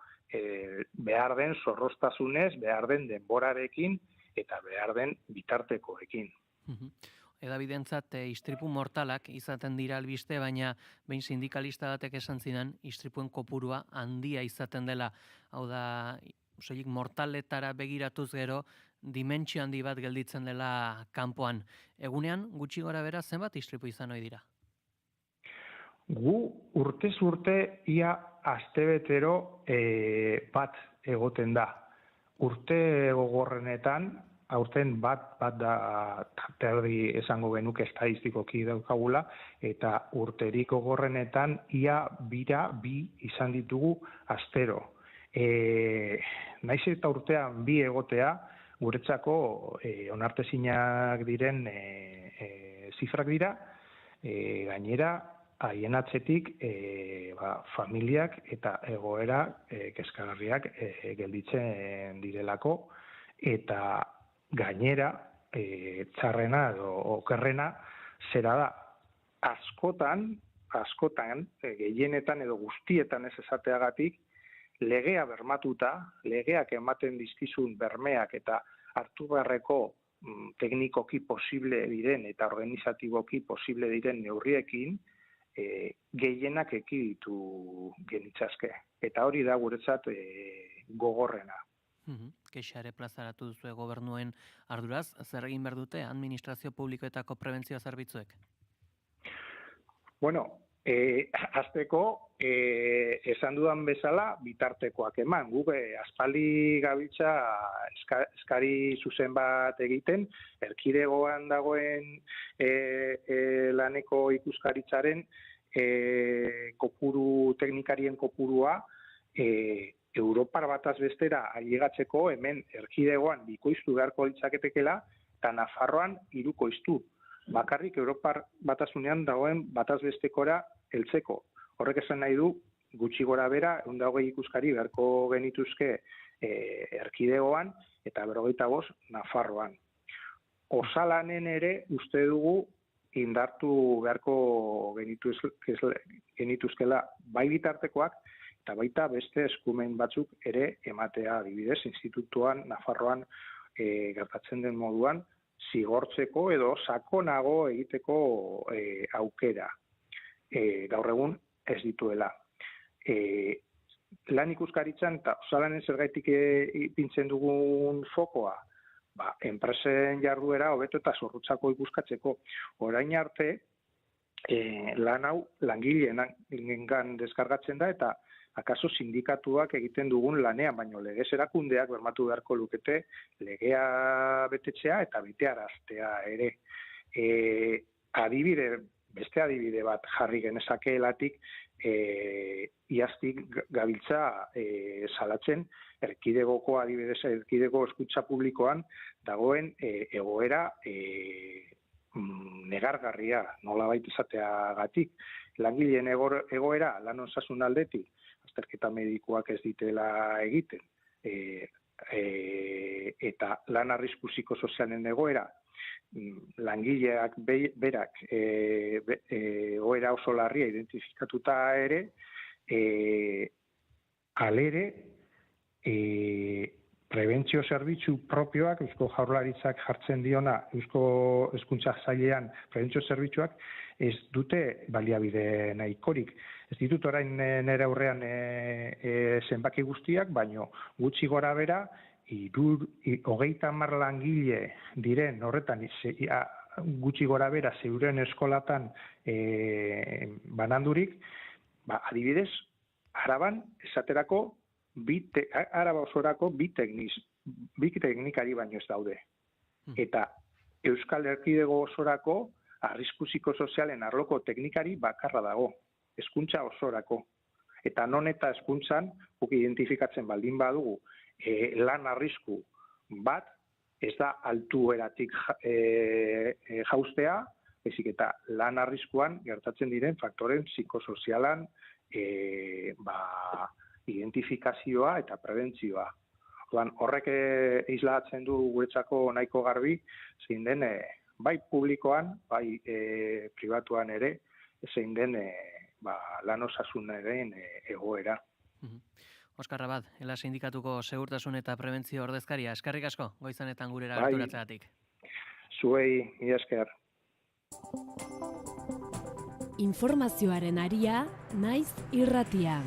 B: behar den zorroztasunez, behar den denborarekin eta behar den bitartekoekin.
S: Edabidentzat istripu mortalak izaten dira albiste, baina behin sindikalista batek esan zidan istripuen kopurua handia izaten dela. Hau da, soilik mortaletara begiratuz gero, dimentsio handi bat gelditzen dela kanpoan. Egunean, gutxi gora bera, zenbat istripu izan ohi dira?
B: Gu urtez urte ia astebetero bat egoten da. Urte gogorrenetan, aurten bat da terdi esango genuke estadistikoki daukagula, eta urterik gogorrenetan ia bi izan ditugu astero. Naiz eta urtean bi egotea, guretzako onartezinak diren zifrak dira, gainera haien atzetik familiak eta egoera kezkagarriak gelditzen direlako, eta gainera txarrena edo okerrena zera da askotan, gehienetan edo guztietan ez esateagatik, legea bermatuta, legeak ematen dizkizun bermeak eta hartu beharreko teknikoki posible diren eta organizatiboki posible diren neurriekin, gehienak ekiditu genitzazke. Eta hori da guretzat gogorrena.
S: Kexa ere plazaratu duzue gobernuen arduraz, zer egin behar dute administrazio publikoetako prebentzio zerbitzuek?
B: Bueno, hasteko esan dudan bezala bitartekoak eman. Guk aspaldi gabiltza eskari zuzen bat egiten, erkidegoan dagoen laneko ikuskaritzaren kopuru, teknikarien kopurua Europar bataz bestera ailegatzeko hemen erkidegoan bikoiztu beharko litzaketekela eta Nafarroan hirukoiztu. Bakarrik Europar batasunean dagoen bataz bestekora heltzeko. Horrek esan nahi du gutxi gora bera 120 ikuskari beharko genituzke erkidegoan eta 55 Nafarroan. Osalanen ere uste dugu indartu beharko genituzkela bai bitartekoak eta baita beste eskumen batzuk ere ematea, adibidez, institutuan, Nafarroan gertatzen den moduan, zigortzeko edo sakonago egiteko aukera. Gaur egun ez dituela. Lan ikuskaritzan eta osalanen zergaitik ipintzen dugun fokoa, enpresen jarduera hobeto eta zorrotzako ikuskatzeko. Orain arte, lan hau langileengan deskargatzen da eta akaso sindikatuak egiten dugun lanean, baino legez erakundeak bermatu beharko lukete legea betetzea eta betearaztea ere. Beste adibide bat jarri genezakeelatik iaztik gabiltza salatzen erkidegoko adibidez, erkidego eskutza publikoan dagoen egoera negargarria, nolabait izateagatik. Langileen egoera lan osasun aldetik, azterketa medikoak ez ditela egiten, eta lan arrisku psikosozialen egoera, langileak berak egoera oso larria identifikatuta ere, alere prebentzio zerbitzu propioak, Eusko Jaurlaritzak jartzen diona, Eusko Hezkuntza Sailean prebentzio zerbitzuak, ez dute baliabide nahikorik. Ez ditut orain nire aurrean zenbaki guztiak, baino gutxi gora bera, 30 langile diren horretan, gutxi gora bera zeuren eskolatan banandurik, adibidez, Araban esaterako Araba osorako bi teknikari baino ez daude. Eta Euskal Erkidego osorako arrisku psikosozialen arloko teknikari bakarra dago, hezkuntza osorako. Eta non eta hezkuntzan, guk identifikatzen baldin badugu, lan arrisku bat, ez da altueratik jaustea, ezik eta lan arriskuan gertatzen diren faktoren psikosozialan identifikazioa eta prebentzioa. Horrek islatzen du guretzako nahiko garbi, zein den bai publikoan, bai pribatuan ere, zein den lan osasunaren egoera.
S: Oskar Rabat, Ela Sindikatuko Segurtasun eta Prebentzio ordezkaria, eskerrik asko, goizanetan gurera gerturatzeagatik.
B: Zuei, mila esker.
L: Informazioaren aria, naiz irratia.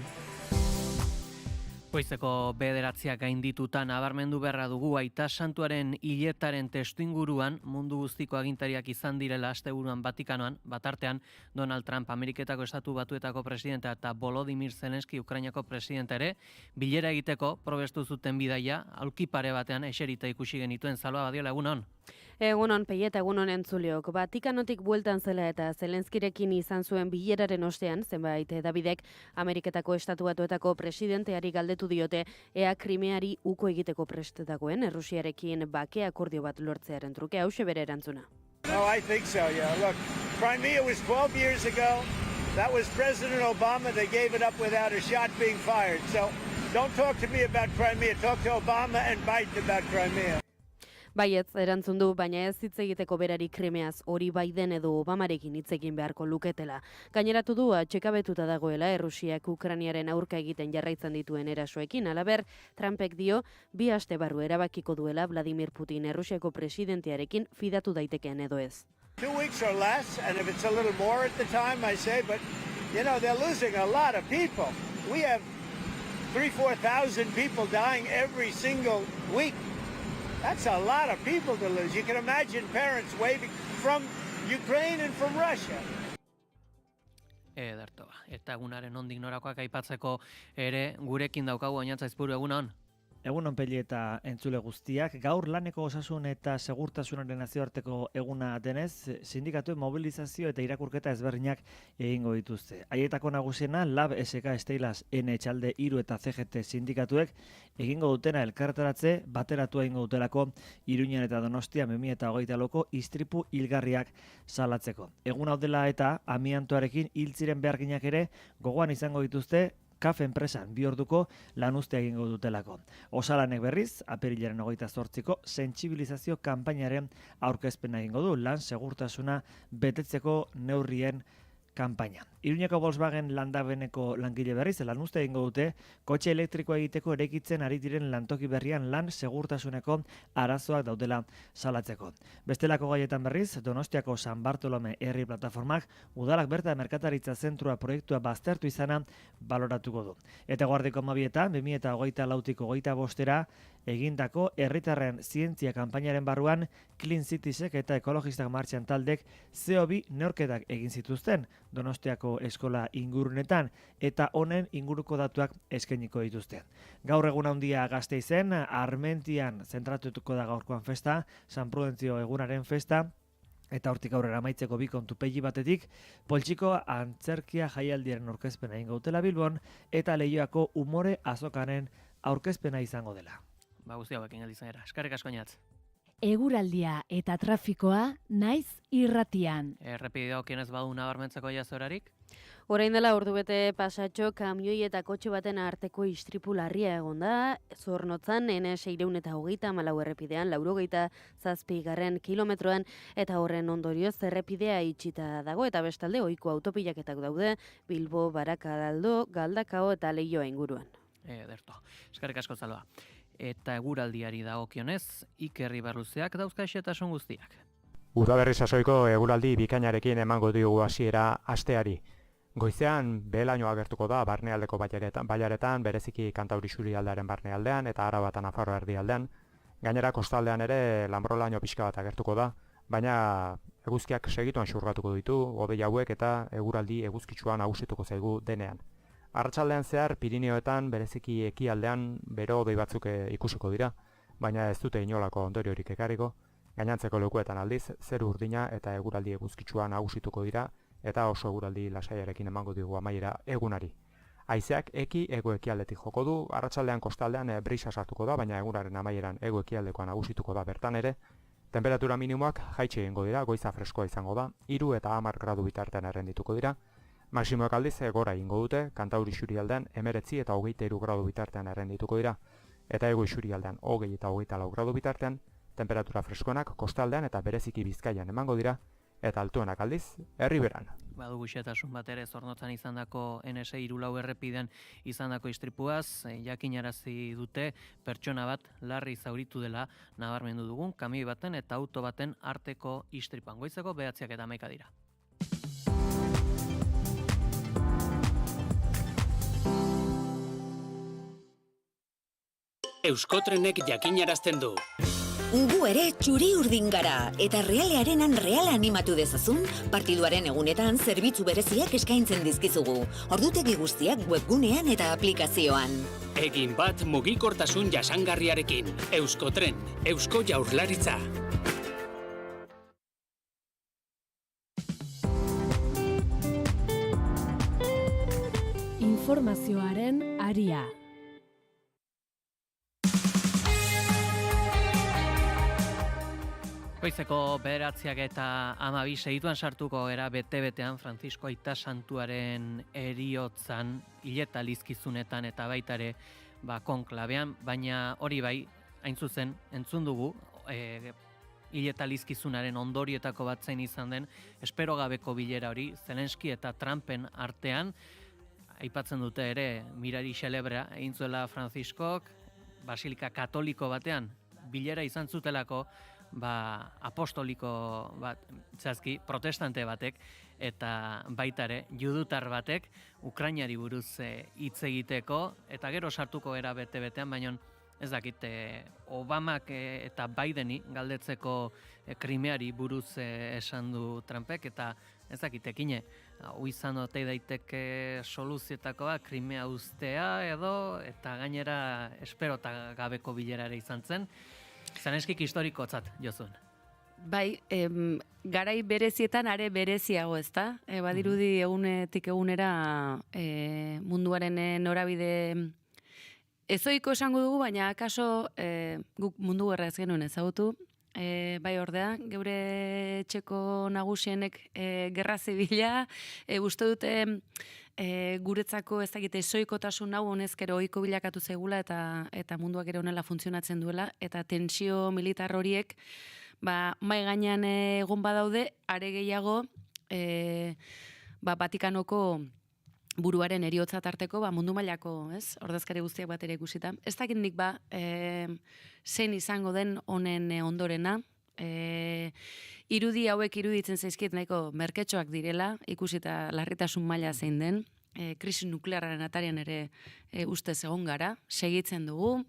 S: Goizeko 9 gaindituta nabarmendu beharra dugu Aita Santuaren hiletaren testuinguruan mundu guztiko agintariak izan direla asteburuan Vatikanoan, batartean Donald Trump Ameriketako Estatu Batuetako presidentea eta Volodymyr Zelensky Ukrainako presidente ere bilera egiteko probestu zuten bidaia aulki pare batean eserita ikusi genituen. Salva Badiola, egunon.
G: Egunon Peieta, egunon entzuleok. Vatikanotik bueltan zela eta Zelenskirekin izan zuen bileraren ostean, zenbait Davidek Ameriketako Estatu Batuetako presidenteari galdetu diote ea Krimeari uko egiteko prestetakoen Errusiarekin bake akordio bat lortzearen truke. Hauxe bere erantzuna.
I: Oh, I think so, yeah. Look, Crimea was 12 years ago. That was President Obama. They gave it up without a shot being fired. So don't talk to me about Crimea. Talk to Obama and Biden about Crimea.
G: Baietz erantzun du, baina ez hitz egiteko berari Krimeaz hori Biden edo Obamarekin hitz egin beharko luketela. Gaineratu du atxekabetuta dagoela Errusiak Ukrainiaren aurka egiten jarraitzen dituen erasoekin. Halaber, Trumpek dio 2 aste barru erabakiko duela Vladimir Putin Errusiako presidentearekin fidatu daitekeen edo ez.
I: 2 weeks or less, and if it's a little more at the time, I say, but, you know, they're losing a lot of people. We have 3,000-4,000 people dying every single week. That's a lot of people to lose. You can imagine parents waving from Ukraine and from Russia.
S: Ederto, eta egunaren ondik norakoak aipatzeko ere gurekin daukagu Oñatza Izpuru, egunon.
J: Egunon Peli eta entzule guztiak, gaur laneko osasun eta segurtasunaren nazioarteko eguna denez, sindikatuen mobilizazio eta irakurketa ezberdinak egingo dituzte. Haietako nagusiena, Lab, SK, Steilas, Etxalde, Iru eta CGT sindikatuek egingo dutena elkartaratze bateratu egingo dutelako Iruñan eta Donostia 2008ko istripu hilgarriak salatzeko. Egun hau dela eta amiantoarekin hiltziren beharginak ere gogoan izango dituzte KAF enpresan 2 orduko lanuztea egingo dutelako. Osalanek berriz, apirilaren 28ko sentsibilizazio kanpainaren aurkezpena egingo du, lan segurtasuna betetzeko neurrien kanpaina. Iruñeko Volkswagen landabeneko langile berriz, lanuztea egingo dute, kotxe elektrikoa egiteko eraikitzen ari diren lantoki berrian lan segurtasuneko arazoak daudela salatzeko. Bestelako gaietan berriz, Donostiako San Bartolome herri plataformak udalak berta merkataritza zentrua proiektua baztertu izana baloratuko du. Eta Guardiko 12 2024tiko 25 egindako herritarren zientzia kanpainaren barruan Clean Citiesek eta ekologistak martxan taldek CO2 neurketak egin zituzten Donostiako eskola ingurunetan eta honen inguruko datuak eskainiko dituzte. Gaur egun handia Gasteizen, Armentian zentratuko da gaurkoan festa, San Prudentzio egunaren festa, eta hortik aurrera amaitzeko bi kontu pegi batetik, Poltsiko antzerkia jaialdiaren aurkezpena egingo dutela Bilbon, eta Leioako umore azokaren aurkezpena izango dela.
S: Guzti hauekin aldizan era. Eskerrik asko Oñatz.
L: Eguraldia eta trafikoa naiz irratian.
S: Errepidea okienez badu nabarmentzeko jazorarik?
G: Orain dela ordubete pasatxo kamioi eta kotxe baten arteko istripu larria egon da, Zornotzan N624 errepidean 87 kilometroan eta horren ondorioz errepidea itxita dago eta bestalde ohiko autopilaketak daude Bilbo, Barakaldon, Galdakao eta Leioa inguruan.
S: Ederto. Eskerrik asko Salva. eta eguraldiari dagokionez, Iker Ibarluzeak dauzka xehetasun guztiak.
C: Udaberri sasoiko eguraldi bikainarekin emango diogu hasiera asteari. Goizean behelaino agertuko da barnealdeko bailaretan, bereziki Kantauri isurialdearen barnealdean eta Araba eta Nafarroa erdialdean. Gainera kostaldean ere lanbrolaino pixka bat agertuko da, baina eguzkiak segituan xurgatuko ditu, hodei hauek eta eguraldi eguzkitsua nagusituko zaigu denean. Arratsaldean zehar Pirineoetan bereziki ekialdean bero hodei batzuk ikusiko dira, baina ez dute inolako ondoriorik ekarriko. Gainantzeko lekuetan aldiz, zeru urdina eta eguraldi eguzkitsua nagusituko dira eta oso eguraldi lasaiarekin emango digu amaiera egunari. Haizeak hego-ekialdetik joko du, arratsaldean kostaldean brisa sartuko da, baina egunaren amaieran hego-ekialdekoa nagusituko da bertan ere. Temperatura minimoak jaitsi egingo dira, goiza freskoa izango da, 3 eta 10 gradu bitartean errendituko dira. Maximoak aldiz gora egingo dute, Kantauri isurialdean 19 eta 23 gradu bitartean errendituko dira, eta hego isurialdean 20 eta 24 gradu bitartean, temperatura freskoenak kostaldean eta bereziki Bizkaian emango dira, eta altuenak aldiz, herriberan.
S: Badugu xehetasun bat ere Zornotzan izandako NS 34 errepidean izandako istripuaz, jakinarazi dute pertsona bat larri zauritu dela nabarmendu dugun, kamioi baten eta auto baten arteko istripuan. Goizeko 9:11 dira.
K: Euskotrenek jakinarazten du.
N: Gu ere txuri urdin gara, eta realearenan reala animatu dezazun, partiduaren egunetan zerbitzu bereziak eskaintzen dizkizugu. Ordutegi guztiak webgunean eta aplikazioan.
K: Egin bat mugikortasun jasangarriarekin. Euskotren, Eusko Jaurlaritza.
L: Informazioaren aria.
S: Goizeko 9:12 segituan sartuko era bete-betean Frantzisko Aita Santuaren heriotzan, hileta lizkizunetan eta baita ere konklabean, baina hori bai, hain zuzen, entzun dugu, hileta lizkizunaren ondorietako bat zein izan den, espero gabeko bilera hori, Zelenski eta Trumpen artean, aipatzen dute ere, mirari xelebra egin zuela Frantziskok, basilika katoliko batean, bilera izan zutelako, apostoliko bat, zehazki, protestante batek, eta baita ere, judutar batek, Ukrainari buruz hitz egiteko, eta gero sartuko era bete-betean, baina ez dakit, Obamak eta Bideni galdetzeko Krimeari buruz esan du Trumpek, eta ez dakit, ekine, izan ote daiteke soluzioetakoa Krimea uztea edo, eta gainera esperota gabeko bilera ere izan zen, Zelenskik historikotzat jozun.
A: Bai, garai berezietan are bereziago, ezta? Badirudi egunetik egunera munduaren norabide ezoiko esango dugu, baina akaso guk mundu gerra ez genuen ezagutu. Bai ordea, geure etxeko nagusienek gerra zibila, uste dute guretzako ez dakite ezoikotasun hau honezkero ohiko bilakatu zaigula eta munduak ere honela funtzionatzen duela, eta tensio militar horiek mai gainean egon badaude, are gehiago Vatikanoko buruaren eriotza tarteko mundu mailako, ez? Ordezkari guztiak bat ere ikusita. Ez dakit nik zein izango den honen ondorena. Irudi hauek iruditzen zaizkiet nahiko merketxoak direla, ikusita larritasun maila zein den. Krisi nuklearraren atarian ere ustez egon gara, segitzen dugu.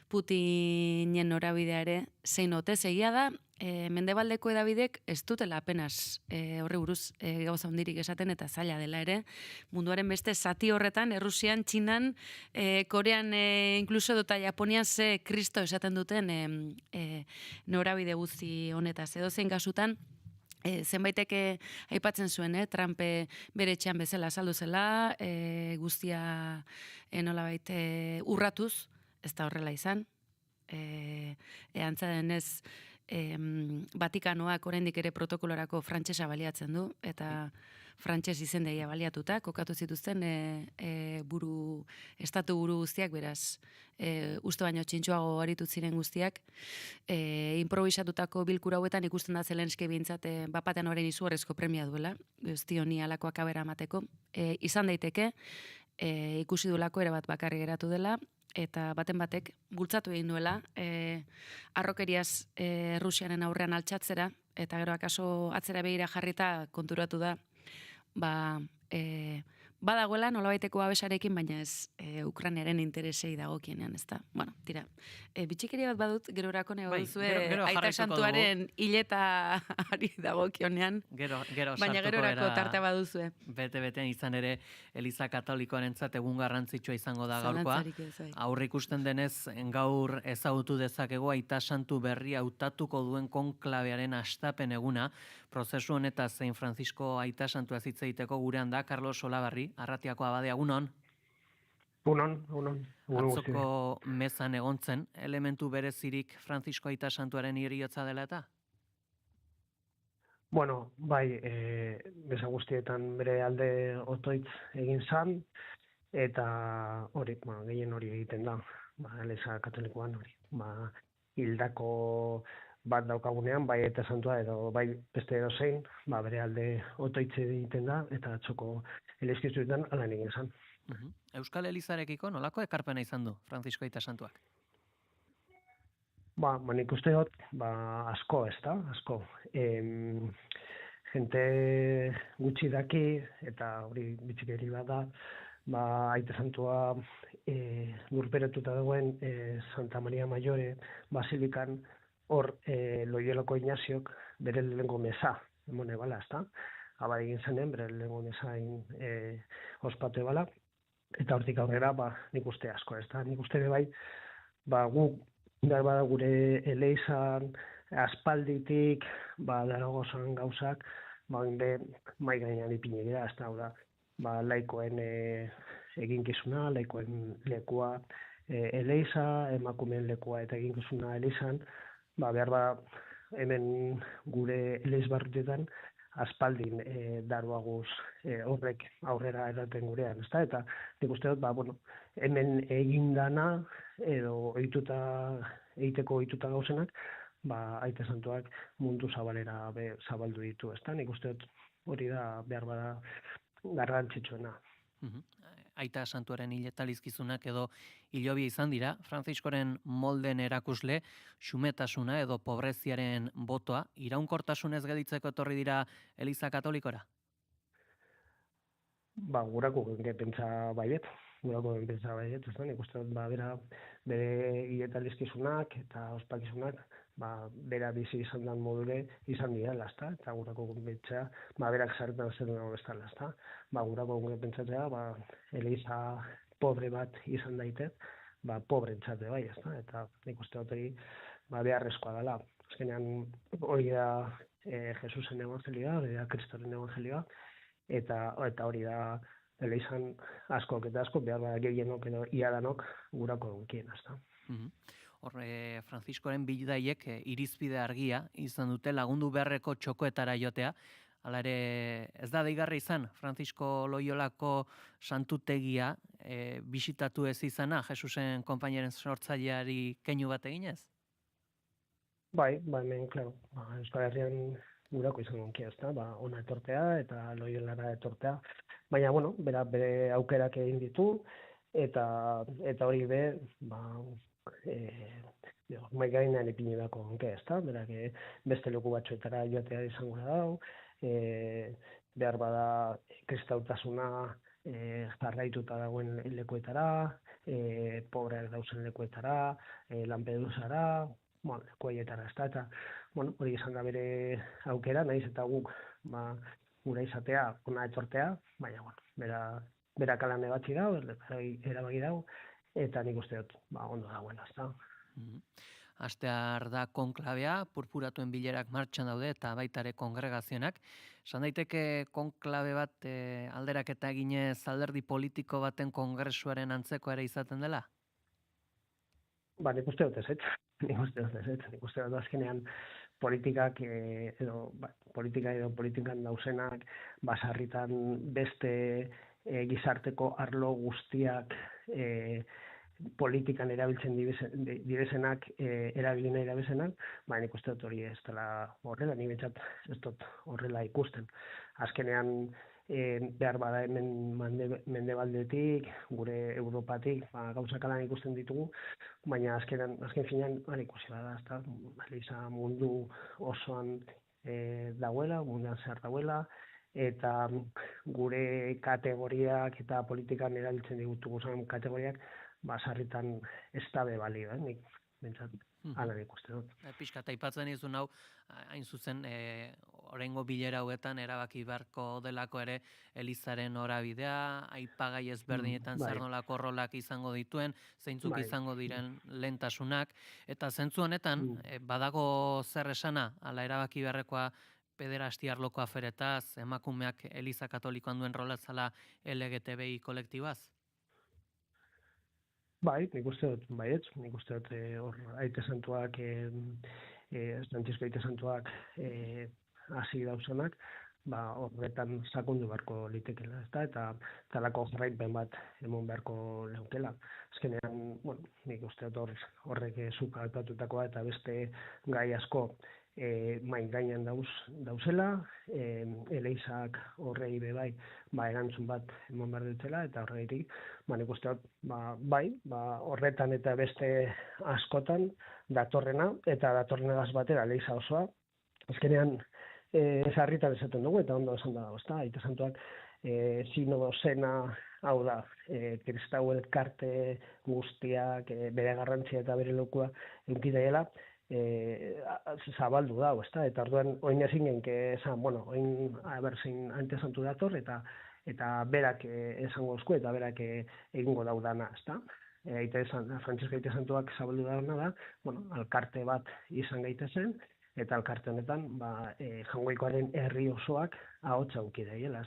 A: Putinen norabidea ere zein ote egia da, mendebaldeko edabidek ez dutela apenas horri buruz gauza hondirik esaten eta zaila dela ere. Munduaren beste zati horretan, Errusian, Txinan, Korean, inkluso dota Japonian ze Kristo esaten duten norabide guzti honetaz. Edo zein kasutan, zenbaitek aipatzen zuen, Trump bere etxean bezala saldu zela, guztia nolabait urratuz, ez da horrela izan. Antza denez, Vatikanoak oraindik ere protokolorako frantsesa baliatzen du, eta frantses izendegia baliatuta, kokatu zituzten estatu buru guztiak, beraz, uste baino txintxoago aritu ziren guztiak. Improvisatutako bilkura hauetan ikusten da Zelenski bintzat bapatean orain izugarrizko premia duela, guzti honi alako akabera emateko. Izan daiteke, ikusi duelako erabat bakarri geratu dela, eta baten batek bultzatu egin duela harrokeriaz Rusiaren aurrean altxatzera, eta gero akaso atzera begira jarrita konturatu da, badagoela nolabaiteko babesarekin, baina ez Ukrainaren interesei dagokienean, ezta? Bueno, tira, bitxikeria bat badut, gerorako nego duzue Aita Santuaren hiletaari dagokionean, baina gerorako tartea baduzue.
S: Bete-betean izan ere Eliza Katolikoarentzat egun garrantzitsua izango da gaurkoa. Aurre ikusten denez, gaur ezagutu dezakegu Aita Santu berria hautatuko duen konklabearen hastapen eguna, prozesu honetaz San Francisco Aita Santua hitz egiteko gurean da Carlos Olabarri, Arratiako abadea, egunon?
O: Egunon.
S: Atzoko mezan egontzen, elementu berezirik Francisco Aita Santuaren heriotza dela eta?
O: Bueno, bai, meza guztietan bere alde otoitz egin zan, eta hori, gehien hori egiten da, Eliza Katolikoan hori. Hildako bat daukagunean, bai Aita Santua edo bai beste edozein, bere alde otoitze egiten da, eta atzoko elizkizuetan alan egin zan.
S: Euskal Elizarekiko nolako ekarpena izan du Francisco Aita Santuak?
O: Nik uste dut, asko, ez da, asko. Jente gutxi daki, eta hori bitxikeri bat da, Aita Santua lurperetuta dagoen Santa Maria Maiore basilikan, hor Loiolako Ignaziok bere lehengo meza, emone bala, ez da? Abade egin zenen, bere lehengo mezain ospatu ebala, eta hortik aurrera, nik uste asko, ez da? Nik uste bai, guk, bada gure eleizan, aspalditik, daragozan gauzak, mai gainean ipinegera, ez da, laikoen eginkizuna, laikoen lekua eleiza, emakumeen lekua eta eginkizuna eleizan, behar hemen gure eleiz barritetan aspaldin daruaguz horrek aurrera eraten gurean, ezta? Eta nik uste dut, hemen egindana edo egiteko ohituta gauzenak, Aita Santuak mundu zabalera zabaldu ditu, ezta? Nik uste dut hori da behar bada garrantzitsuena.
S: Aita Santuaren hiletalizkizunak edo hilobia izan dira, Franciscoren molden erakusle, xumetasuna edo pobreziaren botoa, iraunkortasunez gelditzeko etorri dira Eliza Katolikora?
O: Gurako pentsa baiet, ez da, nik uste dut, bere hiletalizkizunak eta ospakizunak, bera bizi izan dan modure izan direla, ezta? Eta gurako pentsa, berak zarretan zer dugu bestala, ezta? Gurako pentsatzea, Eliza pobre bat izan daite, pobre entzate bai, ezta? Eta nik uste dut hori, beharrezkoa dela. Azkenean hori da Jesusen evangelioa, hori da Kristoren evangelioa, eta hori da Elizan askok eta askok, behar gehienok edo iadanok gurako egunkien, ezta?
S: Horre, Franciscoren bidaiek irizpide argia izan dute lagundu beharreko txokoetara jotea. Hala ere, ez da deigarri izan, Francisco Loiolako santutegia bisitatu ez izana, Jesusen konpaineren sortzaileari keinu bat eginez?
O: Hemen, klaro, Euskal Herrian gurako izan gonkia, ezta? Ona etortea eta Loiolara etortea. Baina, bere aukerak egin ditu, eta hori mai gainean ipini dako honke, ezta? Berak beste leku batzuetara joatea izango da dau, behar bada kristautasuna jarraituta dagoen lekuetara, pobreak dauzen lekuetara, Lampedusara, lekuaietara, ezta? Eta, hori izan da bere aukera, nahiz eta guk gura izatea, ona etortea, baina, bera kalan ebatzi dau, erabaki dau, eta nik uste dut, ondo dagoela, ezta.
S: Astear da konklabea, purpuratuen bilerak martxan daude eta baitare kongregazionak. Esan daiteke konklabe bat alderaketa eginez alderdi politiko baten kongresuaren antzeko ere izaten dela?
O: Nik uste dut ez. Nik uste dut azkenean politikak edo politikan dauzenak basarritan beste gizarteko arlo guztiak politikan erabiltzen dibezenak, erabilina erabilzenak, nik uste dut hori ez dela horrela, ni bentsat ez dut horrela ikusten. Azkenean, behar bada hemen mendebaldetik, gure Europatik, gauzak alan ikusten ditugu, baina azken finean, ikusi bada, Eliza mundu osoan dauela, munduan zehar dauela, eta gure kategoriak eta politikan erabiltzen ditugu kategoriak, sarritan ez dabe balio, nik bentsat ala ikusten dut.
S: Pixkat aipatzen izun hau, hain zuzen, oraingo bilera hauetan erabaki beharko delako ere Elizaren norabidea, aipagai ezberdinetan zer nolako rolak izango dituen, zeintzuk izango diren lehentasunak, eta zentzu honetan, badago zer esana, ala erabaki beharrekoa pederastia arloko aferetaz, emakumeak Eliza Katolikoan duen rolatzala LGTBI kolektibaz?
O: Nik uste dut, nik uste dut hor aite santuak, Frantzisko aite santuak hasi dauzenak, horretan sakondu beharko litekela, eta talako jarraipen bat emon beharko leukela. Azkenean, nik uste dut horrek zuk aipatutakoa eta beste gai asko main gainean dauzela, Elizak horrei bebai erantzun bat emon behar dutela, eta horregatik, nik uste dut, horretan eta beste askotan datorrena, eta datorrenagaz batera Eliza osoa, azkenean sarritan esaten dugu, eta ondo esan da dago, aite santuak sino zena, hau da, kristau elkarte guztiak, bere garrantzia eta bere lokua eukidaiela, zabaldu dago, eta orduan oin ezin genke esan, oin zein aite santu dator, eta berak esango esku, eta berak egingo daudana, Frantzisko aite santuak zabaldu dauna da, alkarte bat izan gaitezen, eta alkarte honetan, Jangoikoaren herri osoak ahotsa auki daiela,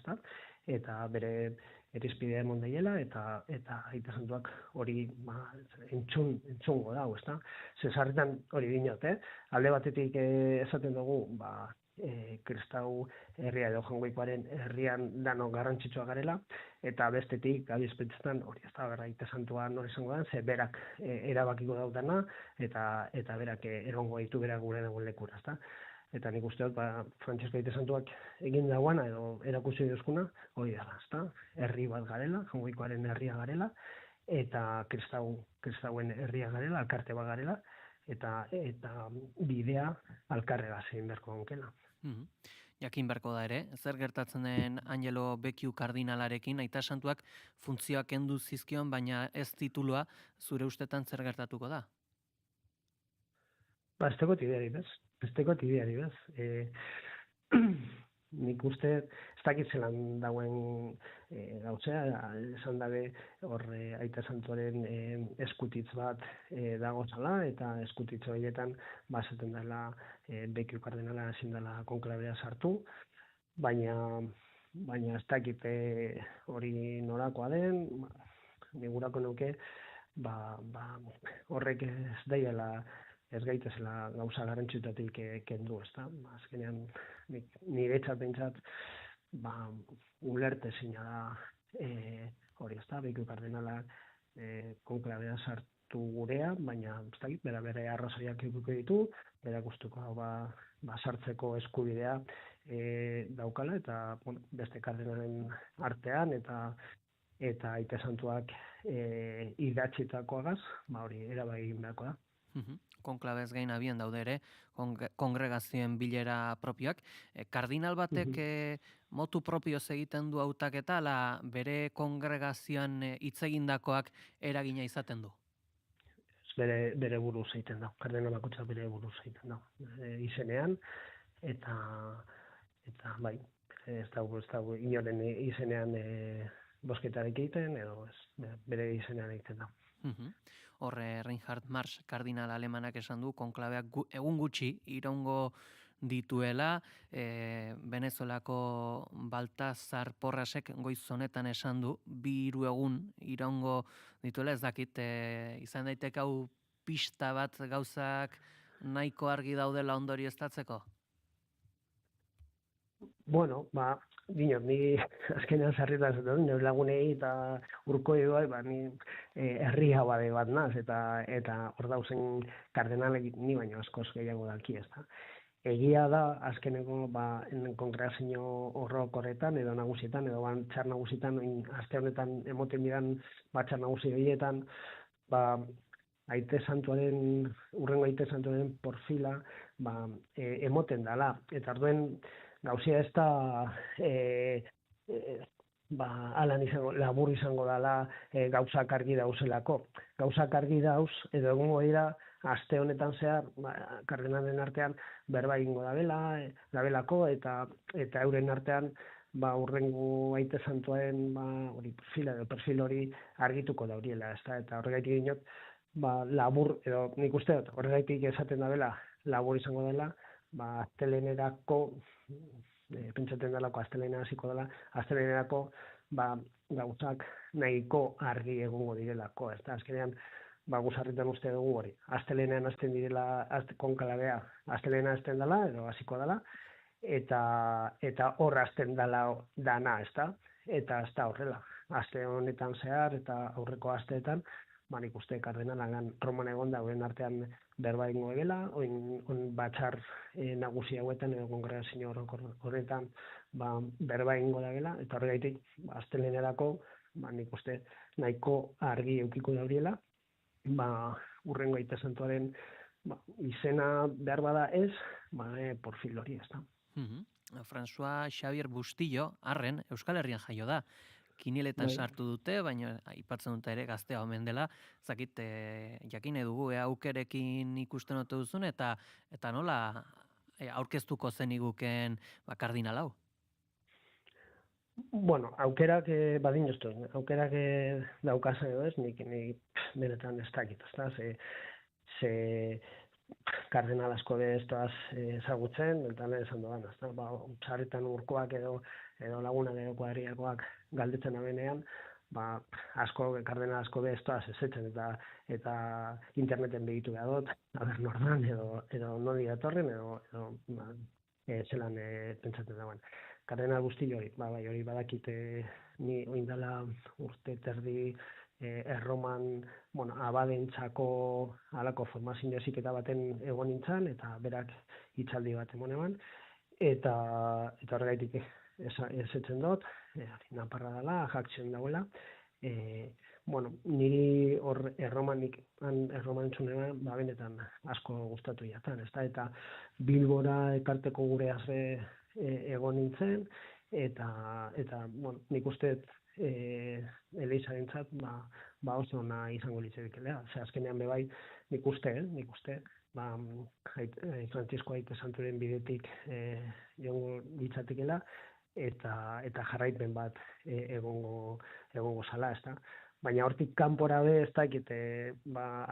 O: eta bere erizpidea emon daiela, eta aite santuak hori entzungo dago, Zesarretan hori dinot, alde batetik esaten dugu, kristau herria edo Jangoikoaren herrian dano garrantzitsua garela, eta bestetik, abizpetzetan, hori ez da, aite santua nori izango da, ze berak erabakiko daudana, eta berak erongo ditu berak gure dagoen lekura, Eta nik uste dut, Frantzisko aite santuak egin dagoana, edo erakutsi duzkuna, hori dara, herri bat garela, Jangoikoaren herria garela, eta kristauen herria garela, alkarte bat garela, eta bidea alkarrega zein beharko gonkela.
S: Jakin beharko da ere, zer gertatzen den Angelo Becciu kardinalarekin, aita santuak funtzioak kendu zizkion, baina ez titulua, zure ustetan zer gertatuko da?
O: Ez tekot ideari bez. Nik uste, ez dakit zelan dauen gautzea, esan dabe horre aita santuaren eskutitz bat dago zala, eta eskutitz horietan bazaten dela Becciu kardinala ezin dela konklabea sartu, baina ez dakit hori norakoa den, negurako nuke, horrek ez daiela ez gaitezela gauza garrantzitatik kendu, azkenean niretzat behintzat ulertezina da hori, Becciu kardinalak konklabea sartu gurea, baina bere arrazoiak eduko ditu, bere gustuko sartzeko eskubidea daukala, eta beste kardinalen artean, eta aite santuak idatzitakoagaz, hori erabaki beharko da.
S: Konklabez gain abian daude ere, kongregazioen bilera propioak. Kardinal batek motu propioz egiten du hautaketa, ala bere kongregazioan hitz egindakoak eragina izaten du?
O: Bere buruz egiten da, kardinal bakoitzak bere buruz egiten da. Izenean, eta bai, ez dago inoren izenean bozketarik egiten, edo bere izenean egiten da.
S: Horre Reinhard Marx kardinal alemanak esan du, konklabeak egun gutxi iraungo dituela, Venezuelako Baltazar Porrasek goiz honetan esan du, 2-3 egun iraungo dituela, ez dakit, izan daiteke hau pista bat gauzak nahiko argi daudela ondorioztatzeko?
O: Bueno, dinot, ni azkenean sarrita zaten, nire lagunei eta urkoi bai, ni herri abade bat naz, eta hor dauzen kardenalek ni baino askoz gehiago daki, ez da. Egia da, azkeneko, kongregazio horrokoretan, edo nagusietan, edo txar nagusietan, aste honetan emoten diran txar nagusi horietan, urrengo aite santuaren porfila, emoten dala. Eta orduen, gauzia ez da, alan izango, labur izango dala gauzak argi dauzelako. Gauzak argi dauz, edo egungo dira, aste honetan zehar, kardenalen artean, berba egingo dabelako, eta euren artean, urrengo aite santuaren perfil hori argituko dauriela, eta horregaitik dinot, labur, edo nik uste dut, horregaitik esaten dabela, labur izango dela, astelenerako, pentsaten delako astelena hasiko dela, astelenerako, gauzak nahiko argi egongo direlako, ez da, azkenean, guzarritan uste dugu hori. Astelenean hasten direla, konkalabea, astelena hasten dela, edo hasiko dela, eta hor hasten dela dana, ez da? Eta ez da horrela. Aste honetan zehar, eta aurreko asteetan, nik uste kardenalan Roman egon da, horren artean berba ingo egela, on batxar nagusi hauetan, edo kongregazio horretan berba ingo da gela, eta horregaitik, astelenerako, nik uste nahiko argi eukiko dauriela, urrengo aite santuaren izena behar bada ez, porfil hori ez da.
S: François Xavier Bustillo, arren, Euskal Herrian jaio da. Kinieletan sartu dute, baina aipatzen dute ere gaztea omen dela. Zakit, jakine dugu, aukerekin ikusten ote duzun, eta nola aurkeztuko zen iguken kardinal hau?
O: Bueno, aukerak badin joztu, aukerak daukaz edo ez, nik benetan ez dakit, ez da, ze kardenal asko de ez doaz ezagutzen, eta lehen esan doan, ez da, sarritan urkoak edo lagunak edo kuadriakoak galdetzen abenean, kardenal asko de ez doaz ezetzen, eta interneten begitu behar dut, nordan edo nodi datorren, edo zelan pentsatzen dagoen. Kardenal Bustillo hori badakite ni oindala urte terdi Erroman, abadentzako alako formazio heziketa baten egon nintzen, eta berak hitzaldi bat emon eman, eta horregaitik ezetzen dut, naparra dela, jaktzen dagoela, niri hor Erroman entzunean, benetan asko gustatu jatan, eta Bilbora ekarteko gure azre egon nintzen, eta nik uste Elizarentzat oso ona izango litzatekeela. Azkenean bebai nik uste, Frantzisko aite santuren bidetik joango litzatekeela, eta jarraipen bat egongo zala, ez da. Baina hortik kanpora be ez dakit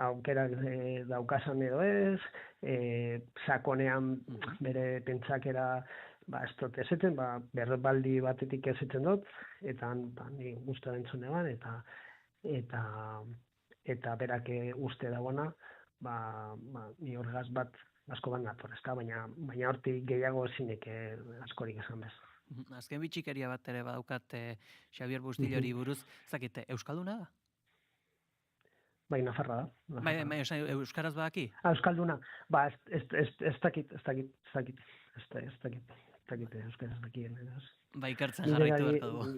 O: aukerak daukasan edo ez, sakonean bere pentsakera ez dut ezetzen, berbaldi batetik ezetzen dut, eta ni guztu entzun eban, eta berak uste dagoena, ni horregaz bat asko bat nator, baina hortik gehiago zinek askorik esan bez.
S: Azken bitxikeria bat ere badaukat Xavier Bustillori buruz, zakite, euskalduna da?
O: Bai, nafarra da.
S: Bai, euskaraz badaki?
O: Euskalduna, ez dakit, euskaraz dakien.
S: Bai, ikertzen jarraitu beharko dugu.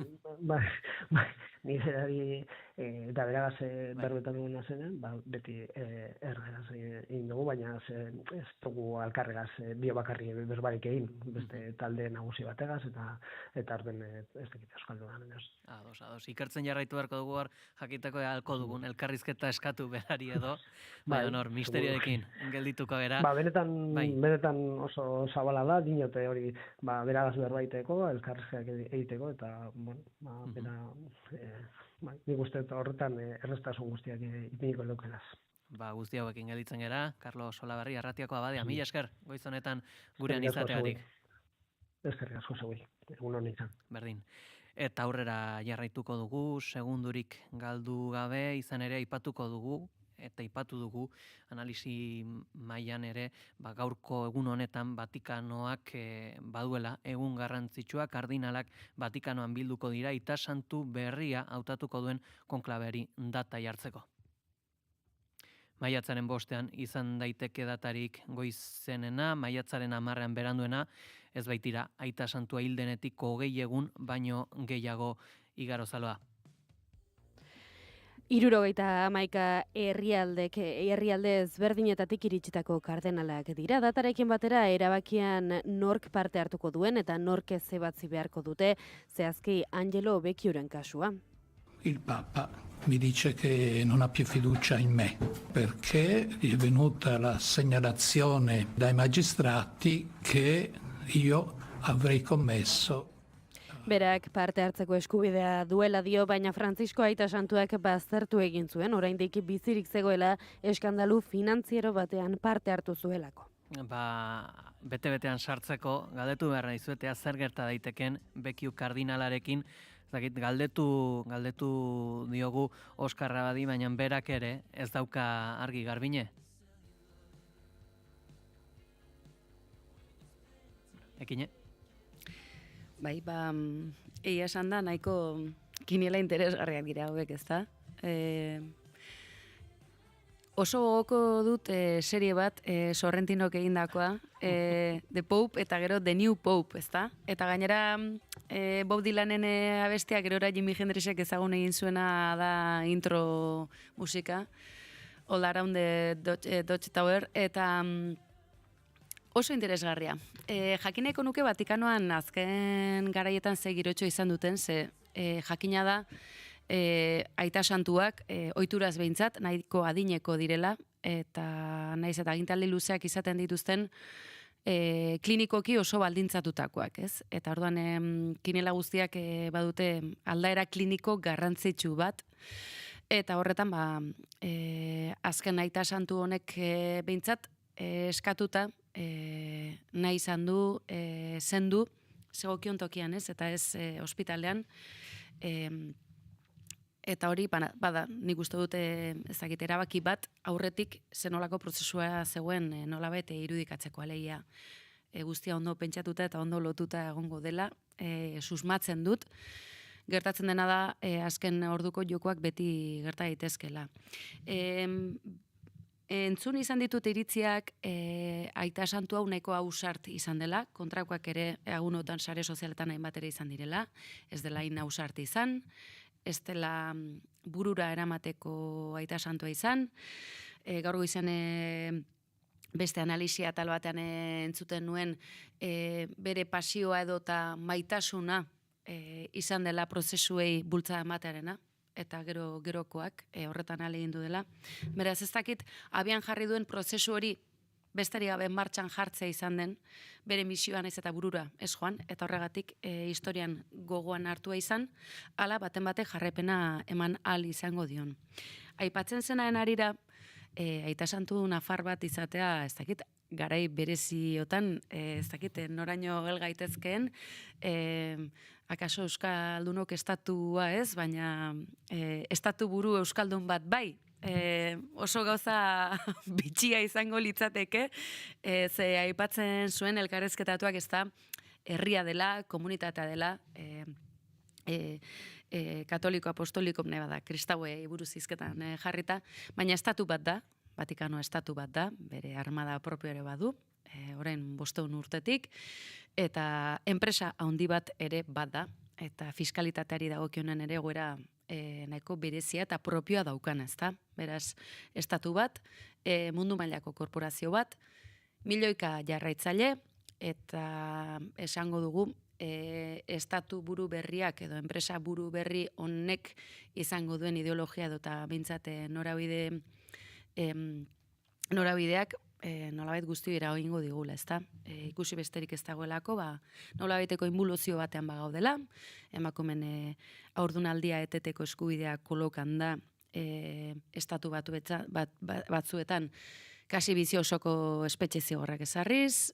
O: Nizerari, eta beragaz berbetan dugu nazenen, beti ergeraz egin dugu, baina ez dugu alkarregaz bio bakarri berbarik egin, beste talde nagusi bategaz, eta orden ez dakit euskalduan.
S: Ados, ikertzen jarraitu beharko dugu hor, jakiteko halko dugun, elkarrizketa eskatu berari edo, baina hor, misterioekin geldituko bera.
O: Benetan oso zabala da, dinote hori beragaz berbaiteko, elkarrizketak egiteko, eta, bera, nik uste horretan errestasun guztiak ipiniko lokelaz.
S: Guzti hauekin gelditzen gera, Carlos Olaberri, Arratiako abadea, mila esker, goiz honetan gurean izateagatik.
O: Eskerrik asko zeuei, egun honi izan.
S: Berdin. Eta aurrera jarraituko dugu, segundurik galdu gabe, izan ere aipatuko dugu, eta ipatu dugu analisi mailan ere, gaurko egun honetan Vatikanoak baduela egun garrantzitsua, kardinalak Vatikanoan bilduko dira aita santu berria hautatuko duen konklabeari data jartzeko. Maiatzaren 5 izan daiteke datarik goizenena, maiatzaren 10 beranduena, ez baitira aita santua hil denetik 20 egun baino gehiago igaro zaloa.
G: 71 herrialde ezberdinetatik iritsitako kardenalak dira. Datarekin batera erabakian nork parte hartuko duen eta nork ez ebatzi beharko dute, zehazki Angelo Becchiuren kasua.
P: Il Papa mi dice che non ha più fiducia in me perché gli è venuta la segnalazione dai magistrati che io avrei commesso.
G: Berak parte hartzeko eskubidea duela dio, baina Frantzisko aita santuak baztertu egin zuen, oraindik bizirik zegoela eskandalu finantziero batean parte hartu zuelako.
S: Bete-betean sartzeko, galdetu behar dizuetea zer gerta daiteken Becchiu kardinalarekin, galdetu diogu Oskar Rabadi, baina berak ere ez dauka argi, Garbine? Ekine?
A: Bai, egia esan da, nahiko kiniela interesgarriak dira hauek, ezta? Oso gogoko dut serie bat, Sorrentinok egindakoa, The Pope eta gero The New Pope, ezta? Eta gainera Bob Dylanen abestia, gerora Jimi Hendrixek ezagun egin zuena da intro musika, All Around the Dodge Tower, eta oso interesgarria. Jakineko nuke Vatikanoan azken garaietan ze girotxo izan duten, ze jakina da aita santuak ohituraz behintzat nahiko adineko direla, eta naiz eta agintaldi luzeak izaten dituzten klinikoki oso baldintzatutakoak, ez? Eta orduan kinela guztiak badute aldaera kliniko garrantzitsu bat, eta horretan azken aita santu honek behintzat eskatuta nahi izan du, zendu, zegokion tokian, ez? Eta ez ospitalean, eta hori, bada, nik uste dute ezagite erabaki bat, aurretik zenolako prozesua zegoen nolabait irudikatzeko alegia. Guztia ondo pentsatuta eta ondo lotuta egongo dela, susmatzen dut. Gertatzen dena da, azken orduko jokoak beti gerta daitezkela. Entzun izan ditut iritziak aita santu hau nahiko ausart izan dela, kontrakoak ere egunotan sare sozialetan hainbat ere izan direla, ez dela ausart izan, ez dela burura eramateko aita santua izan, gaur goizean beste analisia tal batean entzuten nuen bere pasioa edota maitasuna izan dela prozesuei bultza ematearena, eta gerokoak horretan alegin du dela. Beraz, ez dakit, abian jarri duen prozesu hori bestari gabe martxan jartzea izan den, bere misioan ez eta burura ez joan, eta horregatik historian gogoan hartua izan, ala baten bate jarrepena eman ahal izango dion. Aipatzen zenaren arira, aita santu nafar bat izatea, ez dakit, garai bereziotan, ez dakit, noraino gel gaitezkeen, akaso euskaldunok estatua ez, baina estatu buru euskaldun bat bai, oso gauza bitxia izango litzateke, ze aipatzen zuen elkarrezketatuak ez da, herria dela, komunitatea dela, katoliko, apostoliko, bada, kristauei buruz hizketan jarrita, baina estatu bat da, Vatikano estatu bat da, bere armada propio ere badu, orain 500 urtetik, eta enpresa handi bat ere bat da, eta fiskalitateari dagokionen ere goera nahiko berezia eta propioa daukana, ezta? Beraz, estatu bat, mundu mailako korporazio bat, milioika jarraitzaile, eta esango dugu, estatu buru berriak edo enpresa buru berri honek izango duen ideologia eta behintzat norabideak nolabait guzti bera egingo digula, ezta? Ikusi besterik ez dagoelako, nolabaiteko involuzio batean gaudela, emakumen haurdunaldia eteteko eskubidea kolokan da estatu batzuetan kasi bizio osoko espetxe zigorrak ezarriz,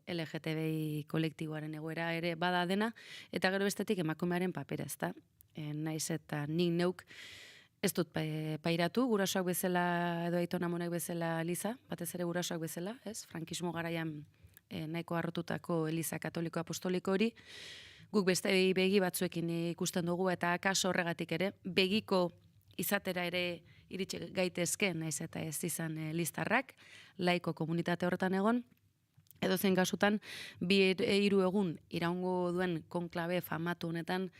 A: LGTBI kolektiboaren egoera ere bada dena, eta gero bestetik emakumearen papera, ezta? Naiz eta nik neuk Ez dut pairatu, gurasoak bezala edo aiton amonek bezala eliza, batez ere gurasoak bezala, ez? Frankismo garaian nahiko harrotutako eliza katoliko apostoliko hori, guk beste begi batzuekin ikusten dugu, eta akaso horregatik ere, begiko izatera ere iritsi gaitezke, naiz eta ez izan listarrak, laiko komunitate horretan egon, edo zen kasutan, 2-3 egun iraungo duen konklabe famatu honetan,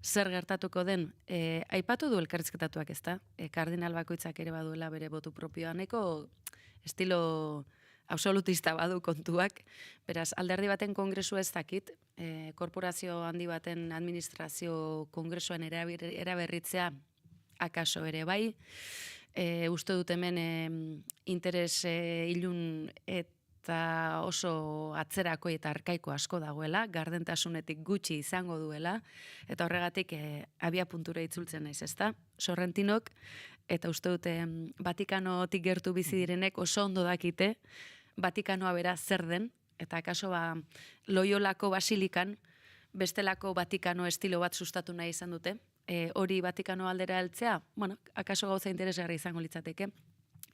A: zer gertatuko den, aipatu du elkarrizketatuak ezta, kardinal bakoitzak ere baduela bere botu propioa, neko estilo absolutista badu kontuak, beraz, alderdi baten kongresu ez dakit, korporazio handi baten administrazio kongresuan eraberritzea akaso ere bai, uste dut hemen interes ilun eta oso atzerako eta arkaiko asko dagoela, gardentasunetik gutxi izango duela, eta horregatik abia puntura itzultzen naiz, ezta? Sorrentinok, eta uste dute Vatikanotik gertu bizi direnek oso ondo dakite, Vatikanoa bera zer den, eta akaso Loiolako basilikan, bestelako Vatikano estilo bat sustatu nahi izan dute, hori Vatikano aldera heltzea, bueno, akaso gauza interesgarri izango litzateke,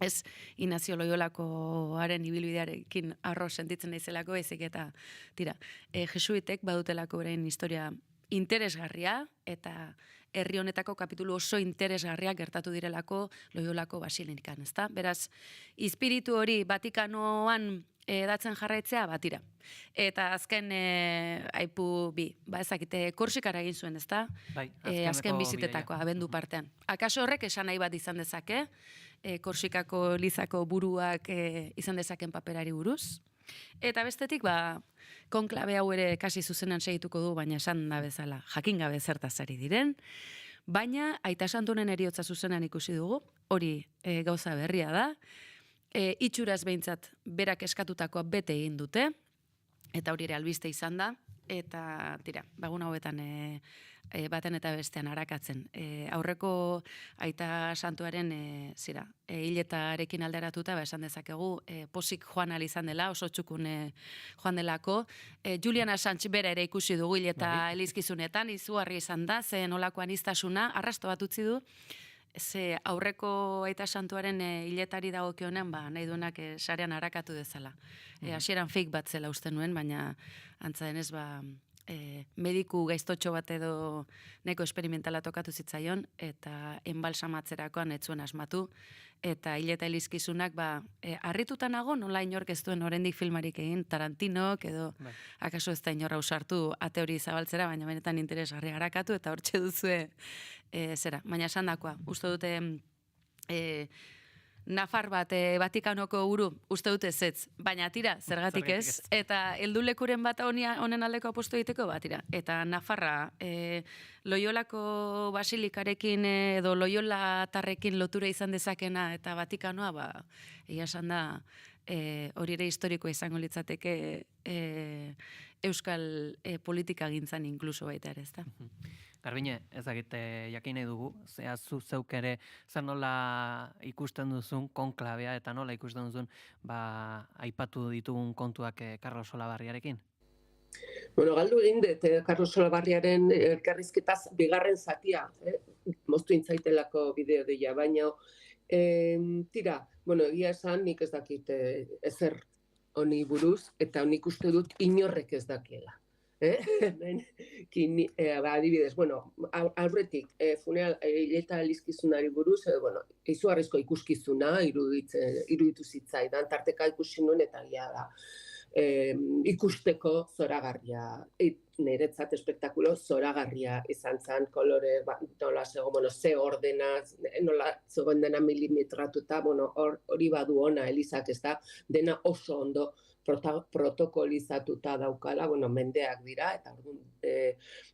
A: ez Inazio Loiolakoaren ibilbidearekin arro sentitzen naizelako, ezik eta tira, jesuitek badutelako orain historia interesgarria, eta herri honetako kapitulu oso interesgarriak gertatu direlako Loiolako basilikan, ezta? Beraz, espiritu hori Vatikanoan datzen jarraitzea, batira. Eta azken aipu bi, ezakite, Korsikara egin zuen, ezta? Azken bizitetako, abendu partean. Akaso horrek esan nahi bat izan dezake, Korsikako Elizako buruak izan dezaken paperari buruz. Eta bestetik, konklabe hau ere kasi zuzenan segituko du, baina esan da bezala, jakin gabe zertaz ari diren, baina Aita Santunen heriotza zuzenan ikusi dugu, hori gauza berria da, itxuraz behintzat berak eskatutakoa bete egin dute, eta hori ere albiste izan da, eta tira, bagun hauetan baten eta bestean arakatzen. Aurreko Aita Santuaren hiletarekin alderatuta, esan dezakegu, posik joan izan dela, oso txukun joan delako. Julian Assange bera ere ikusi dugu hileta elizkizunetan, izugarri izan da, ze nolako aniztasuna, arrasto bat utzi du, ze aurreko Aita Santuaren hiletari dagokionean, nahi duenak sarean arakatu dezala. Hasieran fake bat zela uste nuen, baina antza denez, mediku gaiztotxo bat edo neko esperimentala tokatu zitzaion, eta enbalsamatzerakoan ez zuen asmatu, eta hileta elizkizunak, harrituta nago, nola inork ez duen oraindik filmarik egin, Tarantinok, edo akaso ez da inorra usartu ate hori zabaltzera, baina benetan interesgarri harakatu, eta hortxe duzue baina esan dakoa, uste dute Nafar bat Vatikanoko buru, uste dute zetz, baina tira, zergatik ez, eta heldulekuren bat honen aldeko apostu egiteko, tira, eta Nafarra Loiolako basilikarekin edo Loiolatarrekin lotura izan dezakena eta Vatikanoa, egia esan da, hori ere historikoa izango litzateke euskal politika gintzan inkluso baita ere, ezta?
S: Garbine, ezagite jakin nahi dugu, zu zeuk ere zer nola ikusten duzun konklabea eta nola ikusten duzun aipatu ditugun kontuak Carlos Olabarriarekin?
D: Bueno, galdu egin dut, Carlos Olabarriaren elkarrizketaz bigarren zatia, moztu intzaitelako bideo deia, baina tira, egia esan nik ez dakit ezer honi buruz, eta nik uste dut inorrek ez dakiela. Adibidez, aurretik, hileta elizkizunari buruz, izugarrizko ikuskizuna iruditu zitzaidan, tarteka ikusi nuen eta gira da. Ikusteko zoragarria, niretzat espektakulo zoragarria izan zen, kolore, nola ze ordena, nola zegoen dena milimetratuta, hori badu ona Elizak ez da, dena oso ondo protokolizatuta daukala, mendeak dira, eta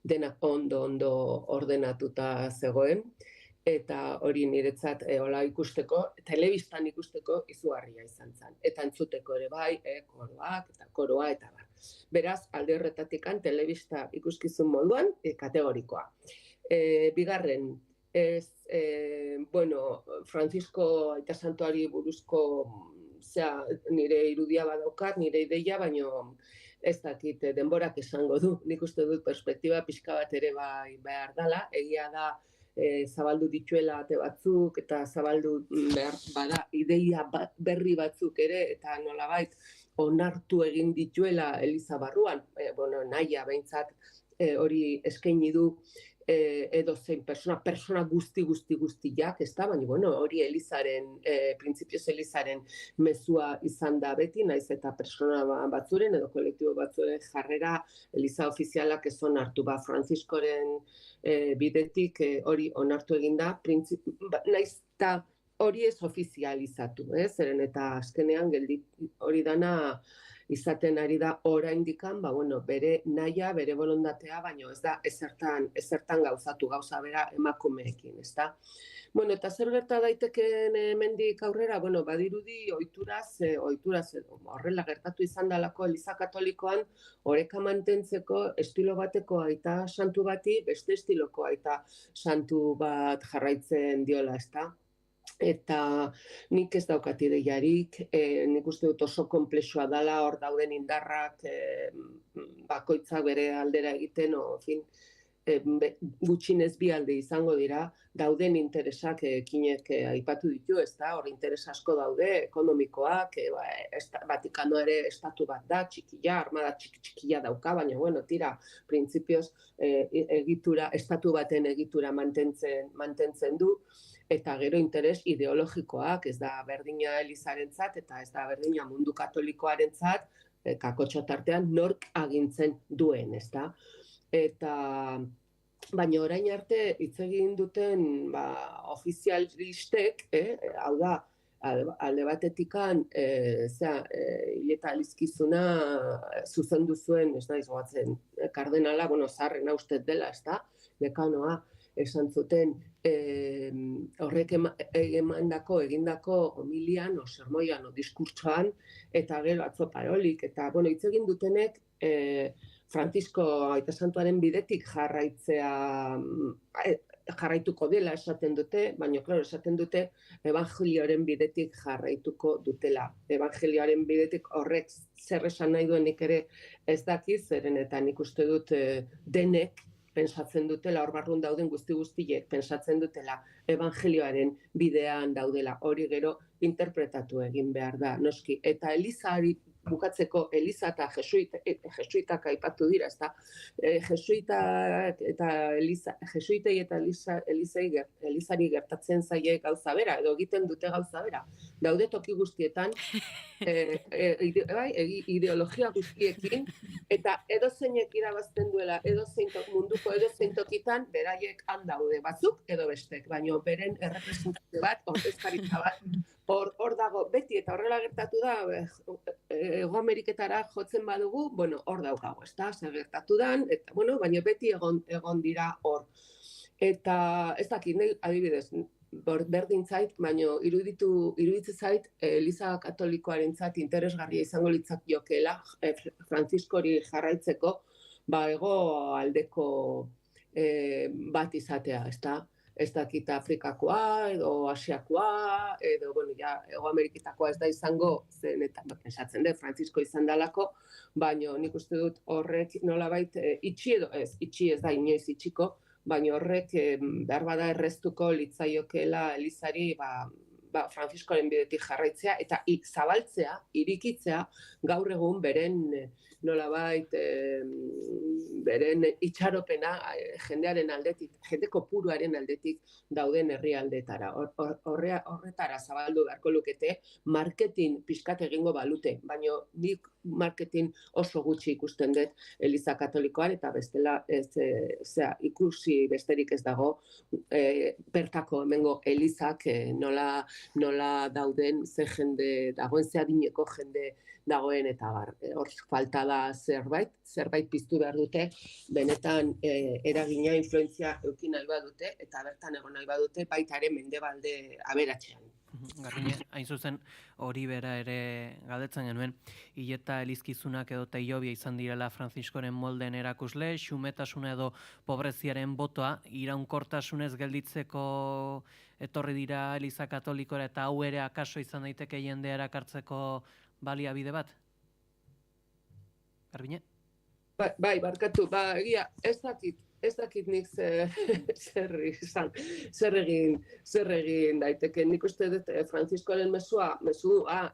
D: denak ondo ordenatuta zegoen, eta hori niretzat hola ikusteko, telebistan ikusteko izugarria izan zen. Eta entzuteko ere bai, koroa eta bar. Beraz, alde horretatikan telebista ikuskizun moduan, kategorikoa. Bigarren, Francisco Aita Santuari buruzko nire irudia badaukat, nire ideia, baino ez dakit denborak esango du. Nik uste dut perspektiba pixka bat ere bai behar dela. Egia da zabaldu dituela ate batzuk, eta zabaldu behar bada ideia berri batzuk ere, eta nolabait onartu egin dituela Eliza barruan, naia behintzat hori eskaini du edozein persona guztiak, ez da, baina hori Elizaren, printzipioz Elizaren mezua izan da beti, naiz eta persona batzuren edo kolektibo batzuren jarrera Eliza ofizialak ez onartu, Frantziskoren bidetik hori onartu egin da, naiz eta hori ez ofizializatu, zeren eta azkenean hori dana izaten ari da oraindikan, bere naia, bere borondatea, baino ez da ezertan gauzatu, gauza bera emakumeekin, ez da. Eta zer gerta daitekeen hemendik aurrera, badirudi ohituraz horrela gertatu izan dalako Eliza Katolikoan oreka mantentzeko estilo bateko aita santu bati beste estiloko aita santu bat jarraitzen diola, ez da. Eta nik ez daukat ideiarik, nik uste dut oso konplexua dela, hor dauden indarrak bakoitzak bere aldera egiten, gutxinez bi alde izango dira, dauden interesak Kinek aipatu ditu, ez da, hor interes asko daude, ekonomikoak, Vatikano ere estatu bat da, txikia, armada txikia dauka, baina, tira, printzipioz estatu baten egitura mantentzen du, eta gero interes ideologikoak, ez da berdina Elizarentzat eta ez da berdina mundu katolikoarentzat, kakotxo tartean nork agintzen duen, ez da. Baina orain arte hitz egin duten ofizialistek, hau da, alde batetikan, hileta alizkizuna zuzendu zuen, ez naiz goatzen, kardenala, zaharrena uste dela, ez da, dekanoa, esan zuten horrek egindako homilian, sermoian, diskurtsoan, eta gero atzo parolik, eta hitz egin dutenek Frantzisko aita santuaren bidetik jarraituko dela esaten dute, baina, klaro, esaten dute evangelioaren bidetik jarraituko dutela. Evangelioaren bidetik horrek zer esan nahi duenik ere ez dakiz, zeren eta nik uste dut denek pensatzen dutela, hor barrun dauden guztiek pensatzen dutela evangelioaren bidean daudela, hori gero interpretatu egin behar da, noski. Eta Elizari bukatzeko Eliza eta jesuitak aipatu dira, ezta? Jesuitei eta Elizari gertatzen zaie gauza bera, edo egiten dute gauza bera. Daude toki guztietan, ideologia guztiekin, eta edozeinek irabazten duela, munduko edozein tokitan, beraiek handaude batzuk edo bestek, baina beren errepresentazio bat, ordezkaritza bat, hor dago, beti eta horrela gertatu da, Hego Ameriketara jotzen badugu, hor daukago, ez da, zer gertatu dan, eta, baina beti egon dira hor. Eta ez dakit, adibidez, berdin zait, baina iruditzen zait, Eliza Katolikoarentzat interesgarria izango litzak jokeela, Frantziskori jarraitzeko, hego aldeko bat izatea, ez da. Ez dakit Afrikakoa, edo Asiakoa, edo, Hego Ameriketakoa ez da izango, zen eta pensatzen dut, Frantzisko izan dalako, baina nik uste dut horrek nolabait itxi ez da inoiz itxiko, baina horrek behar bada erreztuko litzaiokeela Elizari Frantziskoren bidetik jarraitzea, eta zabaltzea, irikitzea, gaur egun beren nolabait beren itxaropena jendearen aldetik, jende kopuruaren aldetik dauden herrialdetara. Horretara zabaldu beharko lukete, marketing pixkat egingo balute, baina nik marketing oso gutxi ikusten dut Eliza Katolikoan, eta bestela ikusi besterik ez dago bertako hemengo Elizak nola dauden ze jende dagoen, ze adineko jende dagoen, eta hor falta da zerbait piztu behar dute, benetan eragina, influentzia eukin nahi badute, eta bertan egon nahi badute, baita ere mendebalde aberatzean.
S: Garbiñe, hain zuzen hori bera ere galdetzen genuen, hileta elizkizunak edo teilobia izan direla Frantziskoren molden erakusle, xumetasuna edo pobreziaren botoa, iraunkortasunez gelditzeko etorri dira Eliza Katolikora, eta hau ere akaso izan daiteke jendea erakartzeko baliabide bat? Garbiñe?
D: Bai, barkatu, egia, ez dakit, ez dakit nik zer egin daiteke. Nik uste dut Franciscoren mesua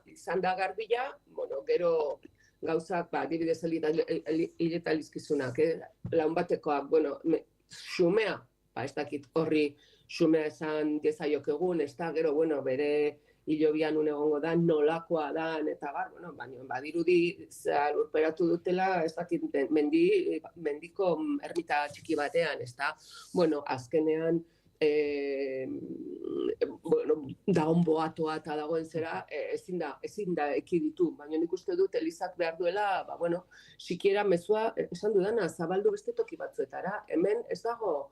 D: izan da garbila, bueno, gero gauzak, adibidez hiletalizkizunak, laun batekoak, bueno, xumea, ez dakit horri xumea esan diezaiokegun, ez da, gero, bueno, bere hilobian egongo da, nolakoa da, eta bueno, baina badirudi lurperatu dutela, ez dakit, mendiko ermita txiki batean, ez da, bueno, azkenean, dagoen boatoa eta dagoen zera, ezin da ekiditu, baina nik uste dut Elizak behar duela, bueno, sikiera mezua, esan dudana, zabaldu beste toki batzuetara, hemen ez dago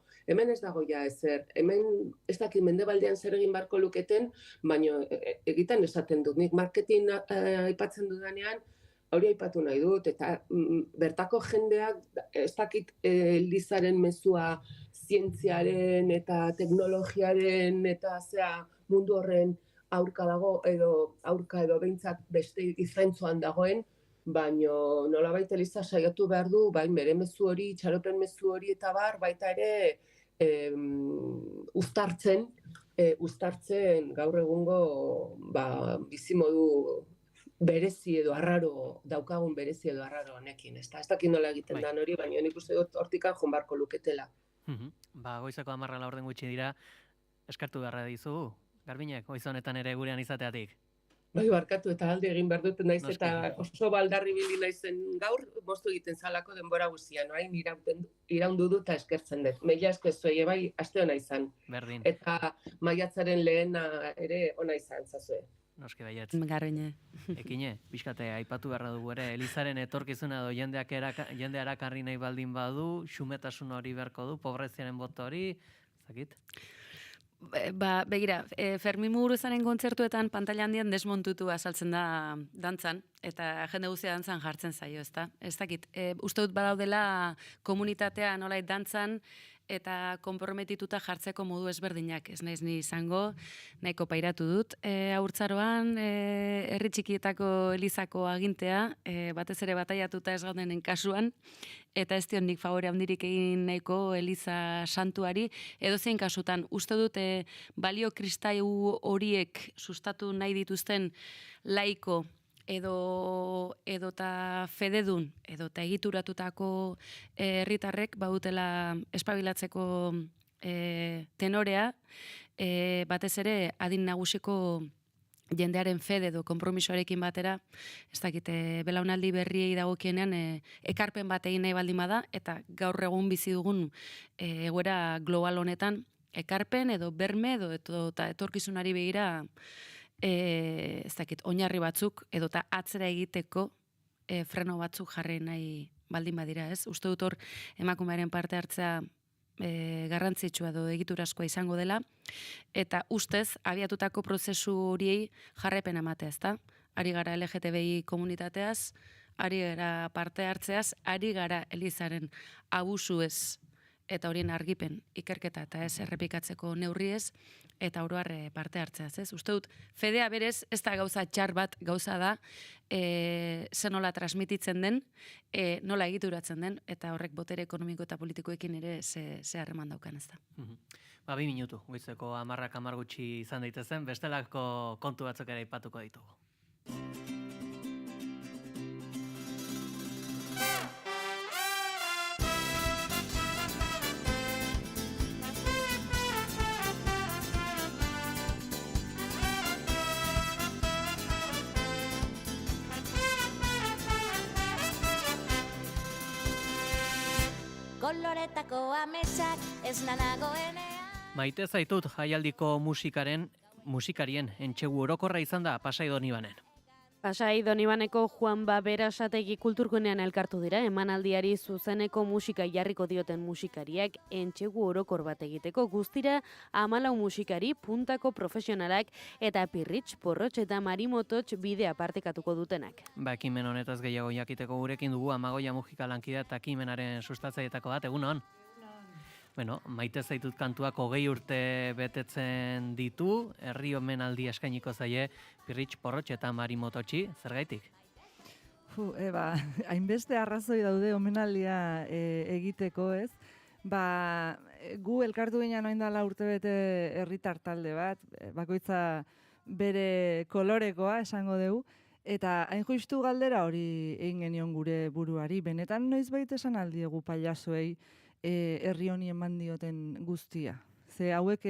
D: ja ezer, hemen ez dakit mendebaldean zer egin barko luketen, baina egiten esaten dut, nik marketing aipatzen dudanean, hori aipatu nahi dut, eta bertako jendeak, ez dakit Elizaren mezua zientziaren eta teknologiaren eta mundu horren aurka dago, aurka edo behintzat beste izraintzuan dagoen, baina nolabait Eliza saiatu behar du, bain bere mezu hori, itxaropen mezu hori eta baita ere uztartzen gaur egungo bizimodu berezi edo arraro, daukagun berezi edo arraro honekin, ez dakit nola egiten dan hori, baina nik uste dut hortikan jonbarko luketela.
S: Goizeko 10 orden gutxi dira, eskartu beharra dizugu, Garbiñek, goiz honetan ere gurean izateatik.
D: Bai, barkatu eta alde egin behar dut, naiz eta oso baldarri bili naizen gaur, moztu egiten zalako denbora guztian, orain iraundu dut eta eskertzen dut. Mila eskertzuei, bai, aste hona izan.
S: Berdin.
D: Eta maiatzaren lehena ere ona izan, zazue.
S: Noski baietz.
A: Garbiñe.
S: Ekine, pixkate, aipatu beharra dugu ere, Elizaren etorkizuna edo jende arakarri nahi baldin badu, xumetasun hori beharko du, pobreziaren boto hori, zakit?
A: Begira, Fermin Muguruzaren kontzertuetan pantalla handian desmontutu azaltzen da dantzan, eta jende guztia dantzan jartzen zaio, ezta? Ez dakit, uste dut badaudela komunitatea nolait dantzan, eta konprometituta jartzeko modu ezberdinak, ez naiz ni izango, nahiko pairatu dut. Haurtzaroan, herri txikietako Elizako agintea, batez ere bataiatuta ez gaudenen kasuan, eta ez dion nik favore handirik egin nahiko Eliza santuari, edozein kasutan, uste dut balio kristau horiek sustatu nahi dituzten laiko, edota fededun, edota egituratutako herritarrek badutela espabilatzeko tenorea, batez ere adin nagusiko jendearen fede edo konpromisoarekin batera, ez dakite, belaunaldi berriei dagokienean ekarpen bat egin nahi baldin bada, eta gaur egun bizi dugun egoera global honetan, ekarpen edo berme edo eta etorkizunari begira ez dakit, oinarri batzuk edota atzera egiteko freno batzuk jarri nahi baldin badira, ez? Uste dut hor emakumearen parte hartzea garrantzitsua edo egiturazkoa izango dela, eta ustez abiatutako prozesu horiei jarraipen ematea, ezta? Ari gara LGTBI komunitateaz, ari gara parte hartzeaz, ari gara Elizaren abusuez eta horien argipen ikerketa eta ez errepikatzeko neurriez, eta oro har parte hartzeaz, ez? Uste dut, fedea berez, ez da gauza txar bat, gauza da, ze nola transmititzen den, nola egituratzen den, eta horrek botere ekonomiko eta politikoekin ere ze harreman daukan, ez da.
S: 2 minutu, goizeko 10 gutxi izan daitezen, bestelako kontu batzuk ere aipatuko ditugu.
H: Koloretako amesak ez nanagoenean.
S: Maite zaitut jaialdiko musikarien entxegu orokorra izan da Pasai Donibanen.
G: Pasai Donibaneko Juan Berasategi kulturgunean elkartu dira, emanaldiari zuzeneko musika jarriko dioten musikariak entxegu orokor bat egiteko, guztira 14 musikari, puntako profesionalak eta Pirritx, Porrotx eta Marimototx bidea partekatuko dutenak.
S: Ekimen honetaz gehiago jakiteko gurekin dugu Amagoia Mujika lankidea eta ekimenaren sustatzailetako bat, egunon? Bueno, Maite zaitut kantuak 20 urte betetzen ditu, herri omenaldi eskainiko zaie Pirritx, Porrotx eta Marimototxi, zergaitik?
Q: Hainbeste arrazoi daude omenaldia egiteko, ez? Gu elkartu ginen orain dela urtebete herritar talde bat, bakoitza bere kolorekoa esango dugu, eta hain justu galdera hori egin genion gure buruari, benetan noizbait esan aldiegu pailazoei herri honi eman dioten guztia. Ze hauek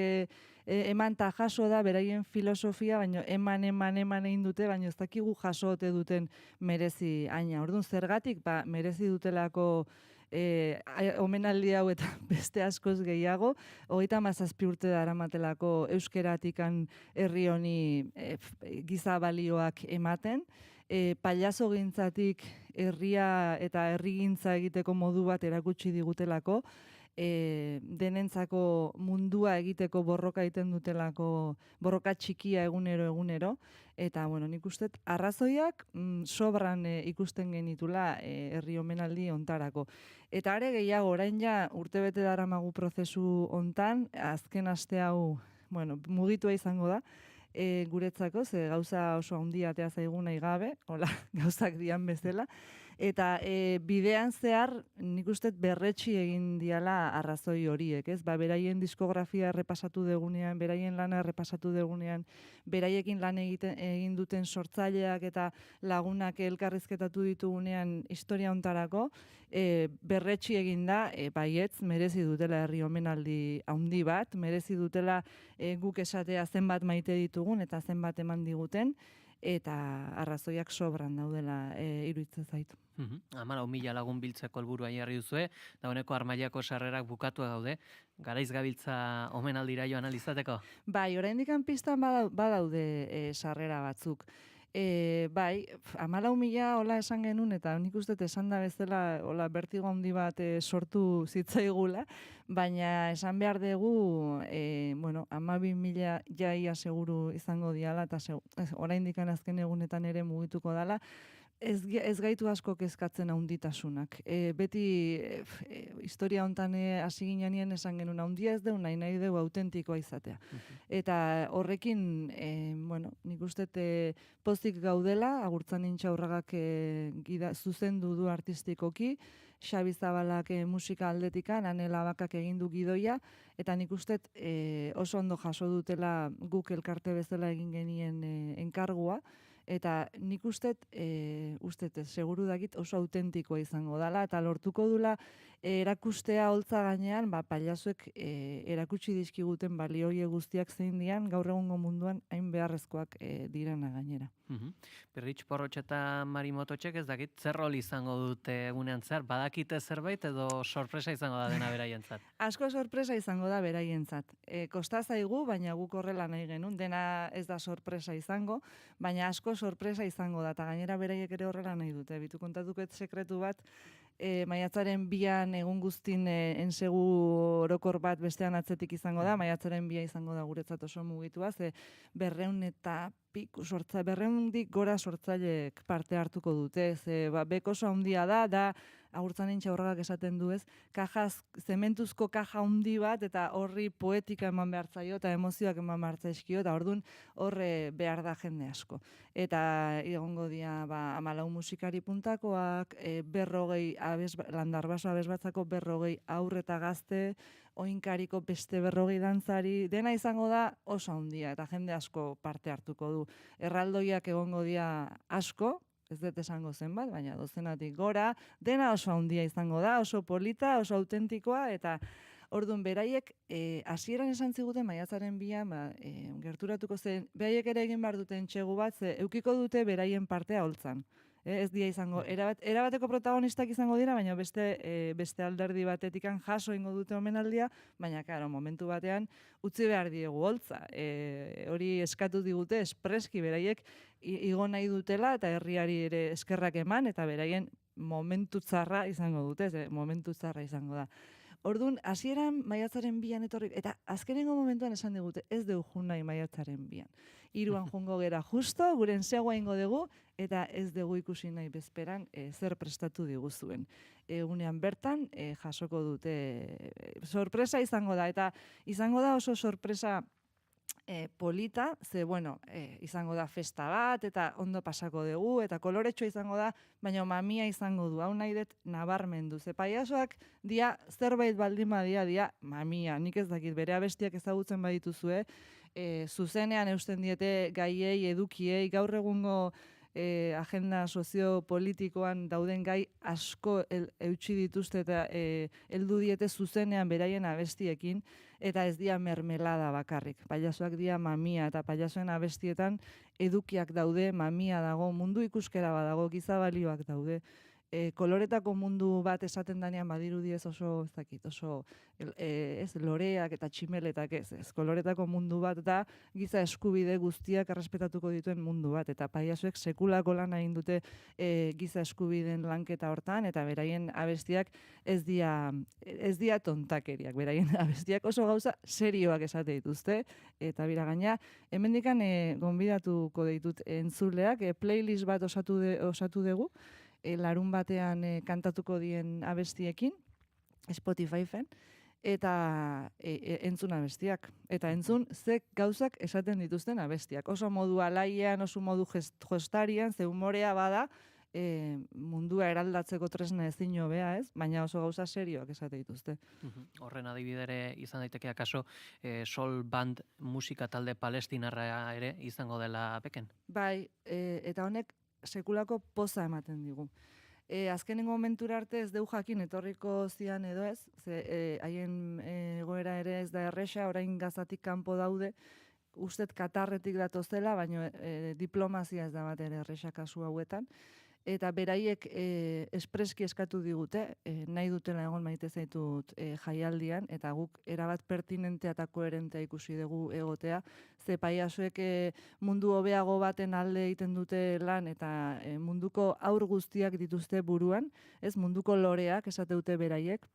Q: eman ta jaso da beraien filosofia, baina eman egin dute, baina ez dakigu jaso ote duten merezi aina. Orduan, zergatik merezi dutelako omenaldi hau eta beste askoz gehiago, 37 urte daramatelako euskeratikan herri honi giza balioak ematen, pailazo gintzatik herria eta herrigintza egiteko modu bat erakutsi digutelako, denentzako mundua egiteko borroka egiten dutelako, borroka txikia egunero, eta nik uste arrazoiak sobran ikusten genitula herri omenaldi ontarako. Eta are gehiago, orain ja urtebete daramagu prozesu hontan, azken aste hau mugitua izango da, guretzako, ze gauza oso handia atea zaigu nahi gabe, hola, gauzak dian bezala, eta bidean zehar nik uste berretsi egin diala arrazoi horiek, ez? Beraien diskografia errepasatu degunean, beraien lana errepasatu degunean, beraiekin lan egin duten sortzaileak eta lagunak elkarrizketatu ditugunean historia hontarako, berretsi egin da, baietz, merezi dutela herri omenaldi handi bat, merezi dutela guk esatea zenbat maite ditugun eta zenbat eman diguten, eta arrazoiak sobran daudela iruditzen zaitu.
S: 14.000 lagun biltzeko helburua jarri duzue, dagoeneko Armaiako sarrerak bukatu daude, garaiz gabiltza omenaldira joan alizateko?
Q: Bai, oraindik pistan badaude sarrera batzuk. Bai, 14.000 hola esan genuen, eta nik uste esan da bezala hola bertigo handi bat sortu zitzaigula, baina esan behar dugu, 12.000 jaia seguru izango diala, eta oraindik azken egunetan ere mugituko dala, ez gaitu asko kezkatzen handitasunak. Beti historia hontan hasi ginean esan genuen handia ez deu, nahi deu autentikoa izatea. Eta horrekin, nik uste pozik gaudela, Agurtzan Intxaurragak zuzendu du artistikoki, Xabi Zabalak musika aldetikan, Ane Labakak egin du gidoia, eta nik uste oso ondo jaso dutela guk elkarte bezala egin genien enkargua, eta nik uste seguru dakit oso autentikoa izango dela, eta lortuko dula erakustea holtza gainean, pailazoek erakutsi dizkiguten balioie guztiak zein dian, gaur egungo munduan hain beharrezkoak direna gainera.
S: Perritx Porrotx eta Mari Mototxek ez dakit zer rol izango dute egunean zer, badakite zerbait edo sorpresa izango da dena beraientzat?
Q: Asko sorpresa izango da beraientzat. Kosta zaigu, baina guk horrela nahi genuen, dena ez da sorpresa izango, baina asko sorpresa izango da, eta gainera beraiek ere horrela nahi dute. Bitu kontatuket sekretu bat, maiatzaren 2an egun guztin ensegu orokor bat bestean atzetik izango da, maiatzaren 2 izango da guretzat oso mugitua, ze 200 eta piku sortza, 200 gora sortzaileek parte hartuko dute, ze beko oso handia da Agurtzan Intxaurragak esaten du ez, zementuzko kaja handi bat, eta horri poetika eman behar zaio, eta emozioak eman behar zaizkio, eta orduan horre behar da jende asko. Eta egongo dia 14 musikari puntakoak, 40 Landarbaso abesbatzako 40 aurre eta gazte, oinkariko beste 40 dantzari, dena izango da oso handia, eta jende asko parte hartuko du. Erraldoiak egongo dia asko, ez dut esango zenbat, baina dozenatik gora, dena oso handia izango da, oso polita, oso autentikoa, eta orduan beraiek, hasieran esan ziguten maiatzaren 2an, gerturatuko zen, beraiek ere egin behar duten txegu bat, eukiko dute beraien partea holtzan. Ez dia izango, erabateko protagonistak izango dira, baina beste alderdi batetikan jaso ingo dute omenaldia, baina, karo, momentu batean utzi behar diegu holtza. Hori eskatu digute, espreski beraiek igo nahi dutela, eta herriari ere eskerrak eman, eta beraien momentu txarra izango dute, momentu txarra izango da. Orduan, hasieran maiatzaren 2an etorri, eta azkenengo momentuan esan digute, ez dugu jun nahi maiatzaren 2an. 3an jungo gera justo, guren segua ingo dugu, eta ez dugu ikusi nahi bezperan zer prestatu diguzuen. Egunean bertan, jasoko dute sorpresa izango da, eta izango da oso sorpresa polita, ze, izango da festa bat, eta ondo pasako dugu, eta koloretxoa izango da, baina mamia izango du, hau nahi dut nabarmendu. Ze paiasoak dia zerbait baldin badia mamia, nik ez dakit, bere abestiak ezagutzen badituzue, zuzenean eusten diete gaiei, edukiei, gaur egungo agenda soziopolitikoan dauden gai asko eutsi dituzte eta heldu diete zuzenean beraien abestiekin, eta ez dia mermelada bakarrik. Pailazoak dia mamia, eta pailazoen abestietan edukiak daude, mamia dago, mundu ikuskera badago, gizabalioak daude. Koloretako mundu bat esaten danean badirudi ez oso, ez dakit, oso loreak eta tximeletak ez, koloretako mundu bat da giza eskubide guztiak errespetatuko dituen mundu bat, eta pailazoek sekulako lan egin dute giza eskubideen lanketa hortan, eta beraien abestiak ez dia tontakeriak, beraien abestiak oso gauza serioak esate dituzte, eta bira gaina, hemendikan gonbidatuko ditut entzuleak, playlist bat osatu dugu, larun batean kantatuko dien abestiekin, Spotify-fen, eta entzun abestiak. Eta entzun ze gauzak esaten dituzten abestiak. Oso modu alaian, oso modu jostarian, ze humorea bada, mundua eraldatzeko tresna ezin hobea, ez? Baina oso gauza serioak esate dituzte.
S: Horren adibidere izan daiteke akaso Sol Band musika talde palestinarra ere izango dela beken?
Q: Bai, eta honek sekulako poza ematen digu. Azkenengo momentura arte ez deu jakin etorriko zian edo ez, haien egoera ere ez da erresa, orain Gazatik kanpo daude, ustet Katarretik datozela, baina diplomazia ez da bat ere erresa kasu hauetan, eta beraiek espreski eskatu digute, nahi dutela egon maite zaitut jaialdian, eta guk erabat pertinentea eta koherentea ikusi dugu egotea, ze paiasoek mundu hobeago baten alde egiten dute lan, eta munduko aur guztiak dituzte buruan, ez munduko loreak esate dute beraiek,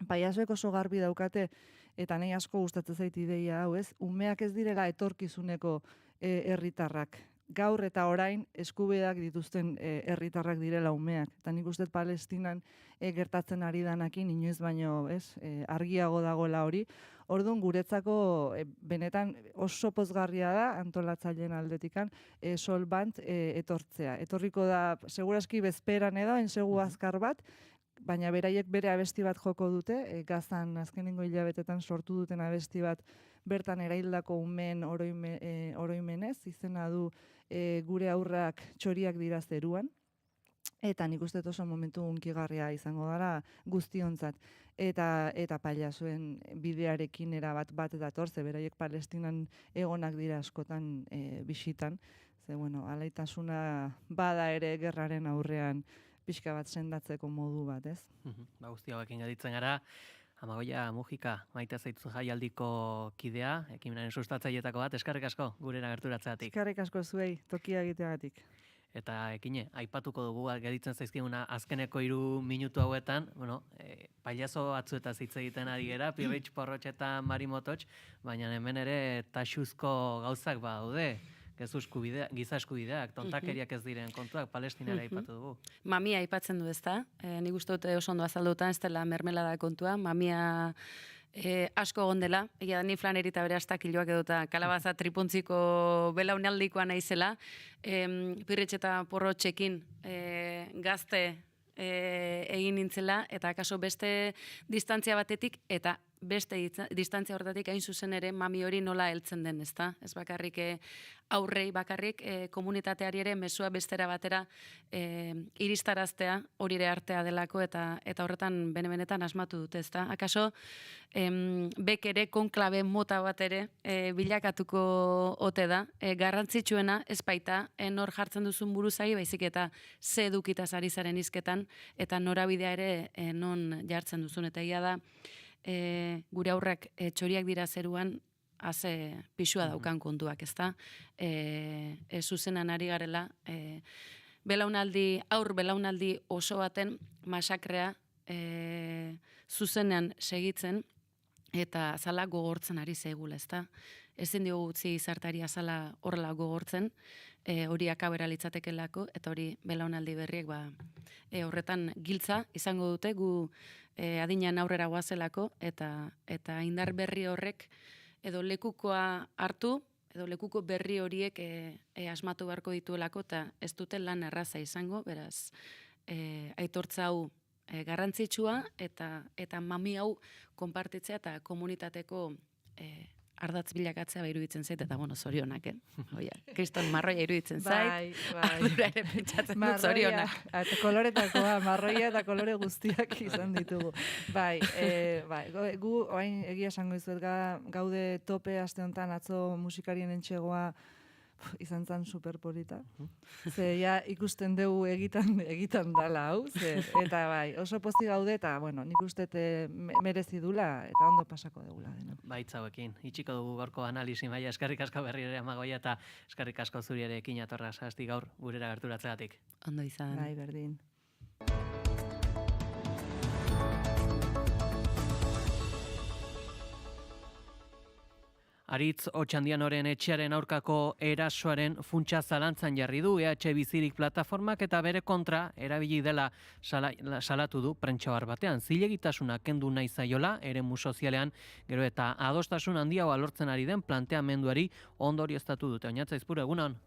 Q: paiasoek oso garbi daukate, eta nahi asko gustatzen zait ideia hau, ez, umeak ez direla etorkizuneko herritarrak, gaur eta orain eskubideak dituzten herritarrak direla umeak. Eta nik uste Palestinan gertatzen ari danakin, inoiz baino argiago dagoela hori. Orduan guretzako benetan oso pozgarria da antolatzaileen aldetikan Sol Band etortzea. Etorriko da, seguraski bezperan edo, ensegu azkar bat, baina beraiek bere abesti bat joko dute, Gazan azkenengo hilabetetan sortu duten abesti bat bertan eraildako umeen oroimenez, izena du gure aurrak txoriak dira zeruan, eta nik uste oso momentu hunkigarria izango dara guztiontzat, eta pailazoen bidearekin erabat bat dator, ze beraiek Palestinan egonak dira askotan bisitan, ze alaitasuna bada ere gerraren aurrean pixka bat sendatzeko modu bat, ez?
S: Guzti hauekin jaditzen gara, Amagoia Mujika, maite zaitzu jaialdiko kidea, ekimenaren sustatzailetako bat, eskerrik asko gurera gerturatzeatik.
Q: Eskerrik asko zuei, tokia egiteagatik.
S: Eta ekine, aipatuko dugu geditzen zaizkiguna azkeneko 3 minutu hauetan, pailazo batzuetaz hitz egiten ari gera, Pirritx, Porrotx eta Marimototx, baina hemen ere taxuzko gauzak badaude. Giza eskubideak, tontakeriak ez diren kontuak, Palestinara aipatu dugu.
A: Mamia aipatzen du ezta, nik uste dut oso ondo azaldutan, ez dela mermelada kontua, mamia asko gondela, egia da ni flanerita bere astakiloak edota kalabaza tripuntziko belaunaldikoa naizela, Pirritx eta Porrotxekin gazte egin nintzela, eta akaso beste distantzia batetik, eta beste distantzia horretatik hain zuzen ere mami hori nola heltzen den, ezta? Ez bakarrik aurrei bakarrik komunitateari ere mezua bestera batera iristaraztea hori ere artea delako eta horretan benetan asmatu dute, ezta? Akaso bek ere konklabe mota bat ere bilakatuko ote da, garrantzitsuena ez baita nor jartzen duzun buruzagi, baizik eta ze edukitaz ari zaren hizketan eta norabidea ere non jartzen duzun, eta ia da gure aurrak txoriak dira zeruan haze pisua daukan kontuak, ezta? Zuzenan ari garela, aur belaunaldi oso baten masakrea zuzenean segitzen eta azala gogortzen ari zegula, ezta? Ezin diogu utzi gizarteari azala horrela gogortzen, hori akabera litzatekelako, eta hori belaunaldi berriek horretan giltza izango dute gu adinean aurrera goazelako, eta indar berri horrek edo lekukoa hartu, edo lekuko berri horiek asmatu beharko dituelako, eta ez dute lan erraza izango, beraz, aitortza hau garrantzitsua, eta mami hau konpartitzea eta komunitateko ardatz bilakatzea iruditzen zait, eta zorionak, kriston marroia iruditzen zait, ardura ere pentsatzen dut zorionak.
Q: Koloretakoa, marroia eta kolore guztiak izan ditugu. Gu, oain egia esango izuet, gaude tope aste honetan atzo musikarien entxegoa izan zan superpolita. Ze ja ikusten dugu egitan dala hau, eta oso pozik gaude, eta nik uste merezi dula, eta ondo pasako dugula.
S: Baitzauekin, itxiko dugu gorko analisi maila, eskerrik asko berri ere Amagoia, eta eskerrik asko zuri ere ekin atorra zazti gaur gurera gerturatzegatik.
A: Ondo izan.
Q: Bai, berdin.
S: Aritz Otxandianoren etxearen aurkako erasoaren funtsa zalantzan jarri du EH Bizirik plataformak eta bere kontra erabili dela salatu du prentsabar batean. Zilegitasuna kendu nahi zaiola eremu sozialean, gero eta adostasun handiagoa lortzen ari den planteamenduari ondorioztatu dute. Oñatza Izpuru, egunon?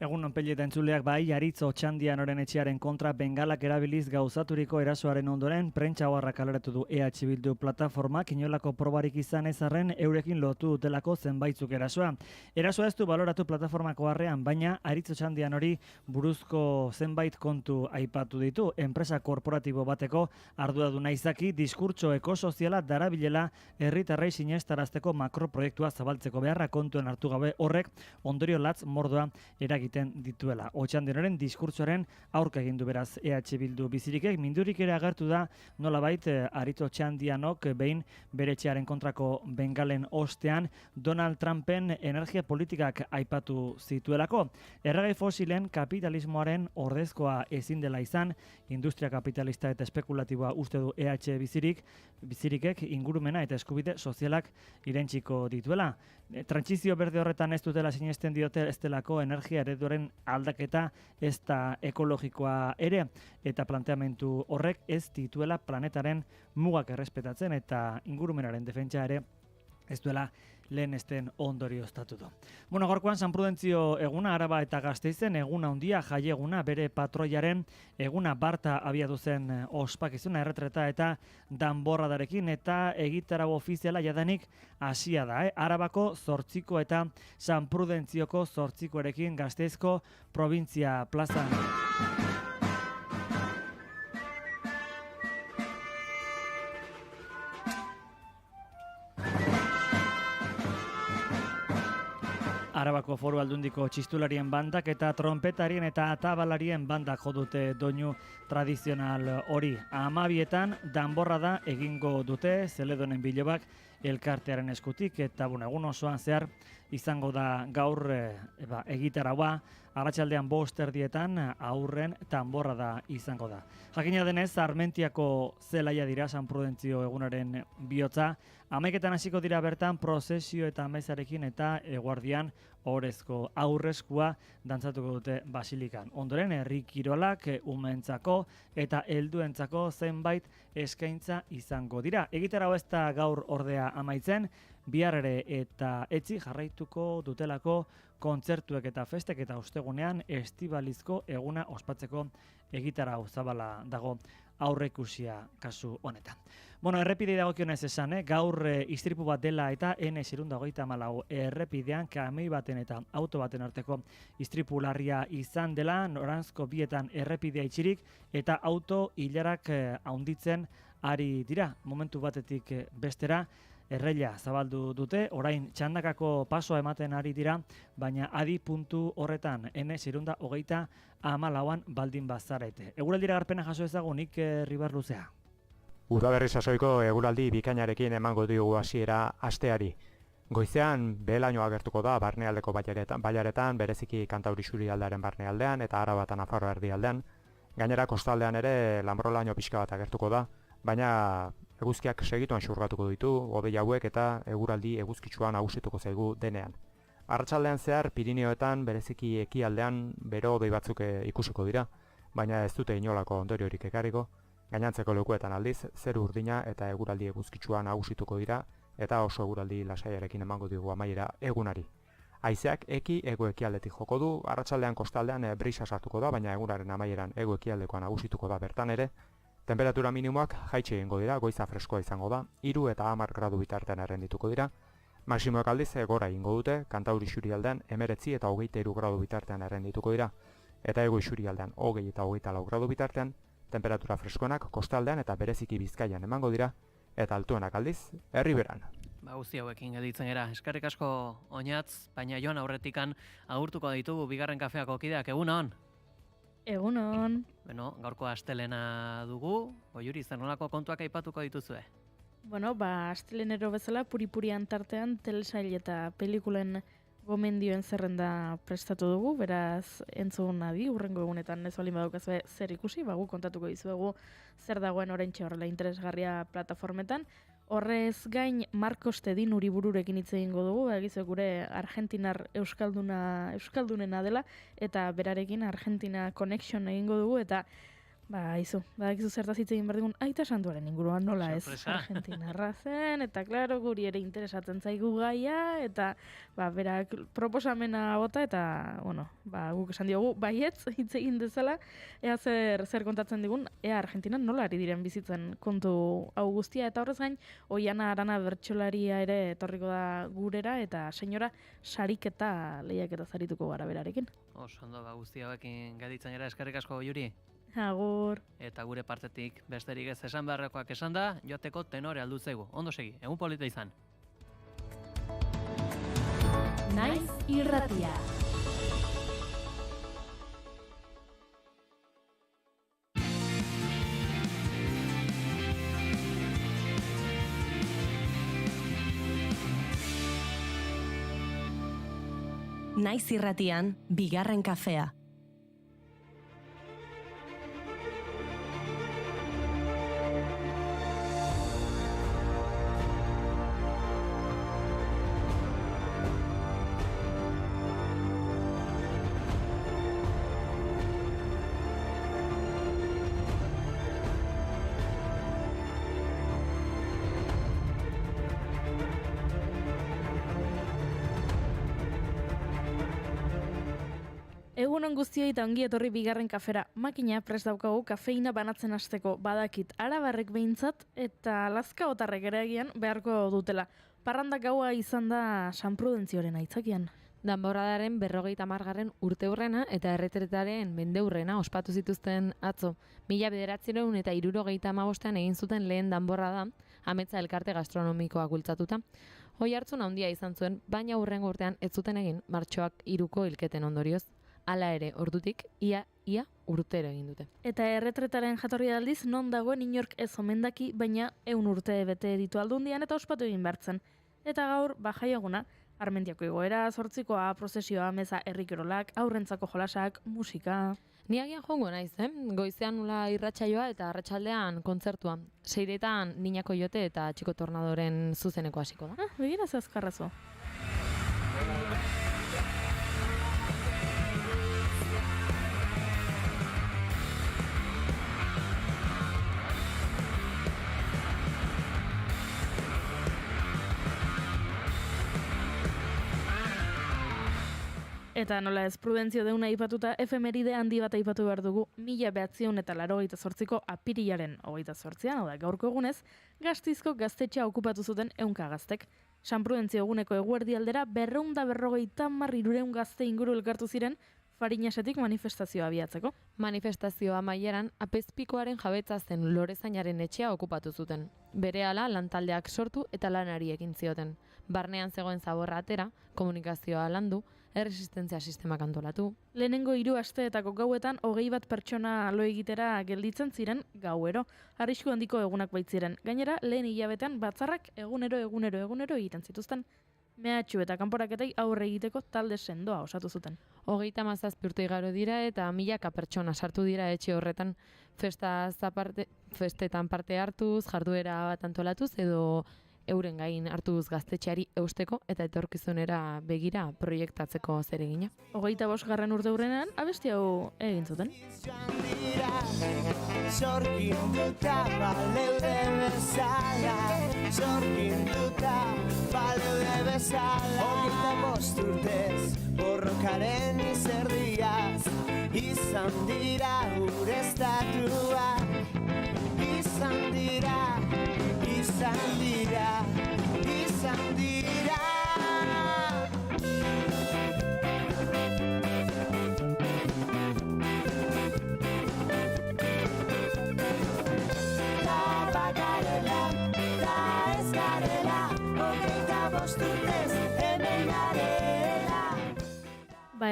J: Egun onpeli eta entzuleak bai, Aritz Otxandianoren etxearen kontra bengalak erabiliz gauzaturiko erasoaren ondoren prentsa oharra kaleratu du EH Bildu plataformak inolako probarik izan ezarren eurekin lotu dutelako zenbaitzuk erasoa. Erasoa ez du baloratu plataformako harrean, baina Aritz Otxandianori buruzko zenbait kontu aipatu ditu. Enpresa korporatibo bateko arduraduna izaki diskurtso ekosoziala darabilela herritarrei sinestarazteko makroproiektua zabaltzeko beharra kontuen hartu gabe horrek ondorio latz mordoa eragiten dituela. Otxandianoren diskurtsoaren aurka egin du beraz EH Bildu Bizirikek, mindurik ere agertu da nolabait Aritz Otxandianok behin bere etxearen kontrako bengalen ostean Donald Trumpen energia politikak aipatu zituelako. Erregai fosilen kapitalismoaren ordezkoa ezin dela izan, industria kapitalista eta espekulatiboa uste du EH Bizirikek ingurumena eta eskubide sozialak irentsiko dituela. Trantsizio berde horretan ez dutela sinesten diote ez delako energia ereduaren aldaketa ez da ekologikoa ere, eta planteamendu horrek ez dituela planetaren mugak errespetatzen eta ingurumenaren defentsa ere ez duela lehenesten ondorioztatu du. Gaurkoan San Prudentzio eguna, Araba eta Gasteizen eguna handia jaieguna, bere patroiaren eguna Barta abiatu zen ospakizuna erretreta eta danborradarekin, eta egitarau ofiziala jadanik hasia da. Arabako 8 eta San Prudentzioko 8ekin Gasteizko provintzia plazan. Arabako Foru Aldundiko txistularien bandak eta trompetarien eta atabalarien bandak jodute doinu tradizional hori. 12etan danborrada egingo dute Zeledonen bilobak elkartearen eskutik, eta egun osoan zehar izango da gaur egitaraua, arratsaldean 5:00 aurren danborrada izango da. Jakina denez, Armentiako zelaia dira San Prudentzio egunaren bihotza, 11etan hasiko dira bertan prozesio eta mezarekin eta eguardian orezko aurreskua dantzatuko dute basilikan. Ondoren herri kirolak umeentzako eta helduentzako zenbait eskaintza izango dira. Egitarau ez da gaur ordea amaitzen, bihar ere eta etzi jarraituko dutelako kontzertuek eta festek, eta ostegunean estibalizko eguna ospatzeko egitarau zabala dago aurreikusia kasu honetan. Errepidei dagokionez esan, gaur istripu bat dela eta N634 errepidean kamioi baten eta auto baten arteko istripu larria izan dela, noranzko bietan errepidea itxirik eta auto ilarak handitzen ari dira. Momentu batetik bestera erreila zabaldu dute, orain txandakako pasoa ematen ari dira, baina adi puntu horretan N634an baldin bazarete. Eguraldira garpena jaso ezagunik Ribar Luzea.
C: Udaberri sasoiko eguraldi bikainarekin emango diogu hasiera asteari. Goizean behelaino agertuko da barnealdeko bailaretan, bereziki Kantauri Isurialdearen barnealdean eta Araba eta Nafarroa erdialdean. Gainera kostaldean ere lanbrolaino pixka bat agertuko da, baina eguzkiak segituan xurgatuko ditu, hodei hauek eta eguraldi eguzkitsuan nagusituko zaigu denean. Arratsaldean zehar Pirineoetan, bereziki ekialdean, bero hodei batzuk ikusiko dira, baina ez dute inolako ondoriorik ekarriko. Gainantzeko lekuetan aldiz, zeru urdina eta eguraldi eguzkitsua nagusituko dira, eta oso eguraldi lasaiarekin emango digu amaiera egunari. Haizeak hego-ekialdetik joko du, arratsaldean kostaldean brisa sartuko da, baina egunaren amaieran hego-ekialdekoa nagusituko da bertan ere. Temperatura minimoak jaitsi egingo dira, goiza freskoa izango da, 3 eta 10 gradu bitartean errendituko dira. Maximoak aldiz gora egingo dute, Kantauri isurialdean 19 eta 23 gradu bitartean errendituko dira, eta hego isurialdean 20 eta 24 gradu bitartean, temperatura freskoenak kostaldean eta bereziki Bizkaian emango dira, eta altuenak aldiz Erriberan.
S: Guzti hauekin gelditzen gara. Eskerrik asko Oñatz, baina joan aurretikan agurtuko ditugu bigarren kafeako kideak. Egunon?
R: Egunon.
S: Beno, gaurko astelena dugu. Goiuri, zer nolako kontuak aipatuko dituzue?
R: Bueno, astelenero bezala puri-purian tartean telesail eta pelikulen gomendioen zerrenda prestatu dugu, beraz entzun adi, urrengo egunetan ez balin badaukazue zer ikusi, gu kontatuko dizuegu zer dagoen oraintxe horrela interesgarria plataformetan. Horrez gain Marcos Tedin Uribururekin hitz egingo dugu, egizu gure Argentinar euskaldunena dela, eta berarekin Argentina Connection egingo dugu, eta badakizu zertaz hitz egin berdigun Aita Santuaren inguruan nola ez Argentinarra zen, eta klaro guri ere interesatzen zaigu gaia, eta berak proposamena bota, eta guk esan diogu baietz hitz egin dezala, ea zer kontatzen digun, ea Argentinan nola ari diren bizitzen kontu hau guztia, eta horrez gain Oiana Arana bertsolaria ere etorriko da gurera, eta senyora sariketa lehiaketa zarituko gara berarekin.
S: Oso ondo, guzti hauekin gelditzen gara. Eskerrik asko Juri.
R: Agur.
S: Eta gure partetik besterik ez esan beharrekoak esan da, joateko tenore aldu zaigu. Ondo segi, egun polita izan.
L: Naiz irratia.
T: Naiz irratian, bigarren kafea.
R: Egunon guztioi eta ongi etorri bigarren kafera. Makina prest daukagu kafeina banatzen hasteko badakit arabarrek behintzat eta lazka otarrek ere egian beharko dutela. Parranda gaua izan da San Prudentzioren aitzakian.
U: Danborradaren 50. urteurrena eta erretretaren mendeurrena ospatu zituzten atzo. 1975ean egin zuten lehen danborrada, Ametsa elkarte gastronomikoa bultzatuta. Hoi hartzun handia izan zuen, baina hurrengo urtean ez zuten egin martxoak 3ko hilketen ondorioz. Hala ere, ordutik, ia urtero egin dute.
R: Eta erretretaren jatorria aldiz, non dagoen inork ez omendaki, baina 100 urte bete ditu aldundian eta ospatu egin bertzen. Eta gaur, jaieguna, Armentiako igoera, 8koa, prozesioa, meza herrikerolak, aurrentzako jolasak, musika...
U: Ni agian joango naiz, Goizean nula irratsaioa eta arratsaldean kontzertua. 6etan Niñako Jote eta Txiko Tornadoren zuzeneko hasiko da.
R: Begira ze azkarrazo. Eta nola ez Prudentzio deuna aipatuta efemeride handi bat aipatu behar dugu 1988ko apirilaren 28an, hau da gaurko egunez, Gasteizko gaztetxea okupatu zuten 100 gaztek. San Prudentzio eguneko eguerdi aldera 250 gazte inguru elkartu ziren Farinasetik manifestazioa abiatzeko.
U: Manifestazioa amaieran apezpikoaren jabetza zen Lorezainaren etxea okupatu zuten. Berehala lantaldeak sortu eta lanari ekin zioten. Barnean zegoen zaborra atera, komunikazioa landu, erresistentzia sistemak antolatu.
R: Lehenengo 3 asteetako gauetan 21 pertsona lo egitera gelditzen ziren gauero. Arrisku handiko egunak baitziren. Gainera, lehen hilabetean batzarrak egunero egiten zituzten. Mehatxu eta kanporaketei aurre egiteko talde sendoa osatu zuten.
U: 37 urte igaro dira eta milaka pertsona sartu dira etxe horretan. Festetan parte hartuz, jarduera bat antolatuz edo euren gain hartuz gaztetxeari eusteko eta etorkizunera begira proiektatzeko zeregina.
R: 25. urteurrenean abesti hau egin zuten.
M: Zorginduta baleude bezala, zorginduta baleude bezala. 25 urtez borrokaren izerdiaz, izan dira gure estatuak, izan dira, izan dira, izan dira.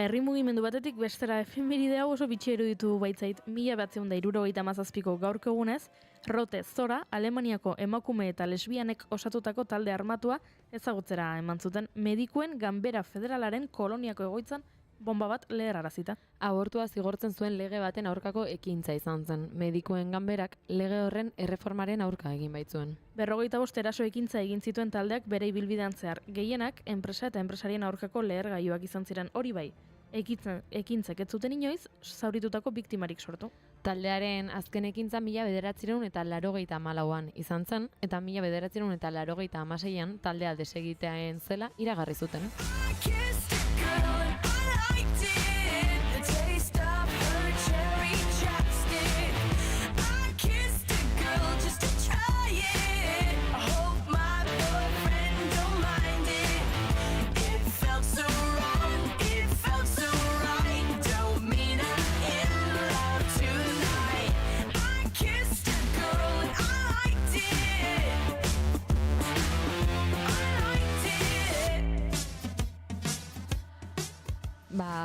R: Herri mugimendu batetik bestera efemeride hau oso bitxi eruditu baitzait 1977ko gaurko egunez, Rote Zora, Alemaniako emakume eta lesbianek osatutako talde armatua ezagutzera eman zuten medikuen ganbera federalaren koloniako egoitzan bomba bat leherrarazita.
U: Abortua zigortzen zuen lege baten aurkako ekintza izan zen. Medikuen ganberak lege horren erreformaren aurka egin baitzuen.
R: 45 eraso ekintza egin zituen taldeak bere ibilbidean zehar. Gehienak enpresa eta enpresarien aurkako lehergailuak izan ziren, hori bai. Ekintzek ez zuten inoiz zauritutako biktimarik sortu.
U: Taldearen azken ekintza 1984an izan zen, eta 1986an taldea desegitean zela iragarri zuten.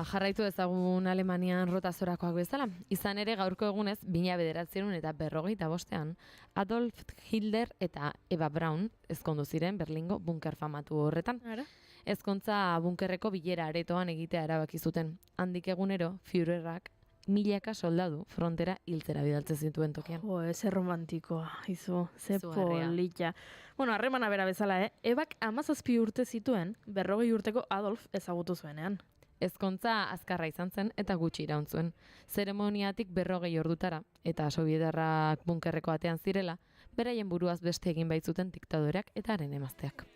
U: Jarraitu ezagun Alemanian Rota Zorakoak bezala. Izan ere gaurko egunez 1955ean Adolf Hitler eta Eva Braun ezkondu ziren Berlingo bunker famatu horretan. Ezkontza bunkerreko bilera aretoan egitea erabaki zuten. Handik egunero Führerrak milaka soldadu frontera hiltzera bidaltzen zituen tokian.
R: Jo, ese romantikoa, izu, ze polita. Bueno, harremana bera bezala, Ebak 17 urte zituen, 40 urteko Adolf ezagutu zuenean.
U: Ezkontza azkarra izan zen eta gutxi iraun zuen. Zeremoniatik 40 ordutara eta sobietarrak bunkerreko atean zirela, beraien buruaz beste egin baitzuten diktadoreak eta haren emazteak.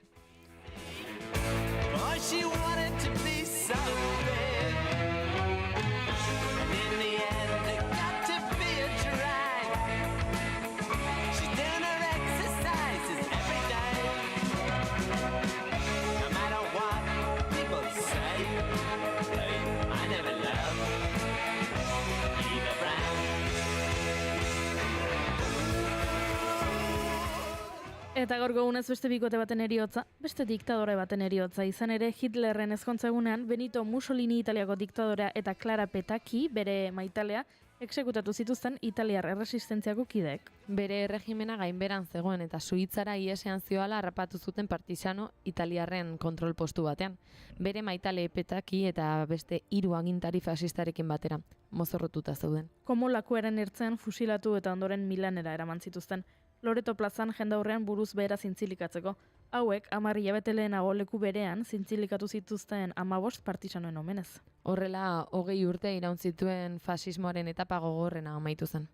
R: Eta gaurko egunez beste bikote baten eriotza, beste diktadore baten eriotza. Izan ere Hitlerren ezkontza egunean Benito Mussolini Italiako diktadorea eta Clara Petacchi bere maitalea exekutatu zituzten italiar erresistentziako kideek.
U: Bere erregimena gainberan zegoen eta Suitzara ihesean zioala harrapatu zuten partisano italiarren kontrol postu batean. Bere maitale Petacchi eta beste 3 agintari fasistarekin batera, mozorrotuta zeuden.
R: Komolakuaren ertzean fusilatu eta ondoren Milanera eraman zituzten. Loreto plazan jendaurrean buruz behera zintzilikatzeko. Hauek 10 hilabete lehenago leku berean zintzilikatu zituzten 15 partisanoen omenez.
U: Horrela, 20 urte iraun zituen fasismoaren etapa gogorrena amaitu zen.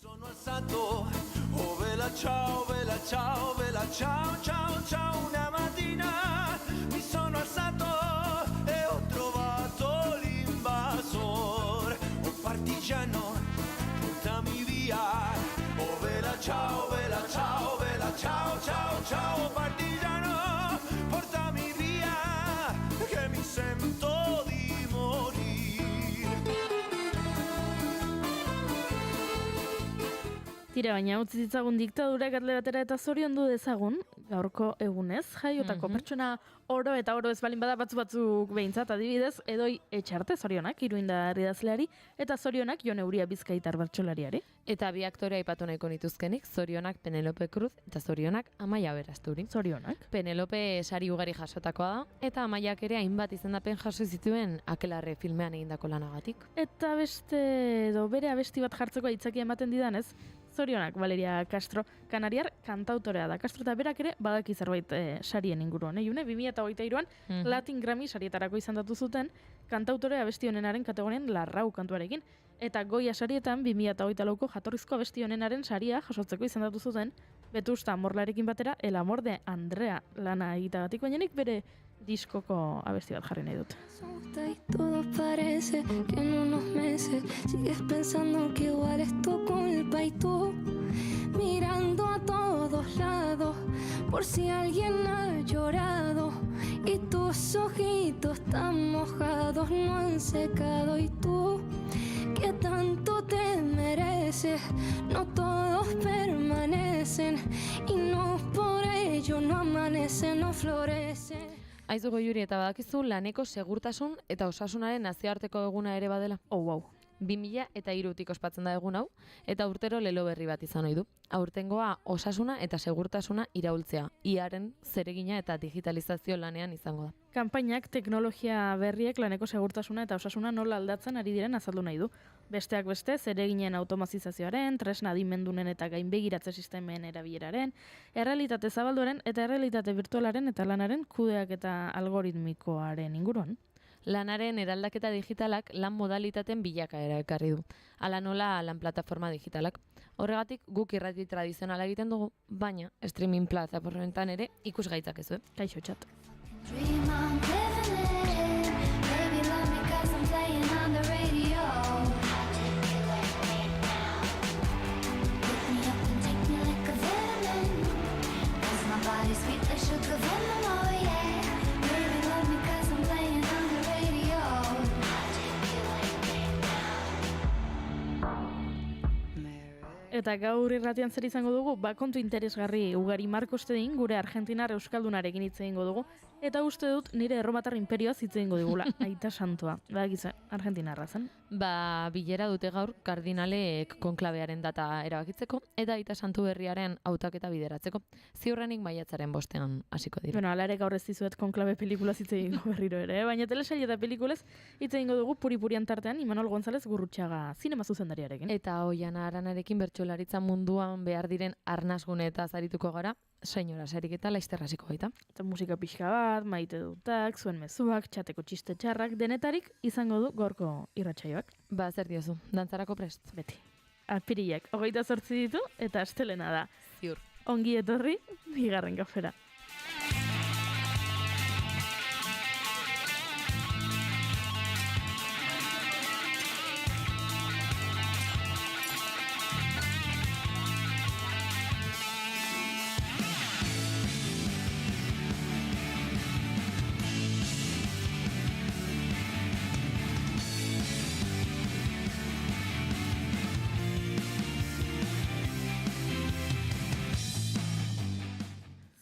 M: Sono alzato, oh vela ciao, ciao, ciao, ciao, una mattina mi sono alzato e ho trovato l'invasor, un partigiano, portami via. Oh vela ciao, ciao, ciao, ciao, partigiano, portami via, che mi sento di morir.
R: Tira, baina utzi ditzagun diktadurak atle batera eta zoriondu dezagun, gaurko egunez, jaiotako pertsona oro eta oro ez balin bada batzuk behintzat adibidez, Edoi Etxarte zorionak, Iruindar idazleari, eta zorionak Jon Euria Bizkaitar bertsolariari.
U: Eta bi aktore aipatu nahiko nituzkenik, zorionak Penelope Cruz eta zorionak Amaia Berasturi.
R: Zorionak.
U: Penelope sari ugari jasotakoa da, eta Amaiak ere hainbat izendapen jaso zituen Akelarre filmean egindako lanagatik.
R: Eta beste, bere abesti bat jartzeko aitzakia ematen didanez, Zorionak, Valeria Castro, kanariar kantautorea da. Castro eta berak ere badaki zerbait sarien inguruan. June, 2023an Latin Grammy sarietarako izendatu zuten kantautorea abesti honenaren kategorian Larrau kantuarekin. Eta Goya sarietan 2024ko jatorrizko abesti honenaren saria jasotzeko izendatu zuten Vetusta Morlarekin batera El amor de Andrea lana egitagatik, baina nik bere diskoko abesti bat jarri nahi dut.
F: Y todo parece que en unos meses sigues pensando que igual es tu culpa y tú mirando a todos lados por si alguien ha llorado y tus ojitos tan mojados no han secado y tú que tanto te mereces, no todos permanecen y no por ello no amanecen, no florecen.
U: Aizu Goiuri, eta badakizu laneko segurtasun eta osasunaren nazioarteko eguna ere badela.
R: Wow.
U: 2003tik ospatzen da egun hau, eta urtero lelo berri bat izan ohi du. Aurtengoa osasuna eta segurtasuna iraultzea, iaren zeregina eta digitalizazio lanean izango da.
R: Kanpainak teknologia berriek laneko segurtasuna eta osasuna nola aldatzen ari diren azaldu nahi du. Besteak beste, zereginen automazizazioaren, tresna adimendunen eta gainbegiratze sistemen erabileraren, errealitate zabalduaren eta errealitate virtualaren eta lanaren kudeak eta algoritmikoaren inguruan.
U: Lanaren eraldaketa digitalak lan modalitaten bilakaera ekarri du. Hala nola lan plataforma digitalak. Horregatik guk irrati tradizionala egiten dugu, baina streaming plataformetan ere ikusgaitzak ez,
R: Kaixo txat.
F: Dream I'm living it, baby love me 'cause I'm playing on the radio. Pick me up and take me like a vitamin, 'cause my body's sweet like sugar venom, oh yeah. Baby love me 'cause I'm playing on the radio.
R: Eta gaur irratian zer izango dugu, kontu interesgarri ugari Markostedin gure argentinar euskaldunarekin hitz egingo dugu, eta uste dut nire erromatar imperioaz hitz egingo digula, aita santua. Badakizu, argentinarra zen.
U: Bilera dute gaur kardinaleek konklabearen data erabakitzeko, eta aita santu berriaren hautaketa bideratzeko. Ziurrenik maiatzaren 5ean hasiko dira.
R: Bueno, alare gaur ez dizuet konklabe pelikulaz hitz egingo berriro ere, baina telesail eta pelikulez hitz egingo dugu puri-purian tartean Imanol González Gurrutxaga zinema zuzendariarekin.
U: Eta Oiana Aranarekin bertsolaritza munduan behar diren arnasgune eta zarituko gara, senyora sariketa laizter hasiko baita.
R: Eta musika pixka bat, maite dutak, zuen mezuak, txateko txiste txarrak, denetarik izango du gorko irratsaioak.
U: Zer diozu, dantzarako prest?
R: Beti. Apirilak 28 ditu eta astelena da.
U: Ziur.
R: Ongi etorri, bigarren kafera.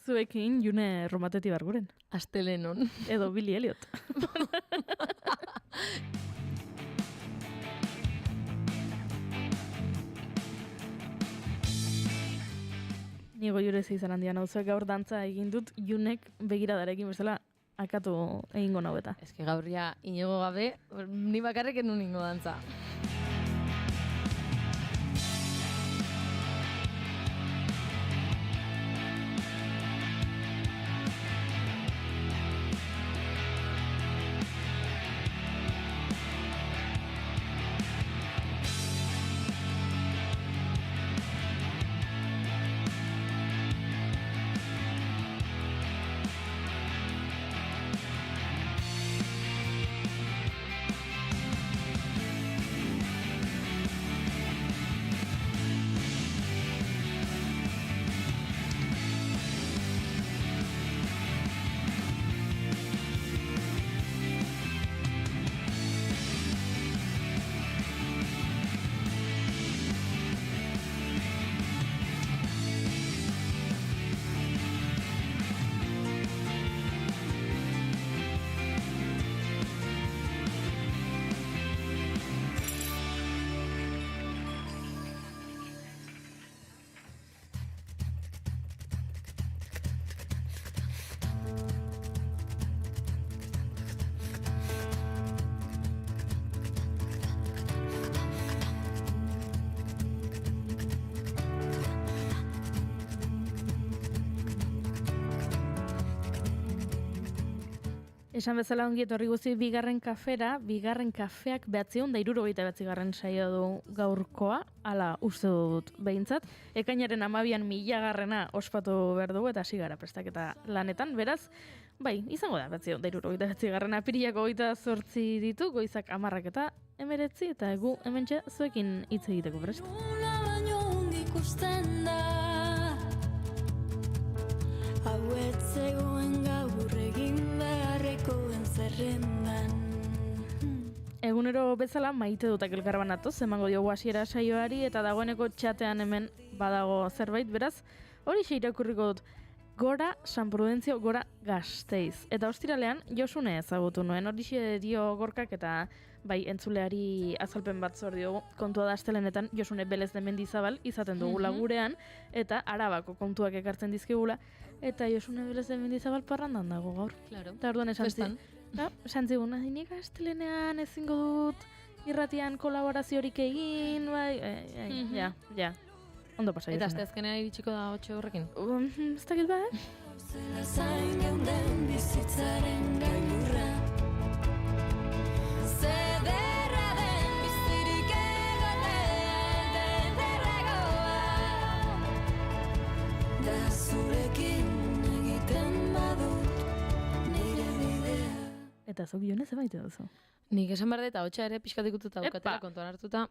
R: Zuekin June Romateti Barguren.
U: Astelenon.
R: Edo Billy Elliot. Nigo jurez izan handian hau zuek gaur dantza egin dut Junek begiradarekin bezala akatu egingo nau eta.
U: Eske gaur ja inigo gabe, ni bakarrik enun ingo dantza.
R: Esan bezala ongi etorri guzti bigarren kafera, bigarren kafeak 979. saio du gaurkoa, hala uste dut behintzat. Ekainaren 12an 1000. ospatu behar dugu eta hasi gara prestaketa lanetan, beraz, bai, izango da 979. apirilako 28 ditu, goizak 10 eta 19 eta egu hementxe zuekin hitz egiteko prest.
F: Hauetzegoen gaur egin beharrekoen zerrendan.
R: Egunero bezala maite dutak elkarbanatoz, emango diogu hasiera saioari eta dagoeneko txatean hemen badago zerbait, beraz, hori irakurriko dut. Gora San Prudentzio, gora Gasteiz. Eta ostiralean Josune ezagutu nuen, hori dio Gorkak eta bai entzuleari azalpen bat zor diogu. Kontua da astelenetan Josune Belez de Mendizabal izaten dugula gurean eta Arabako kontuak ekartzen dizkigula. Eta Josune Belez de Mendizabal parrandan dago gaur.
U: Claro.
R: Eta orduan esan zigun, nik astelenean ezingo dut irratian kolaboraziorik egin, bai, ja. Ondo pasa.
U: Eta asteazkenean iritsiko da 8 horrekin?
R: Ez dakit bai?
F: Zela zain geunden bizitzaren gailurra. Zederra den bizirik egoten derregoa. Da zurekin egiten badut nire bidea.
R: Eta zuk Jone ze baite duzu?
U: Nik esan behar eta hotxa ere pixkat ikututa bukatela, kontuan hartuta,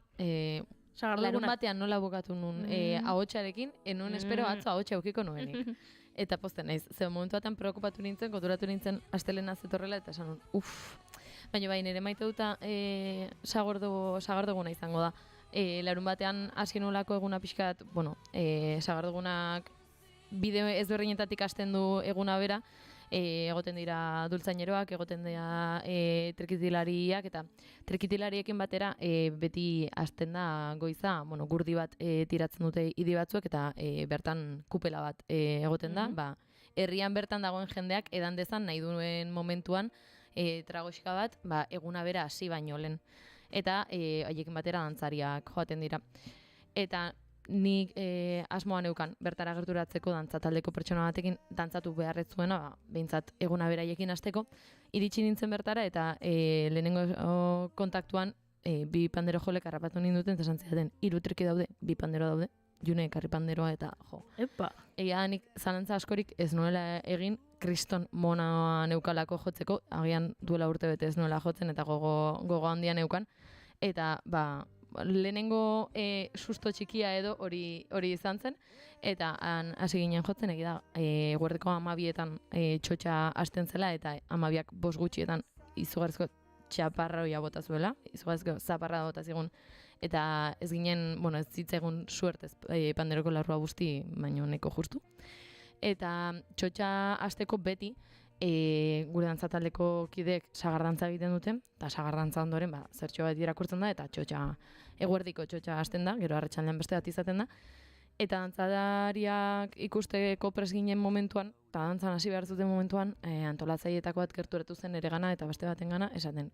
U: larun batean nola bukatu nun ahotsarekin, enun espero atzo ahotsa aukiko nuenik. Eta posten naiz, ze momentu batean preokupatu nintzen, konturatu nintzen astelena zetorrela, eta esan nun, Baina bai, nire maite duta sagardoguna izango da. Larun batean azken nolako eguna pixkat, sagardogunak bideo ezberdinetatik hasten du eguna bera, egoten dira dultzaineroak, egoten dira trikitilariak, eta trikitilariekin batera beti hasten da goiza, gurdi bat tiratzen dute idi batzuek, eta bertan kupela bat egoten da, herrian bertan dagoen jendeak edan dezan nahi duen momentuan tragoxika bat, eguna bera hasi baino lehen. Eta haiekin batera dantzariak joaten dira. Eta nik asmoa neukan bertara gerturatzeko dantzataldeko pertsona batekin dantzatu beharretzuena, behintzat eguna beraiekin hasteko. Iritsi nintzen bertara eta lehenengo kontaktuan bi pandero jolek harrapatu ninduten, eta esan zidaten, 3 triki daude, 2 pandero daude, June ekarri panderoa eta jo.
R: Epa!
U: Egia nik zalantza askorik ez nuela egin, kriston mona neukalako jotzeko, agian duela urte bete ez nuela jotzen eta gogo handia neukan. Eta lehenengo susto txikia edo hori izan zen, eta hasi ginen jotzen, egia da, guardeko 12etan txotxa hasten zela, eta 12ak 5 gutxietan izugarrizko txaparroia bota zuela, izugarrizko zaparra bota zigun, eta ez ginen, ez zitzaigun suertez panderoko larrua guzti, baino neko justu. Eta txotxa hasteko beti, gure dantzataldeko kideek sagardantza egiten duten, eta sagardantza ondoren zertxo bat irakurtzen da, eta eguerdiko txotxa hasten da, gero arratsaldean beste bat izaten da, eta dantzadariak ikusteko pres ginen momentuan, eta dantzan hasi behar zuten momentuan, antolatzaileetako bat gerturatu zen ere gana, eta beste baten gana, esaten,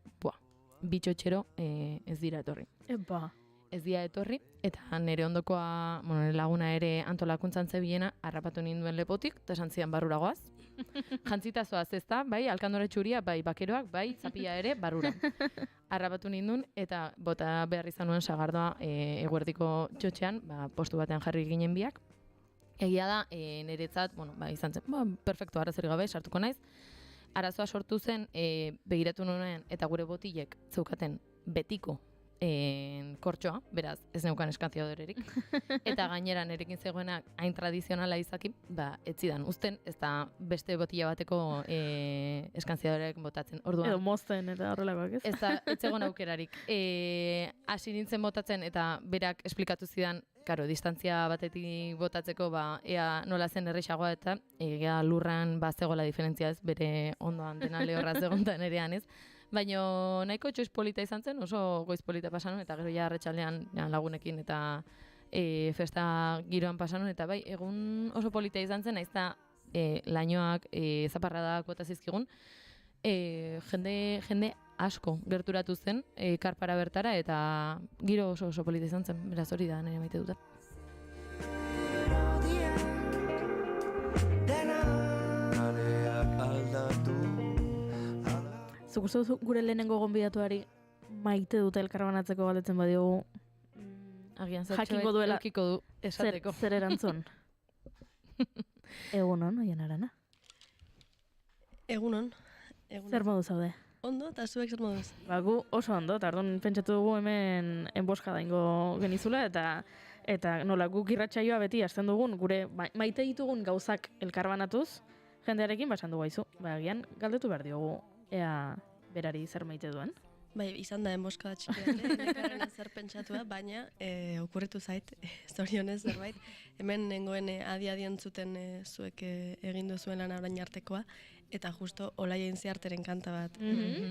U: bi txotxero ez dira etorri.
R: Epa!
U: Ez dira etorri, eta nire ondokoa, nire laguna ere antolakuntzan zebiena, harrapatu ninduen lepotik, eta esan zidan barrura goaz. Jantzita zoaz ez da, bai, alkandore txuria, bai, bakeroak, bai, zapia ere, barrura. Harrapatu nindun, eta bota behar izan nuen sagardoa eguerdiko txotxean, postu batean jarri ginen biak. Egia da, niretzat, izan zen, perfecto, arazeri gabe, sartuko naiz. Arazoa sortu zen, begiratu nuen, eta gure botilek zeukaten betiko kortxoa, beraz, ez neukan eskaziadorerik. Eta gainera nerekin zegoena hain tradizionala izaki, ez zidan uzten, ez da beste botila bateko eskaziadorek botatzen. Orduan,
R: edo mozten eta horrelakoak ez?
U: Ez zegoen aukerarik. Hasi nintzen botatzen eta berak esplikatu zidan, distantzia batetik botatzeko, ea nola zen errexagoa eta ea lurran zegoela diferentzia ez, bere ondoan dena lehorra zegontan erean ez. Baina nahiko txoiz polita izan zen, oso goiz polita pasanun, eta gero ja arratsaldean lagunekin eta festa giroan pasanun, eta bai, egun oso polita izan zen, naizta lainoak, zaparradak bota zizkigun, jende asko gerturatu zen, karpara bertara, eta giro oso polita izan zen, beraz hori da nire maite dut.
R: Zuk uste duzu gure lehenengo gonbidatuari maite dute elkarbanatzeko galdetzen badiogu
U: Agian
R: jakingo duela
U: edukiko du esateko.
R: Zer erantzun? Egunon, oien arana.
E: Egunon.
R: Zer modu zaude?
E: Ondo, eta zuek zer moduz?
R: Gu oso ondo, eta orduan pentsatu dugu hemen enboskada ingo genizula, eta nola guk irratsaioa beti hasten dugun, gure maite ditugun gauzak elkarbanatuz, jendearekin basan dugu aizu. Agian galdetu behar diogu, ea berari zer maite duen.
E: Bai, izan da enboskada txikia, nekarrena zer pentsatua, baina okurritu zait, zorionez zerbait. Hemen nengoen adi-adien zuten zuek egin duzuen lan orain artekoa, eta justo Olaia Intziarteren kanta bat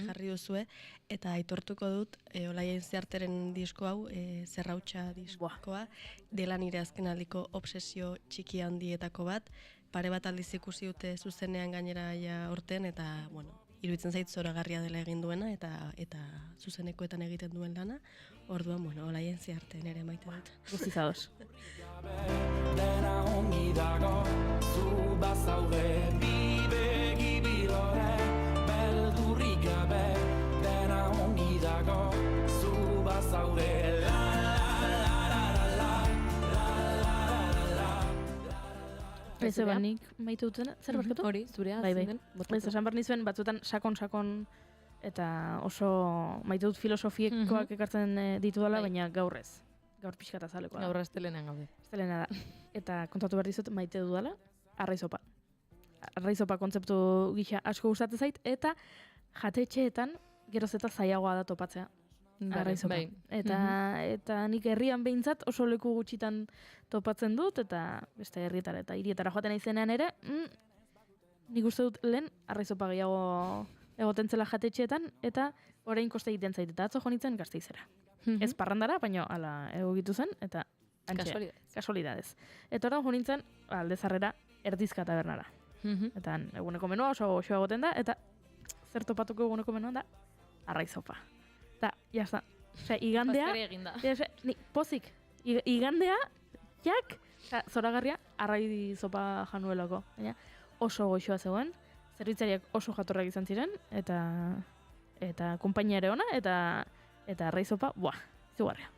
E: jarri duzue, eta aitortuko dut Olaia Intziarteren disko hau, Zerrautxa diskoa, dela nire azkenaldiko obsesio txiki handietako bat, pare bat aldiz ikusi dute zuzenean gainera ja horten, eta, bueno, iruditzen zait zoragarria dela egin duena, eta zuzenekoetan egiten duen lana, orduan, bueno, Olaia Intziarte nere maite dut.
R: Guztiz ados.
M: Dena ongi dago, zu bazaude, bibegi bilore, beldurrik gabe, dena ongi dago, zu bazaude, la
R: Ez ebanik maite dutena, zer barkatu?
U: Hori, zurea.
R: Bai. Ez esan behar nizuen, batzutan sakon, eta oso maite dut filosofiekoak ekartzen ditu dela, baina gaur ez. Gaur pixka eta zalekoa.
U: Gaur astelenean gaude.
R: Astelena da. Eta kontatu behar dizut maite dudala, arraizopa. Arraizopa kontzeptu gisa asko gustatzen zait, eta jatetxeetan geroz eta zailagoa da topatzea. Arraizopa. Eta nik herrian behintzat oso leku gutxitan topatzen dut, eta beste herrietara eta hirietara joaten naizenean ere, nik uste dut lehen arraizopa gehiago egoten zela jatetxeetan, eta orain koste egiten zait, eta atzo jonitzen Gasteizera. Ez parrandara, baina ala egokitu zen, eta kasualidadez. Eta orain jonintzen Aldezarrera Erdizka tabernara. Eta eguneko menua oso goxoa egoten da, eta zer topatuko eguneko menuan da arraizopa. Eta, jazta, igandea, pozik, igandea, jak, zoragarria, arraizopa januelako. Oso goxoa zegoen, zerbitzariak oso jatorrak izan ziren, eta konpainia ere ona, eta arraizopa, zugarria.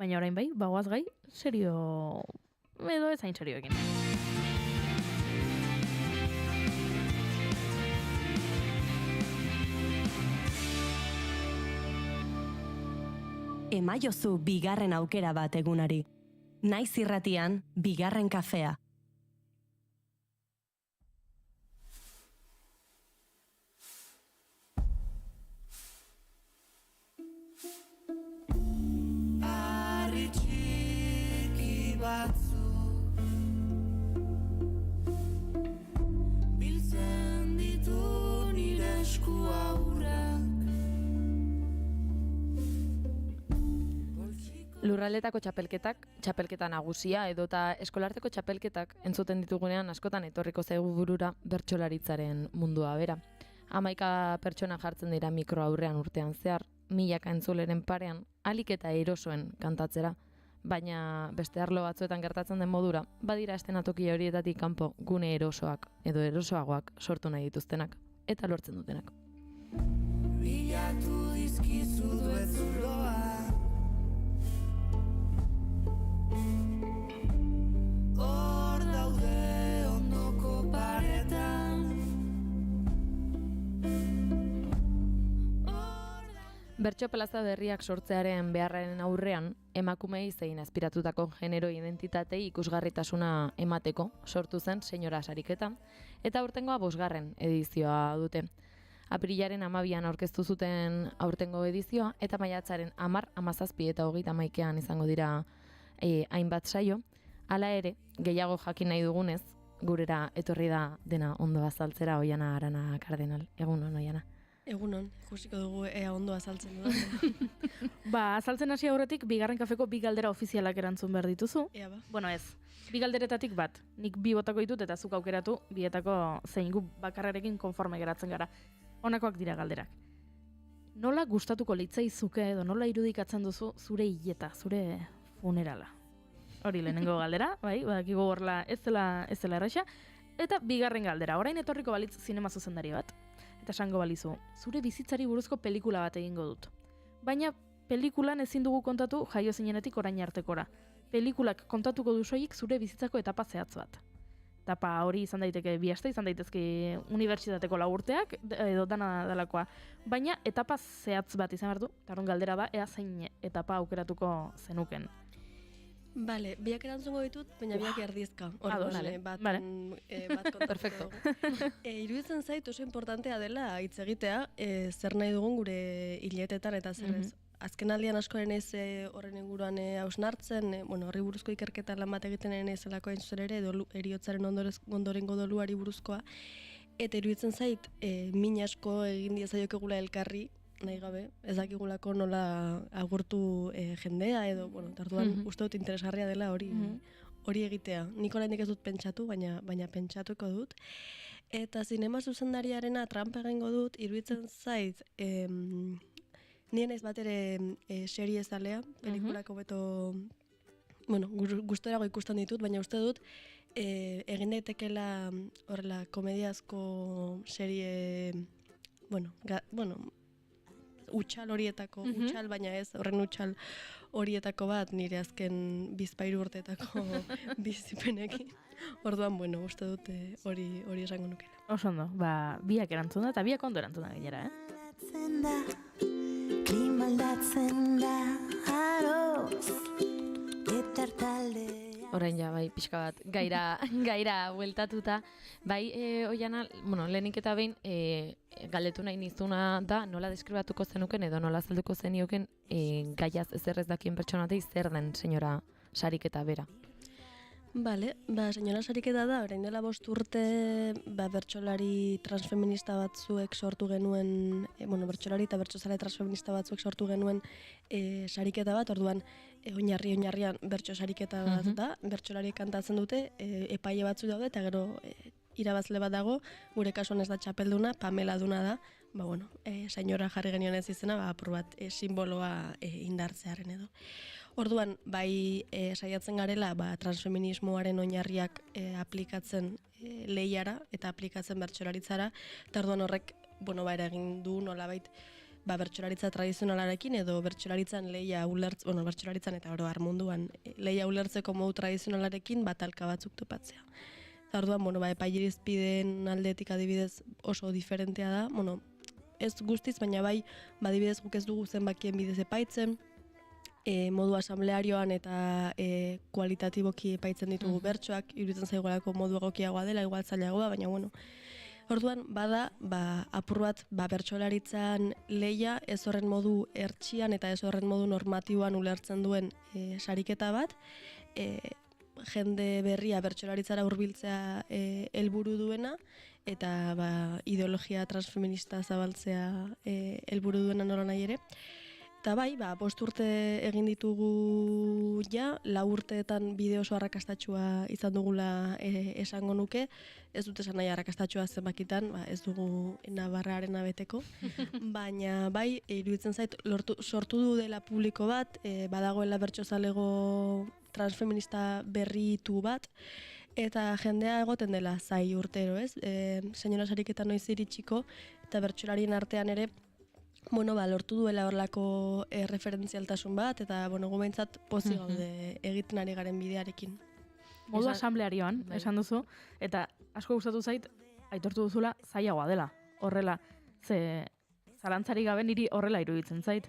R: Baina orain bai, bagoaz gai, serio, edo ez hain serioekin.
T: Emaiozu bigarren aukera bat egunari. Naiz irratian, bigarren kafea.
M: Biltzen ditu nire esku aurrak.
U: Lurraldetako txapelketa nagusia edota eskolarteko txapelketak entzuten ditugunean askotan etorriko zaigu burura bertsolaritzaren mundua bera. 11 pertsona jartzen dira mikro aurrean urtean zehar, milaka entzuleren parean, ahalik eta erosoen kantatzera. Baina beste arlo batzuetan gertatzen den modura, badira eszenatoki horietatik kanpo gune erosoak edo erosoagoak sortu nahi dituztenak eta lortzen dutenak.
M: Bilatu dizkizu duetzuloa, hor daude ondoko paretan.
U: Bertso plaza berriak sortzearen beharraren aurrean, emakumei zein aspiratutako genero identitatei ikusgarritasuna emateko sortu zen senyora sariketa, eta aurtengoa 5. edizioa dute. Apirilaren 12an aurkeztu zuten aurtengo edizioa, eta maiatzaren 10, 17 eta 31 izango dira hainbat saio. Hala ere, gehiago jakin nahi dugunez, gurera etorri da dena ondo azaltzera Oiana Arana Kardenal. Egunon, Oiana.
E: Egunon, ikusiko dugu ea ondo azaltzen dudan.
R: Azaltzen hasi aurretik, bigarren kafeko 2 galdera ofizialak erantzun behar dituzu.
E: Ea ba.
R: Bueno ez, 2 galderetatik bat. Nik 2 botako ditut eta zuk aukeratu, bietako zein gu bakarrarekin konforme geratzen gara. Honakoak dira galderak. nola gustatuko litzaizuke edo nola irudikatzen duzu zure hileta, zure funerala? Hori lehenengo galdera, bai, badakigu horrela ez dela erraxa. Eta bigarren galdera, orain etorriko balitz zinema zuzendari bat. Eta esango balizu, zure bizitzari buruzko pelikula bat egingo dut. Baina pelikulan ezin dugu kontatu jaio zinenetik orain artekora. Pelikulak kontatuko du soilik zure bizitzako etapa zehatz bat. Etapa hori izan daiteke bi aste, izan daitezke unibertsitateko 4 urteak edo dana delakoa. Baina etapa zehatz bat izan behar du, eta horren galdera da, ea zein etapa aukeratuko zenuken.
E: Bale, biak erantzungo ditut, baina biak erdizka. Bat kontatuko
R: Perfecto.
E: Iruditzen zait oso importantea dela hitz egitea, zer nahi dugun gure hiletetan eta zer ez. Azken aldian askoren ez horren inguruan hausnartzen, horri buruzko ikerketa lan bat egiten zelako hain zuzen ere, heriotzaren ondorengo doluari buruzkoa, eta iruditzen zait, min asko egin diezaiokegula elkarri, nahi gabe, ez dakigulako nola agurtu jendea edo, tarduan uste dut interesgarria dela hori egitea. Nik oraindik ez dut pentsatu, baina pentsatuko dut. Eta zinema zuzendariarena trampa egingo dut, iruditzen zait, nien ez bat ere serie zalea, pelikulako beto, gustorago ikusten ditut, baina uste dut, egin daitekela horrela komediazko serie, utxal horietako, utxal baina ez, horren utxal horietako bat nire azken 2 urteetako bizipenekin. Orduan, uste dut hori esango nukela.
R: Oso ondo, biak erantzun da, eta biak ondo erantzun da gainera,
M: Klima aldatzen da, aroz, eta talde.
U: Orain ja, bai, pixka bat, gaira bueltatuta. Bai, Oiana, lehenik eta behin, galdetu nahi nizuna da, nola deskribatuko zenuken edo nola azalduko zenioken gaiaz ezer ez dakien pertsonatei zer den, senyora Sariketa bera.
E: Bale, senyora Sariketa da, orain dela 5 urte, bertsolari transfeminista batzuek sortu genuen, bertsolari eta bertsozale transfeminista batzuek sortu genuen sariketa bat, orduan oinarrian bertso sariketa bat da, bertsolari kantatzen dute, epaile batzu daude, eta gero irabazle bat dago, gure kasuan ez da txapelduna, Pamela duna da, senyora jarri genion ez izena, apur bat simboloa indartzearen edo. Orduan, bai saiatzen garela transfeminismoaren oinarriak aplikatzen lehiara eta aplikatzen bertsolaritzara, eta orduan horrek, eragin du nolabait bertsolaritza tradizionalarekin edo bertsolaritzan lehia ulertzen, bertsolaritzan eta oro munduan lehia ulertzeko modu tradizionalarekin talka batzuk topatzea. Eta orduan, epailerizpideen aldetik adibidez oso diferentea da, ez guztiz, baina bai, adibidez guk ez dugu zenbakien bidez epaitzen, modu asamblearioan eta kualitatiboki epaitzen ditugu bertsoak, iruditzen zaigolako modu egokiagoa dela, igual zailagoa, baina orduan, apur bat, bertsolaritzan lehia ez horren modu ertxian eta ez horren modu normatiboan ulertzen duen sariketa bat, jende berria bertsolaritzara hurbiltzea helburu duena, eta ideologia transfeminista zabaltzea helburu duena nola nahi ere. Eta bai, 5 urte egin ditugu 4 urteetan bideo oso arrakastatxua izan dugula esango nuke. Ez dut esan nahi arrakastatxua zenbakitan, ez dugu Navarrarena beteko. Baina bai, iruditzen zait, sortu du dela publiko bat, badagoela bertsozalego transfeminista berritu bat, eta jendea egoten dela zai urtero, ez? Senyora Sariketa noiz iritsiko, eta bertsolarien artean ere, lortu duela horlako referentzialtasun bat, eta gumentzat pozik gaude egiten ari garen bidearekin.
R: Modu asamblearioan, esan duzu, eta asko gustatu zait, aitortu duzula zailagoa dela. Horrela, zalantzari gabe niri horrela iruditzen zait.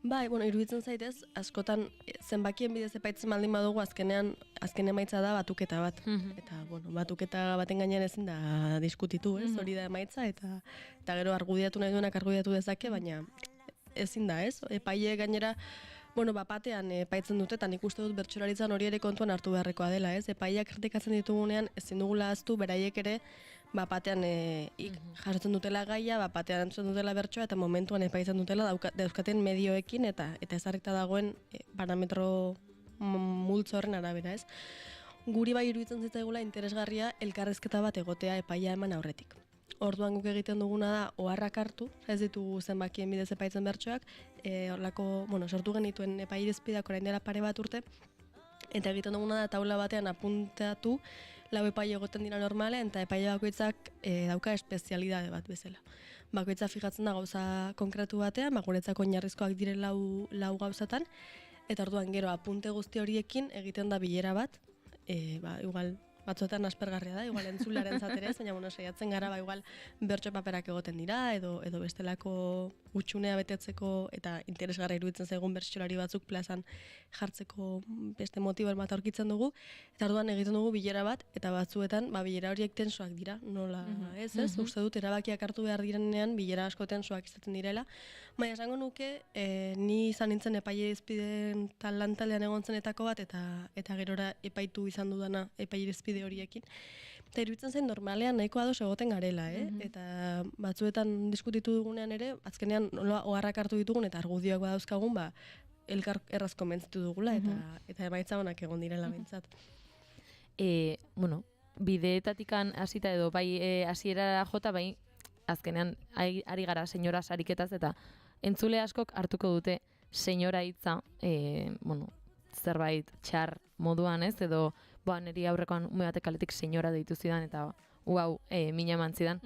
E: Bai, iruditzen zaitez, askotan zenbakien bidez epaitzen baldin badugu azken emaitza da batuketa bat. Eta, batuketa baten gainean ezin da diskutitu, ez? Hori da emaitza, eta gero argudiatu nahi duenak argudiatu dezake, baina ezin da, ez? Epaile gainera, batean epaitzen dute, eta nik uste dut bertsolaritzan hori ere kontuan hartu beharrekoa dela, ez? Epaileak kritikatzen ditugunean ezin dugula ahaztu beraiek ere batean jasotzen dutela gaia, batean entzuten dutela bertsoa, eta momentuan epaitzen dutela dauzkaten medioekin eta ezarrita dagoen parametro multzo horren arabera, ez? Guri bai iruditzen zitzaigula interesgarria elkarrezketa bat egotea epaia eman aurretik. orduan guk egiten duguna da oharrak hartu, ez ditugu zenbakien bidez epaitzen bertsoak, horlako, sortu genituen epairizpideak orain dela pare bat urte, eta egiten duguna da taula batean apuntatu, lau epaile egoten dira normalean, eta epaile bakoitzak dauka espezialidade bat bezala. Bakoitza fijatzen da gauza konkretu batean, guretzako oinarrizkoak dire lau gauzatan, eta orduan gero apunte guzti horiekin egiten da bilera bat, igual batzuetan aspergarria da, igual entzularen zaterez, baina saiatzen gara, igual bertso paperak egoten dira, edo bestelako utxunea betetzeko eta interesgarra iruditzen zaigun bertsolari batzuk plazan jartzeko beste motibo bat aurkitzen dugu, eta orduan egiten dugu bilera bat, eta batzuetan bilera horiek tensoak dira, nola ez, uste dut erabakiak hartu behar direnean bilera asko tensoak izaten direla, baina esango nuke, ni izan nintzen epailerizpideen lantaldean egon zenetako bat, eta gerora epaitu izan dudana epailerizpide horiekin. Eta iruditzen zen normalean nahiko ados egoten garela, eta batzuetan diskutitu dugunean ere, azkenean nola oharrak hartu ditugun eta argudioak badauzkagun, elkar erraz konbentzitu dugula, eta emaitza honak egon direla behintzat.
U: Bideetatikan hasita edo hasierara jota, bai azkenean ari gara senyora sariketaz, eta entzule askok hartuko dute senyora hitza, zerbait txar moduan, ez, edo niri aurrekoan ume batek kaletik senyora deitu zidan, eta mina eman zidan,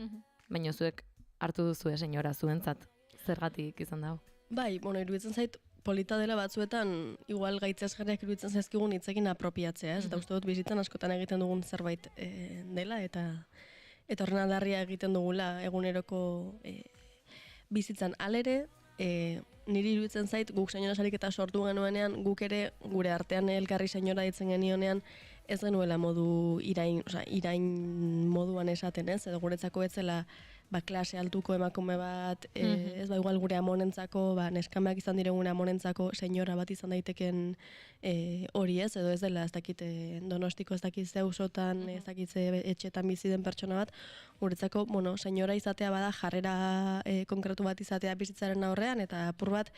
U: baina zuek hartu duzue senyora zuentzat, zergatik izan dago?
E: Bai, iruditzen zait, polita dela batzuetan, igual gaitzesgarriak iruditzen zaizkigun hitzekin apropiatzea, eta uste dut bizitzan askotan egiten dugun zerbait dela, eta horren aldarria egiten dugula eguneroko bizitzan. Alere, niri iruditzen zait, guk senyora sariketa sortu genuenean, guk ere gure artean elkarri senyora ditzen genionean, ez genuela modu irain moduan esaten, ez? Edo guretzako etzela klase altuko emakume bat, ez igual gure amonentzako, neskameak izan diregune amonentzako senyora bat izan daiteken hori, ez? Edo ez dela, ez dakit Donostiko, ez dakit Zeusotan, ez dakit etxetan bizi den pertsona bat, guretzako, senyora izatea bada jarrera konkretu bat izatea bizitzaren aurrean, eta apur bat,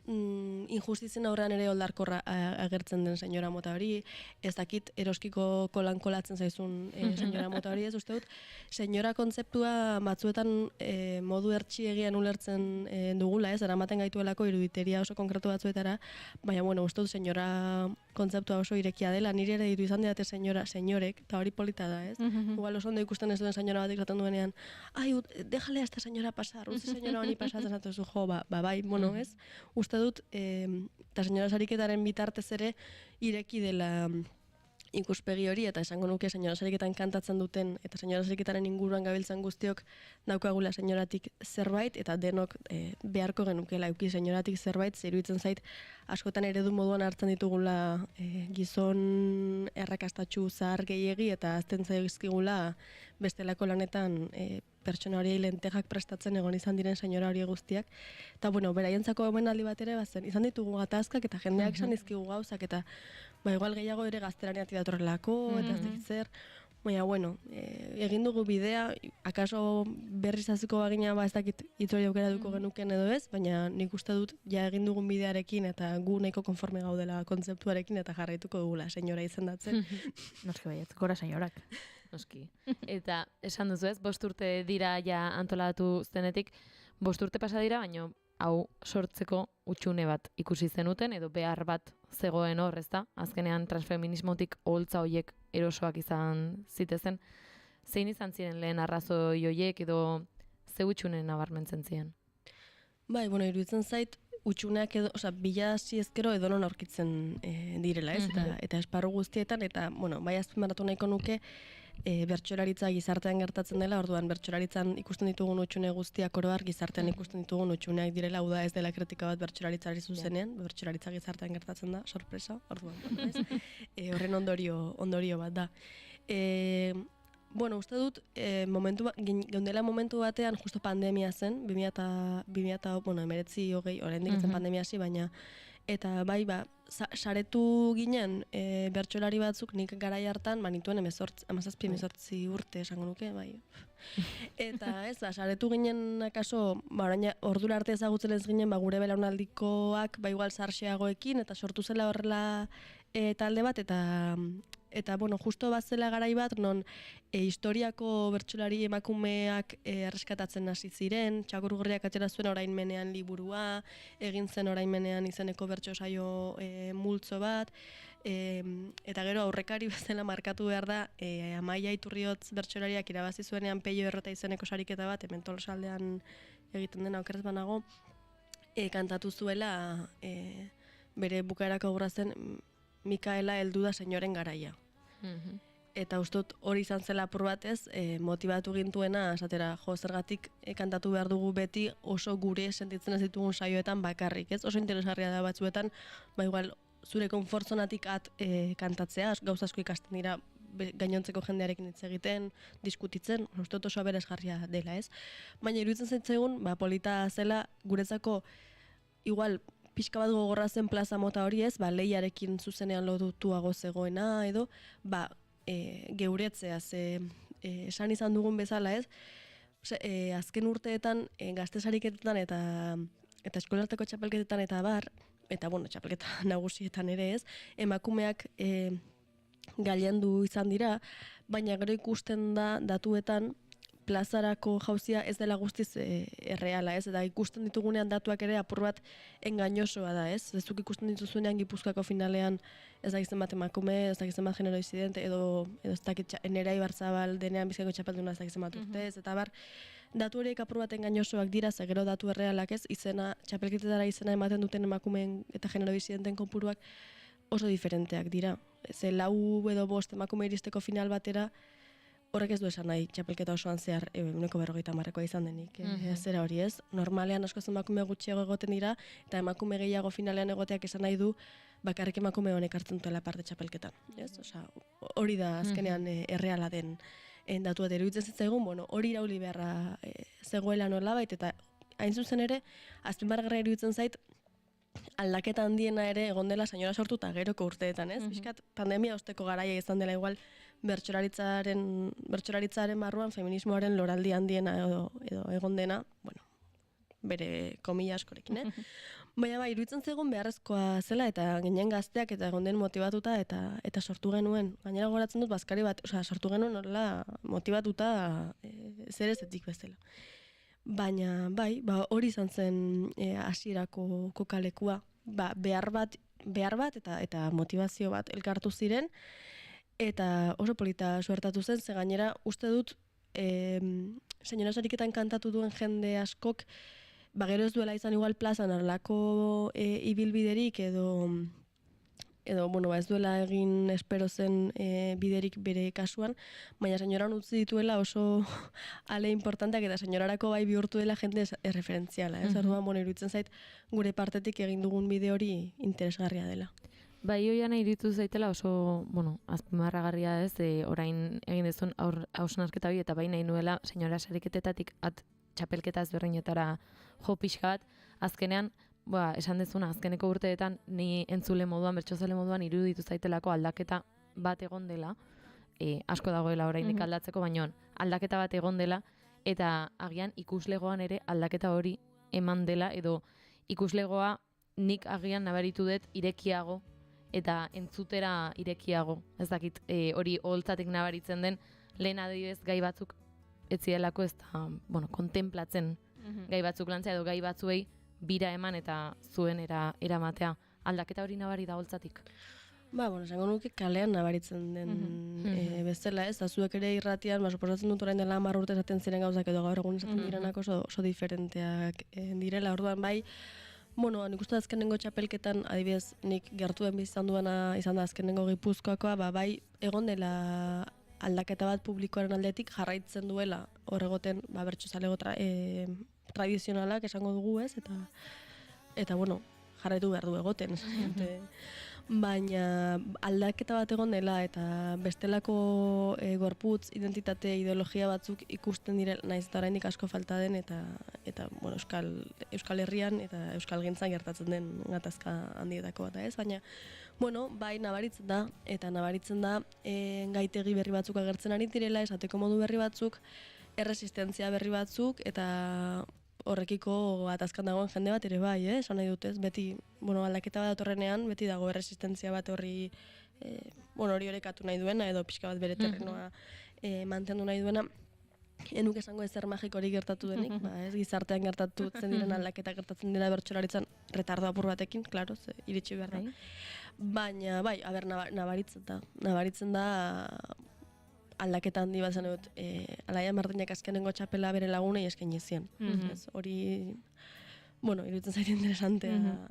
E: injustizien aurrean ere oldarkorra agertzen den senyora mota hori, ez dakit eroskiko kolatzen zaizun senyora mota hori, ez uste dut, senyora kontzeptua batzuetan modu ertxiegian ulertzen dugula, ez, eramaten gaituelako iruditeria oso konkretu batzuetara, baina, uste dut senyora kontzeptua oso irekia dela, niri ere ditu izan didate senyorek, eta hori polita da, ez? Igual oso ondo ikusten ez duen senyora bat izaten duenean, déjale a esta senyora pasar, utzi senyora honi pasatzen zatuzu, bai, ez? Uste dut, eta senyora sariketaren bitartez ere ireki dela ikuspegi hori, eta esango nuke senyora sariketan kantatzen duten, eta senyora sariketaren inguruan gabiltzan guztiok daukagula senyoratik zerbait, eta denok beharko genukela euki senyoratik zerbait, iruditzen zait askotan eredu moduan hartzen ditugula gizon errakastatxu zahar gehiegi, eta azten zaizkigula bestelako lanetan pertsona horiei lentejak prestatzen egon izan diren senyora hori guztiak. Eta, beraientzako omenaldi bat ere bazen, izan ditugu gatazkak eta jendeak esan dizkigu gauzak, eta igual gehiago ere gaztelaniatik datorrelako, eta ez dakit zer. Baina, egin dugu bidea, akaso berriz hasiko bagina ez dakit itzori aukera duko genuken edo ez, baina nik uste dut ja egin dugun bidearekin eta gu nahiko konforme gaudela kontzeptuarekin eta jarraituko dugula senyora izendatzen.
U: Noski baiet, gora senyorak. Noski. Eta esan duzu ez, 5 urte dira ja antolatu zenetik, 5 urte pasa dira, baina hau sortzeko utxune bat ikusi zenuten, edo behar bat zegoen hor, ezta? Azkenean transfeminismotik oholtza horiek erosoak izan zitezen. Zein izan ziren lehen arrazoi horiek edo ze utxune nabarmentzen ziren?
E: Bai, iruditzen zait, utxuneak edo, bila ziezkero edo non aurkitzen direla, ez? Eta esparru guztietan, eta, bai azpimarratu nahiko nuke, bertsolaritza gizartean gertatzen dela, orduan bertsolaritzan ikusten ditugun utxune guztiak oroar gizartean ikusten ditugun utxuneak direla, hau da ez dela kritika bat bertsolaritzari zuzenean, bertsolaritza gizartean gertatzen da, sorpresa, orduan, ez? Horren ondorio bat da. Uste dut, geundela momentu batean, justo pandemia zen, 2019, oraindik zen pandemia hasi, baina, eta bai, saretu ginen bertsolari batzuk nik garai hartan, nituen 17-18 urte esango nuke, bai. Eta ez, saretu ginen akaso, ordura arte ezagutzen ez ginen, gure belaunaldikoak, igual zarxeagoekin, eta sortu zela horrela talde bat, eta Eta, bueno, justo bazela garai bat, non historiako bertsolari emakumeak erreskatatzen hasi ziren, Txakurgorriak atera zuen orain menean liburua, egin zen orain menean izeneko bertso saio multzo bat, eta gero aurrekari bezala markatu behar da, Amaia Iturriotz bertsolariak irabazi zuenean Peio Errota izeneko sariketa bat, hemen Tolosaldean egiten dena okerez banago, kantatu zuela bere bukaerako obra zen Mikaela heldu da senyoren garaia. Eta ustot hori izan zela apur batez, motibatu gintuena, esatera, zergatik kantatu behar dugu beti oso gure sentitzen ez ditugun saioetan bakarrik, ez? Oso interesgarria da batzuetan, igual zure konfortzonatik kantatzea, gauza asko ikasten dira gainontzeko jendearekin hitz egiten, diskutitzen, ustot oso aberasgarria dela, ez? Baina iruditzen zaitzaigun, polita zela guretzako igual pixka bat gogorra zen plaza mota hori ez, lehiarekin zuzenean lotuago zegoena edo, geuretzea, esan izan dugun bezala ez, azken urteetan gaztesariketetan eta eskolarteko txapelketetan eta eta txapelketa nagusietan ere ez, emakumeak gailendu izan dira, baina gero ikusten da datuetan plazarako jauzia ez dela guztiz erreala, ez? Eta ikusten ditugunean datuak ere apur bat engainosoa da, ez? Zuk ikusten dituzunean Gipuzkoako finalean ez dakizten bat emakume, ez dakizten bat genero disidente, edo ez dakit Nerea Ibarzabal denean Bizkaiko txapelduna ez dakizten bat urtez, eta datu horiek apur bat engainosoak dira, ze gero datu errealak ez, txapelketetara izena ematen duten emakumeen eta genero disidenten kopuruak oso diferenteak dira. Ze 4 edo 5 emakume iristeko final batera, horrek ez du esan nahi, txapelketa osoan zehar 150 izan denik, zera hori ez. Normalean askoz emakume gutxiago egoten dira, eta emakume gehiago finalean egoteak esan nahi du, bakarrik emakume honek hartzen dutela parte txapelketan. Hori da azkenean erreala den datu bat iruditzen zitzaigun, hori irauli beharra zegoela nolabait, eta hain zuzen ere, azpimarragarria iruditzen zait, aldaketa handiena ere egon dela senyora sortuta geroko urteetan, ez? Bizkat, pandemia osteko garaia izan dela igual bertsolaritzaren barruan feminismoaren loraldi handiena edo egon dena, bere komila askorekin, Baina iruditzen zegoen beharrezkoa zela eta ginen gazteak eta egon den motibatuta eta sortu genuen. Gainera goratzen dut bazkari bat, sortu genuen horrela motibatuta zerezetik bezala. Baina hori izan zen hasierako kokalekua. Behar bat eta motivazio bat elkartu ziren, eta oso polita suertatu zen, ze gainera uste dut senyora sariketan kantatu duen jende askok, gero ez duela izan igual plazan arlako ibilbiderik edo ez duela egin espero zen biderik bere kasuan, baina senyoran utzi dituela oso ale importanteak eta senyorarako bihurtu dela jende erreferentziala. Orduan, iruditzen zait gure partetik egin dugun bide hori interesgarria dela.
U: Oiana iruditu zaitela oso, azpimarragarria ez, orain egin dezun hausnarketa bi eta nahi nuela senyora sariketetatik txapelketa ezberdinetara jo pixka bat, azkenean, esan dezuna, azkeneko urteetan ni entzule moduan, bertsozale moduan iruditu zaitelako aldaketa bat egon dela, asko dagoela orainik aldatzeko, baina aldaketa bat egon dela, eta agian ikuslegoan ere aldaketa hori eman dela, edo ikuslegoa nik agian nabaritu dut irekiago, eta entzutera irekiago, ez dakit hori oholtzatik nabaritzen den, lehen adibidez gai batzuk etzielako ez da, kontemplatzen gai batzuk lantzea edo gai batzuei bira eman eta zuen eramatea. Aldaketa hori nabari da holtzatik?
E: Esango nuke kalean nabaritzen den bezala ez, zuek ere irratian, suposatzen dut orain dela 10 urte esaten ziren gauzak edo gaur egun esaten direnak oso diferenteak direla, orduan nik uste azkenengo txapelketan, adibidez, nik gertuen bizan duena izan da azkenengo Gipuzkoakoa, egon dela aldaketa bat publikoaren aldetik jarraitzen duela horregoten bertsozalego tradizionalak esango dugu ez, eta jarraitu behar du egoten. Baina aldaketa bat egon dela eta bestelako gorputz, identitate, ideologia batzuk ikusten direla, naiz eta oraindik asko falta den eta Euskal Herrian eta Euskal Gintzan gertatzen den gatazka handietako bat ez, baina nabaritzen da, eta nabaritzen da gaitegi berri batzuk agertzen ari direla, esateko modu berri batzuk, erresistentzia berri batzuk, eta horrekiko atazkan dagoen jende bat ere esan nahi dut ez, beti, aldaketa bat horrenean, beti dago erresistentzia bat horri hori orekatu nahi duena, edo pixka bat bere terrenoa mantendu nahi duena, enuk esango ezer magikori gertatu denik, ez gizartean gertatzen diren aldaketa gertatzen dira bertsolaritzan retardo apur batekin, klaro, iritsi behar da. Baina, nabaritzen da aldaketa handi bat zen dut, Alaia Martinek azkenengo txapela bere lagunei eskaini zien. Hori, iruditzen zait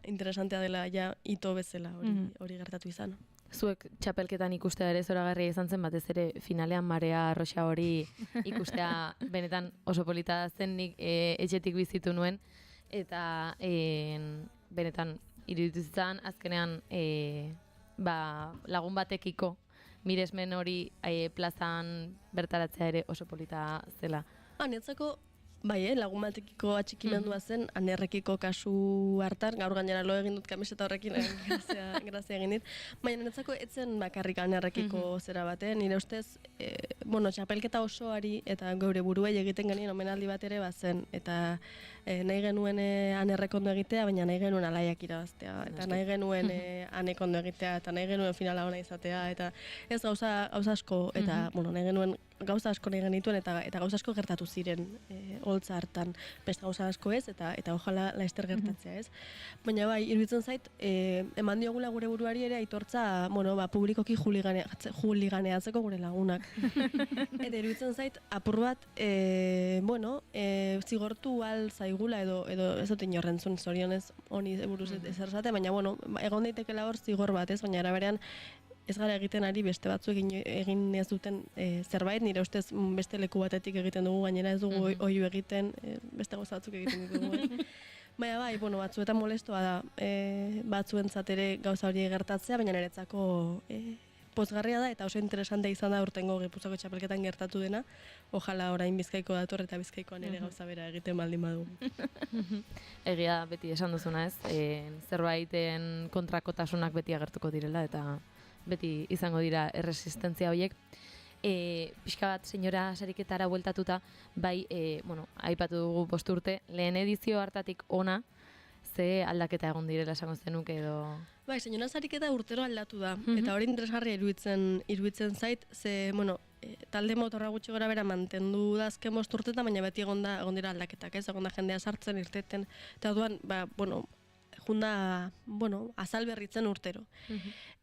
E: interesantea dela ja ito bezala hori gertatu izan.
U: Zuek txapelketan ikustea ere zoragarria izan zen, batez ere finalean Marea Roxa hori ikustea benetan oso polita zen, nik etxetik bizitu nuen, eta benetan iruditu zan azkenean lagun batekiko miresmen hori plazan bertaratzea ere oso polita zela.
E: Netzako, lagun batekiko atxikimendua zen, anerrekiko kasu hartan, gaur gainera lo egin dut kamiseta horrekin, grazia egin dit. Baina netzako etzen bakarrik anerrekiko zera batean, nire ustez, txapelketa osoari eta geure buruei egiten genien omenaldi bat ere bazen, eta nahi genuen anerrek ondo egitea, baina nahi genuen Alaiak irabaztea, eta nahi genuen anek ondo egitea, eta nahi genuen finala ona izatea, eta ez gauza asko, eta nahi genuen gauza asko nahi genituen, eta gauza asko gertatu ziren holtza hartan, beste gauza asko ez, eta ojala laester gertatzea ez. Baina iruditzen zait, eman diogula gure buruari ere aitortza, publikoki juliganeatzeko gure lagunak. Eta iruditzen zait, apur bat, zigortu al zaigula edo ez dut inorrentzun zorionez honi buruz ezer zate, baina egon daitekela hor zigor bat ez, baina eraberean ez gara egiten ari beste batzuk egin ez duten zerbait, nire ustez beste leku batetik egiten dugu, gainera ez dugu oihu egiten, beste gauza batzuk egiten ditugu. Baina batzuetan molestoa da batzuentzat ere gauza hori gertatzea, baina niretzako pozgarria da eta oso interesante izan da urtengo Gipuzkoako txapelketan gertatu dena. Ojala orain Bizkaiko dator eta Bizkaikoan ere gauza bera egiten baldin badu.
U: Egia beti esan duzuna ez, zerbaiten kontrakotasunak beti agertuko direla eta beti izango dira erresistentzia horiek. Pixka bat, senyora sariketara bueltatuta, aipatu dugu 5 urte, lehen edizio hartatik ona, ze aldaketa egon direla esango zenuke edo...
E: Senyora sariketa urtero aldatu da, eta hori interesgarria iruditzen zait, ze, talde motorra gutxi gora bera mantendu da azken 5 urtetan, baina beti egon dira aldaketak, ez? Egon da jendea sartzen, irteten, eta duan, junda, azal berritzen urtero.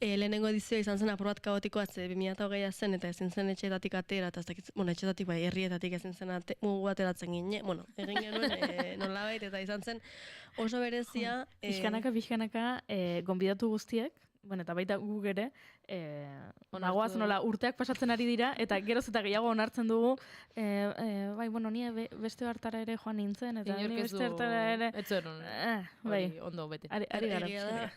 E: Lehenengo edizioa izan zen apur bat kaotikoa, 2008 zen, eta ezin zen etxeetatik atera, eta etxeetatik herrietatik ezin zen mugu ateratzen gine, egin genuen nolabait, eta izan zen oso berezia...
R: Pixkanaka, gonbidatu guztiek, eta baita guk ere, nagoaz nola urteak pasatzen ari dira, eta geroz eta gehiago onartzen dugu, ni beste hartara ere joan nintzen, eta ni beste hartara ere...
U: Ondo bete.
R: Ari gara.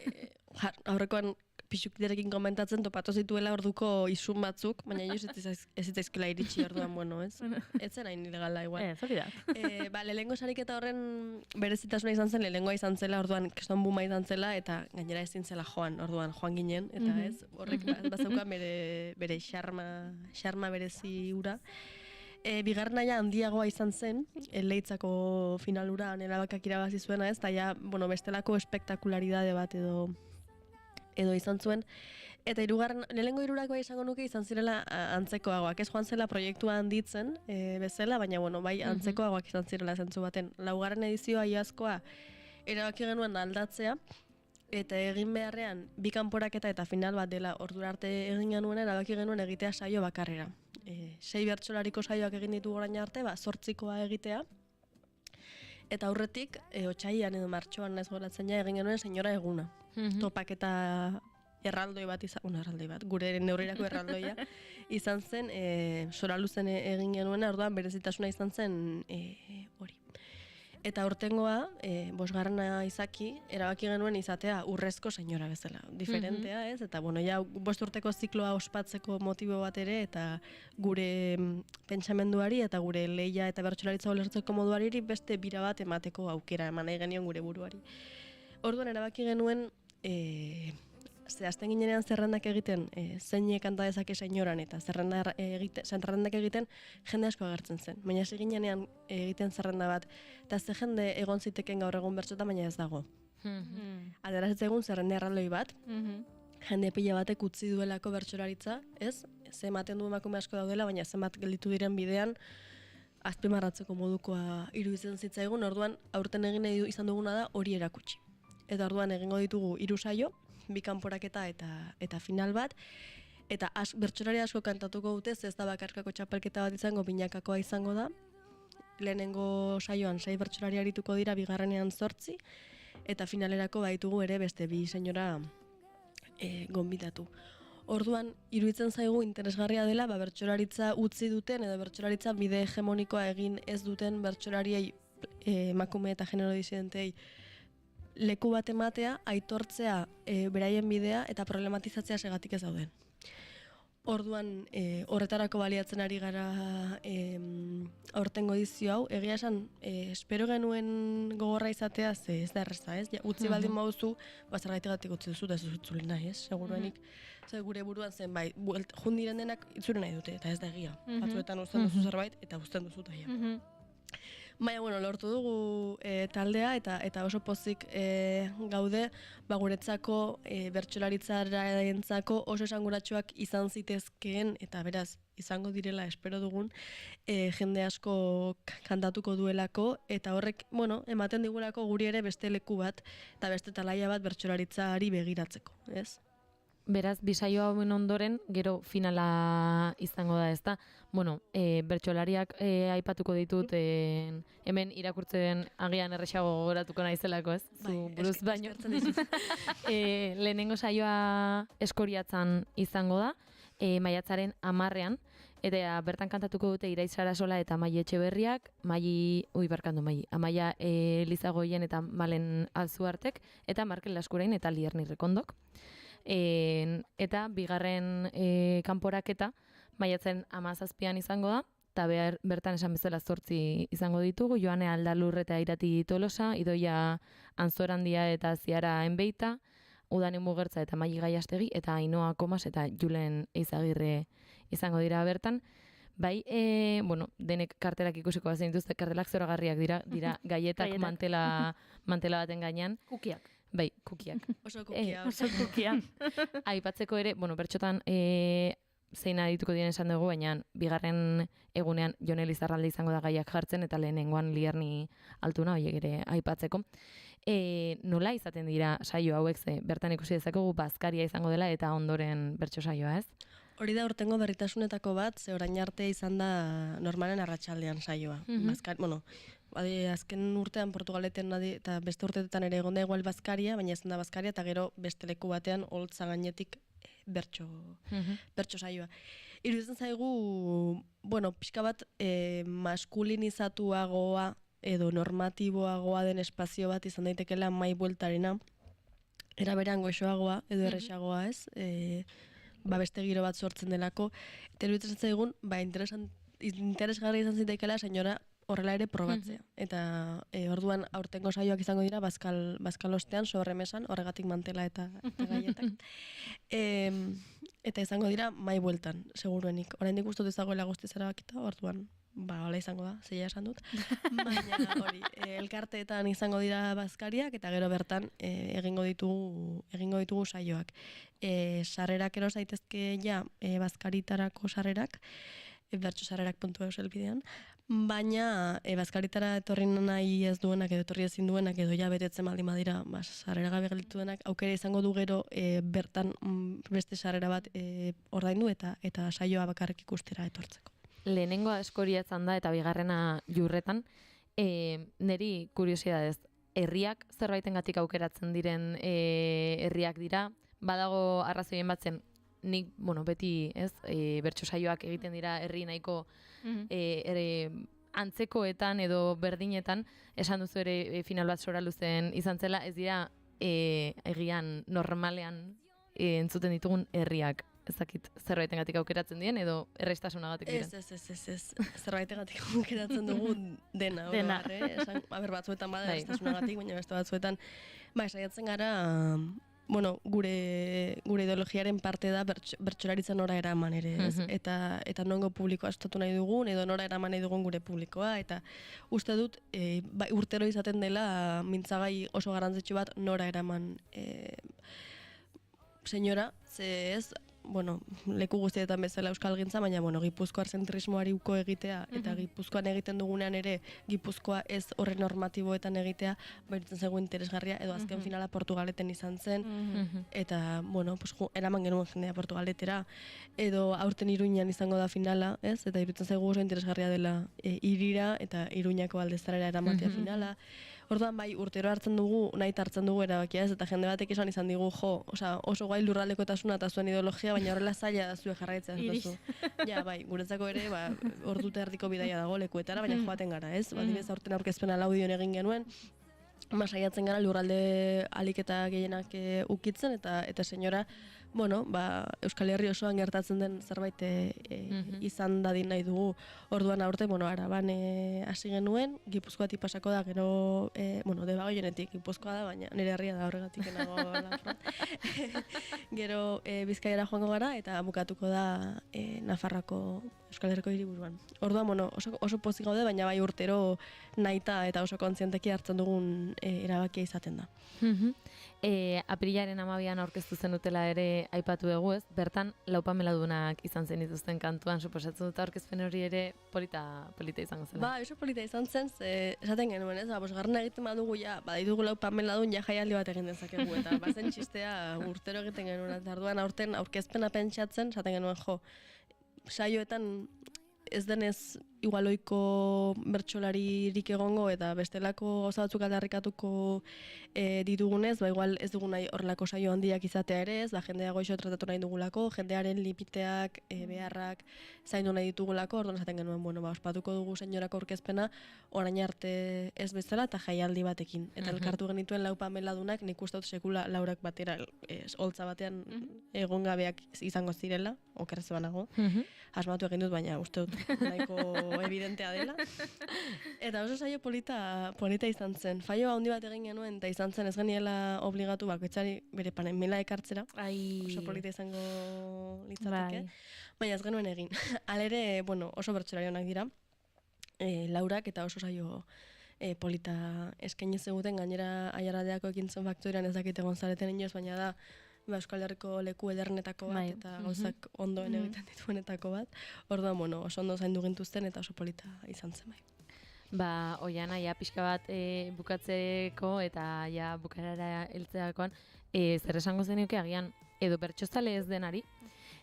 E: Aurrekoan pixuktirekin komentatzen topatu zituela orduko isun batzuk, baina inoiz ez zitzaizkela iritsi orduan, ez? Ez zen hain ilegala igual.
R: Hori da.
E: Lehenengo sariketa horren berezitasuna izan zen, lehenengoa izan zela, orduan keston buma izan zela, eta gainera ezin zela orduan joan ginen, eta ez, horrek bazaukan bere xarma berezi ura. Bigarren naia handiagoa izan zen, Leitzako finalura erabakak irabazi zuena ez, eta bestelako espektakularidade bat edo izan zuen. Eta lehenengo hirurakoa izango nuke izan zirela antzekoagoak. Ez joan zela proiektua handitzen bezala, baina antzekoagoak izan zirela zentzu baten. Laugarren edizioa iazkoa erabaki genuen aldatzea, eta egin beharrean bi kanporaketa eta final bat dela ordura arte egin genuen erabaki genuen egitea saio bakarrera. 6 bertsolariko saioak egin ditugu orain arte, 8koa egitea. Eta aurretik, otsailean edo martxoan naiz goratzen egin genuen senyora eguna. Topaketa erraldoi bat gure neurrirako erraldoia izan zen, soraluzen egin genuen, orduan berezitasuna izan zen hori. Eta urtengoa, 5. izaki, erabaki genuen izatea urrezko senyora bezala, diferentea, ez? Eta, 5 urteko zikloa ospatzeko motibo bat ere, eta gure pentsamenduari, eta gure lehia eta bertsolaritza ulertzeko moduari beste bira bat emateko aukera eman nahi genion gure buruari. Orduan, erabaki genuen, zehazten ginenean zerrendak egiten, zeine kanta dezake senyoran, eta zerrendak egiten jende asko agertzen zen. Baina ez ginenean egiten zerrenda bat, eta ze jende egon ziteken gaur egun bertsotan, baina ez dago. Ateratzen egun zerrenda erraldoi bat, jende pila batek utzi duelako bertsolaritza, ez? Ze ematen du emakume asko daudela, baina zenbat gelditu diren bidean azpimarratzeko modukoa iruditzen zitzaigun, orduan aurten egin nahi izan duguna da hori erakutsi. Eta orduan egingo ditugu 3 saio, 2 kanporaketa eta final bat, eta bertsolari asko kantatuko dute, ez da bakarkako txapelketa bat izango, binakakoa izango da. Lehenengo saioan 6 bertsolari arituko dira, bigarrenean 8, eta finalerako baitugu ere beste 2 senyora gonbidatu. Orduan, iruditzen zaigu interesgarria dela, bertsolaritza utzi duten edo bertsolaritza bide hegemonikoa egin ez duten bertsolariei, emakume eta genero disidentei leku bat ematea, aitortzea beraien bidea eta problematizatzea segatik ez dauden. Orduan, horretarako baliatzen ari gara aurtengo edizio hau, egia esan, espero genuen gogorra izatea, ze ez da erreza, ez? Utzi baldin bauzu, zergatik utzi duzu, da ez duzutzuli nahi, ez? Seguruenik, gure buruan zen, bai, jundiren denak itzure nahi dute, eta ez da egia. Batzuetan uzten duzu zerbait, eta uzten duzu taia. Baina, bueno, lortu dugu taldea, eta oso pozik gaude, guretzako bertsolaritzararentzako oso esanguratsuak izan zitezkeen, eta beraz, izango direla espero dugun, jende asko kantatuko duelako, eta horrek, bueno, ematen digulako guri ere beste leku bat, eta beste talaia bat bertsolaritzari begiratzeko, ez?
U: Beraz, bisaio hauen ondoren, gero finala izango da, ezta? Bueno, bertsolariak aipatuko ditut, hemen irakurtzen agian erresago gogoratuko naizelako, ez? Zu buruz baino. Lehenengo saioa Eskoriatzan izango da, maiatzaren 10ean, eta bertan kantatuko dute Iraiz Sarasola eta Mai Etxeberriak, Amaia Elizagoien eta Malen Alzuartek, eta Markel Laskurain eta Lierni Rekondok. Eta bigarren kanporaketa maiatzen 17an izango da, eta bertan esan bezala 8 izango ditugu, Joane Aldalur eta Irati Tolosa, Idoia Anzorandia eta Ziara Enbeita, Udane Mugertza eta Maili Gaiastegi, eta Ainoa Komas eta Julen Eizagirre izango dira bertan. Bai, bueno, denek kartelak ikusiko bazen dituzte, kartelak zoragarriak dira gaietak mantela baten gainean.
R: Kukiak.
U: Bai, kukiak.
E: Oso kukia.
R: Oso kukia.
U: Aipatzeko ere, bueno, bertxotan zein adituko diren esan dugu, baina bigarren egunean Jon Elizarralde izango da gaiak jartzen, eta lehenengoan Lierni Altuna, horiek ere aipatzeko. Nola izaten dira saio hauek, ze bertan ikusi dezakegu bazkaria izango dela eta ondoren bertso saioa, ez?
E: Hori da urtengo berritasunetako bat, ze orain arte izan da normalen arratsaldean saioa. Bueno, azken urtean Portugaleten eta beste urteetan ere egon da igual bazkaria, baina ezin da bazkaria, eta gero beste leku batean holtza gainetik bertso saioa. Iruditzen zaigu, bueno, pixka bat maskulinizatuagoa edo normatiboagoa den espazio bat izan daitekela mai bueltarena, era berean goxoagoa edo erresagoa, ez? Beste giro bat sortzen delako, eta iruditzen zaigun, interesgarri izan ziteikela senyora horrela ere probatzea. Eta orduan aurtengo saioak izango dira bazkal ostean, sobremesan, horregatik mantela eta gaietak. Eta izango dira mai bueltan, seguruenik. Oraindik uste dut ezagoela guztiz erabakita, orduan, hola izango da, zeia esan dut. Baina hori, elkarteetan izango dira bazkariak, eta gero bertan egingo ditugu saioak. Sarrerak eros daitezke ja bazkaritarako sarrerak, bertsosarrerak.eus elbidean, baina bazkaritara etorri nahi ez duenak edo etorri ezin duenak edo ja betetzen baldin badira sarrera gabe gelditu denak, aukera izango du gero bertan beste sarrera bat ordaindu eta saioa bakarrik ikustera etortzeko.
U: Lehenengoa Eskoriatzan da eta bigarrena Jurretan. Neri kuriosidadez, herriak zerbaitengatik aukeratzen diren herriak dira, badago arrazoien batzen, nik, bueno, beti, ez, bertso saioak egiten dira herri nahiko antzekoetan edo berdinetan, esan duzu ere final bat sora luzen izan zela, ez dira egian normalean entzuten ditugun herriak. Ezakit, zerbaitengatik aukeratzen dien edo erraistasunagatik diren?
E: Ez. Zerbaitengatik aukeratzen dugun dena. Batzuetan bada erraistasunagatik, baina beste batzuetan saiatzen gara, bueno, gure ideologiaren parte da bertsolaritzan nora eraman ere, ez? Eta nongo publikoa estatu nahi dugun, edo nora eraman nahi dugun gure publikoa, eta uste dut urtero izaten dela mintzagai oso garrantzitsu bat nora eraman senyora, ze ez, bueno, leku guztietan bezala euskalgintza, baina, bueno, Gipuzkoar zentrismoari uko egitea, eta Gipuzkoan egiten dugunean ere, Gipuzkoa ez horren normatiboetan egitea, beritzen zego interesgarria, edo azken finala Portugaleten izan zen, eta, bueno, pues, eraman genuen jendea Portugaletera, edo aurten Iruñan izango da finala, ez? Eta iruditzen zaigu oso interesgarria dela Irira eta Iruñako aldeztarera eramatea finala. Orduan bai, urtero hartzen dugu, nahi hartzen dugu erabakia ez, eta jende batek esan digu, oso guai lurraldekotasuna eta zuen ideologia, baina horrela zaila da zuen jarraitzen. Ja, bai, guretzako ere, ordu eta erdiko bidaia dago lekuetara, baina joaten gara, ez? Badibez, aurten aurkezpena laudion egin genuen, saiatzen gara lurralde aliketa gehienak ukitzen, eta senyora, bueno, Euskal Herri osoan gertatzen den zerbait izan dadin nahi dugu. Orduan aurte, Araban hasi genuen, Gipuzkoatik pasako da, gero, Debagoienetik Gipuzkoa da, baina nire herria da horregatik enago Nafarroan. Gero Bizkaiara joango gara, eta bukatuko da Nafarrako Euskal Herriko hiriburuan. Orduan, oso pozik gaude, baina bai urtero nahita eta oso kontzienteki hartzen dugun erabakia izaten da.
U: Apirilaren 12an aurkeztu zenutela ere aipatu dugu, ez? Bertan laupameladunak izan zen dituzten kantuan, suposatzen dut aurkezpen hori ere polita izango zela.
E: Oso polita izan zen, esaten genuen, ez? Bosgarrena egiten badugu baditugu laupameladun jaialdi bat egin dezakegu, eta bazen txistea urtero egiten genuen, eta orduan aurten aurkezpena pentsatzen, esaten genuen, saioetan ez denez igualoiko bertsolaririk egongo eta bestelako gauza batzuk aldarrikatuko ditugunez, igual ez dugu nahi horrelako saio handiak izatea ere ez, jendea goixo tratatu nahi dugulako, jendearen limiteak, beharrak zaindu nahi ditugulako, orduan esaten genuen, ospatuko dugu senyorako aurkezpena, orain arte ez bezala eta jaialdi batekin. Eta elkartu genituen laupameladunak, nik uste dut sekula laurak batera, holtza batean egon gabeak izango zirela, okerrez banago, asmatu egin dut, baina uste dut nahiko evidentea dela. Eta oso saio polita izan zen. Faio handi bat egin genuen, eta izan zen ez geniela obligatu bakoitzari bere panemela ekartzera. Oso polita izango litzateke. Baina ez genuen egin. Halere, oso bertsolari onak dira. Laurak eta oso saio polita eskaini zeguten, gainera Aiaraldeako ekintzen faktorian ez dakite gonzaleten inoz, baina da Euskal Herriko leku ederrenetako bat eta gauzak ondoen egiten dituenetako bat. Orduan, oso ondo zaindu gintuzten eta oso polita izan zen bai.
U: Oiana, pixka bat bukatzeko eta bukarara heltzeakoan, zer esango zenioke agian edo bertsozale ez denari,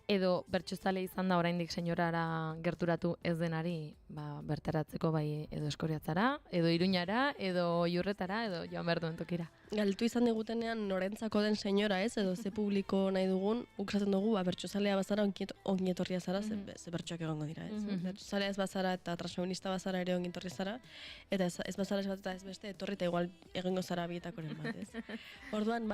U: edo bertsozale izan da oraindik senyorara gerturatu ez denari bertaratzeko bai edo Eskoriatzara, edo Iruñara, edo Iurretara, edo joan behar duen tokira.
E: Galtu izan digutenean norentzako den senyora ez, edo ze publiko nahi dugun, guk esaten dugu bertsozalea bazara ongietorria zara, ze bertsoak egongo dira ez. Bertsozalea ez bazara eta transfeminista bazara ere ongietorria zara, eta ez bazara ez bat eta ez beste, etorri eta igual egingo zara bietakoren bat ez. Orduan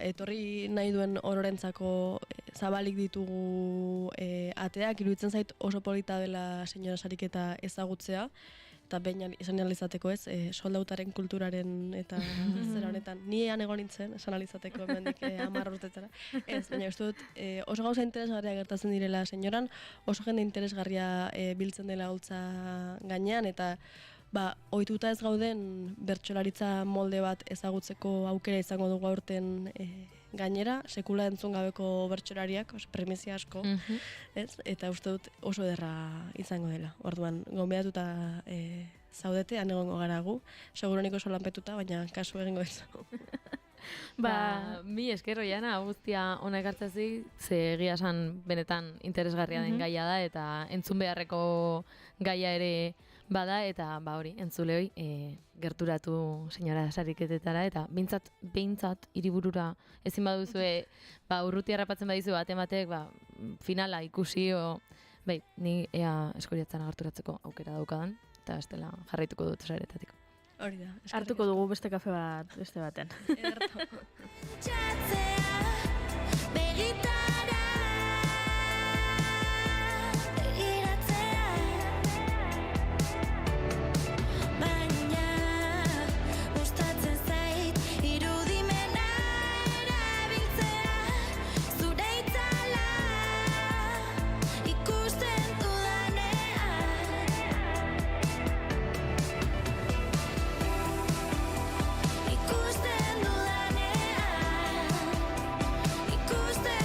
E: etorri nahi duen ororentzako zabalik ditugu ateak, iruditzen zait oso polita dela senyora sariketa ezagutzea, eta behin esan analizateko ez, soldautaren kulturaren eta zera honetan, niean egon nintzen, esan analizateko hemendik 10 urtetara. Ez, baina uste dut, oso gauza interesgarria gertatzen direla senyoran, oso jende interesgarria biltzen dela holtza gainean, eta ohituta ez gauden bertsolaritza molde bat ezagutzeko aukera izango dugu aurten gainera, sekula entzun gabeko bertsolariak, premizia asko, eta uste dut oso ederra izango dela. Orduan, gonbidatuta zaudete, egongo gara gu, seguroniko oso lanpetuta, baina kasu egingo ez.
U: Mi esker Oiana, guztia ona ekartzazi, ze egia esan benetan interesgarria den gaia da, eta entzun beharreko gaia ere bada, eta hori, entzulehoi gerturatu senyora sariketetara, eta behintzat hiriburura ezin baduzue, urruti harrapatzen badizu batek, finala ikusi, ni ea Eskoriatzara gerturatzeko aukera daukadan, eta estela jarraituko dut saretatik.
E: Hori da.
R: Hartuko dugu beste kafe bat beste baten.
F: Ikusten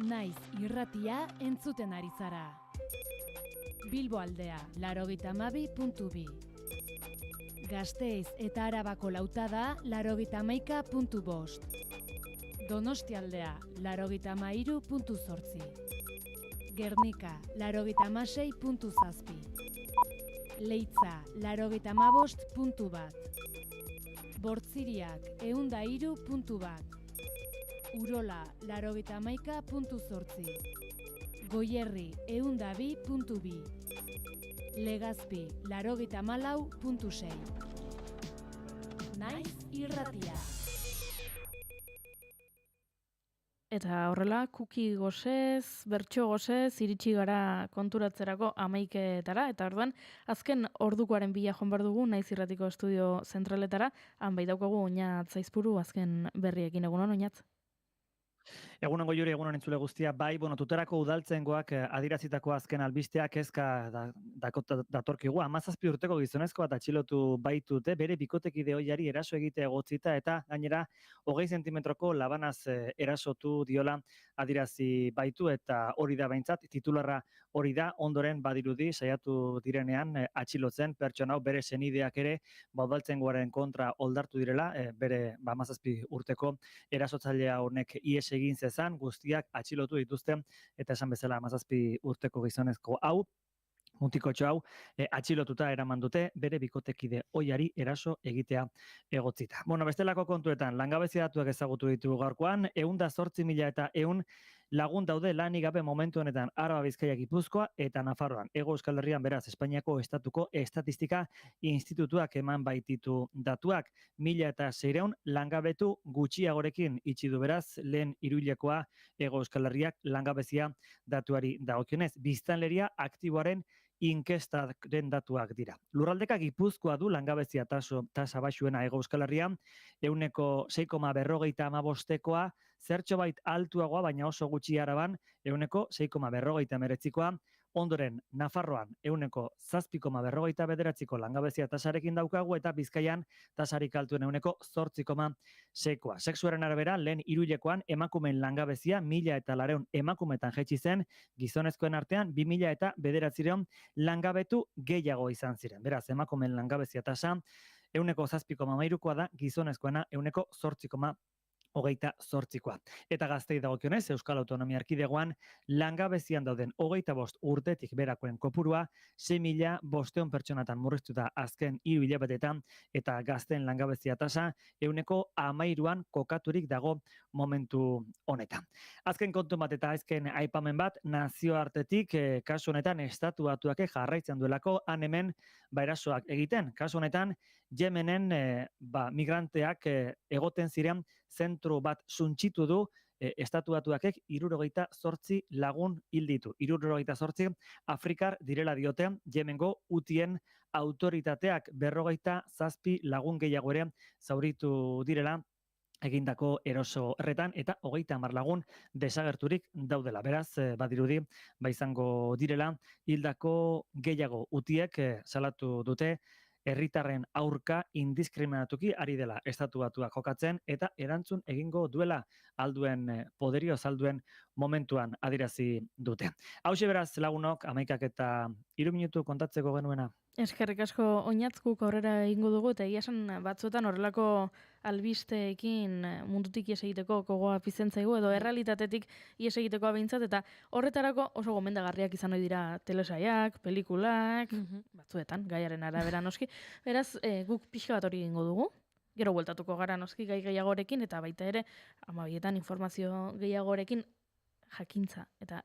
L: Naiz irratia entzuten ari zara. Bilbo aldea, 92.2. Gasteiz eta Arabako lautada, 91.5. Donostia aldea, 93.8. Gernika, 96.7. Leitza, 95.1. Bortziriak, 103.1. Urola, 91.8. Goierri, 102.2. Legazpi, 94.6. Naiz irratia.
R: Eta horrela, kuki gozez, bertso gozez, iritsi gara konturatzerako 11etara, eta orduan, azken ordukoaren bila joan behar dugu, Naiz irratiko estudio zentraletara, han bai daukagu Oñat Zaizpuru azken berriekin. Egunon, Oñat?
J: Egunon Goiuri, egunon entzule guztia, bai, tuterako udaltzaingoak adierazitako azken albisteak kezka datorkigu. 17 urteko gizonezkoa atxilotu baitute, bere bikotekide ohiari eraso egitea egotzita, eta gainera 20 zentimetroko labanaz erasotu diola adierazi baitu, eta hori da behintzat, titularra hori da, ondoren badirudi saiatu direnean atxilotzen pertsona hau bere senideak ere udaltzaingoaren kontra oldartu direla, bere 17 urteko erasotzailea honek ihes egin zezan, guztiak atxilotu dituzten, eta esan bezala 17 urteko gizonezko hau, mutikotxo hau, atxilotuta eraman dute bere bikotekide ohiari eraso egitea egotzita. Bestelako kontuetan, langabezia datuak ezagutu ditugu gaurkoan, 108.000 eta 100 lagun daude lanik gabe momentu honetan Araba, Bizkaia, Gipuzkoa eta Nafarroan. Hego Euskal Herrian beraz Espainiako Estatuko Estatistika Institutuak eman baititu datuak. 1.600 langabetu gutxiagorekin itxi du beraz lehen hiruhilekoa Hego Euskal Herriak langabezia datuari dagokionez. Biztanleria aktiboaren inkestaren datuak dira. Lurraldeka Gipuzkoa du langabezia tasa baxuena Hego Euskal Herrian, 6,58koa, zertxo bait altuagoa, baina oso gutxi Araban, 6,59koa, ondoren Nafarroan 7,59ko langabezia tasarekin daukagu, eta Bizkaian tasarik altuen 8,6koa. Sexuaren arabera, lehen hiruhilekoan emakumeen langabezia 1.400 emakumetan jaitsi zen, gizonezkoen artean 2.900 langabetu gehiago izan ziren. Beraz, emakumeen langabezia tasa 7,3koa da, gizonezkoena 8,8koa. Eta Gaztei dagokionez, Euskal Autonomia Erkidegoan langabezian dauden 25 urtetik berakoen kopurua 6.500 pertsonatan murriztuta azken 3 hilabetetan, eta gazteen langabezia tasa 13an kokaturik dago momentu honetan. Azken kontu bat eta azken aipamen bat, nazioartetik kasu honetan Estatu Batuak jarraitzen duelako han hemen erasoak egiten. Kasu honetan Yemenen migranteak egoten ziren zentro bat suntsitu du Estatu Batuakek 68 lagun hil ditu. 68 Afrikar direla diote Yemengo Hutien autoritateak, 47 lagun gehiago ere zauritu direla egindako eroso horretan, eta 30 lagun desagerturik daudela. Beraz, badirudi, izango direla hildako gehiago. Hutiek salatu dute herritarren aurka indiskriminatuki ari dela Estatu Batuak jokatzen, eta erantzun egingo duela alduen poderio, alduen momentuan adierazi dute. Hauxe beraz lagunok, 11:03 minutu kontatzeko genuena.
R: Eskerrik asko Oñatzkuk aurrera egingo dugu, eta egia esan batzuetan horrelako albisteekin mundutik ies egiteko gogoa pizten zaigu, edo errealitatetik ies egiteko behintzat, eta horretarako oso gomendagarriak izan ohi dira telesaiak, pelikulak, batzuetan, gaiaren arabera noski. Beraz, guk pixka bat hori egingo dugu. Gero bueltatuko gara noski gai gehiagorekin, eta baita ere, 12etan informazio gehiagorekin jakintza eta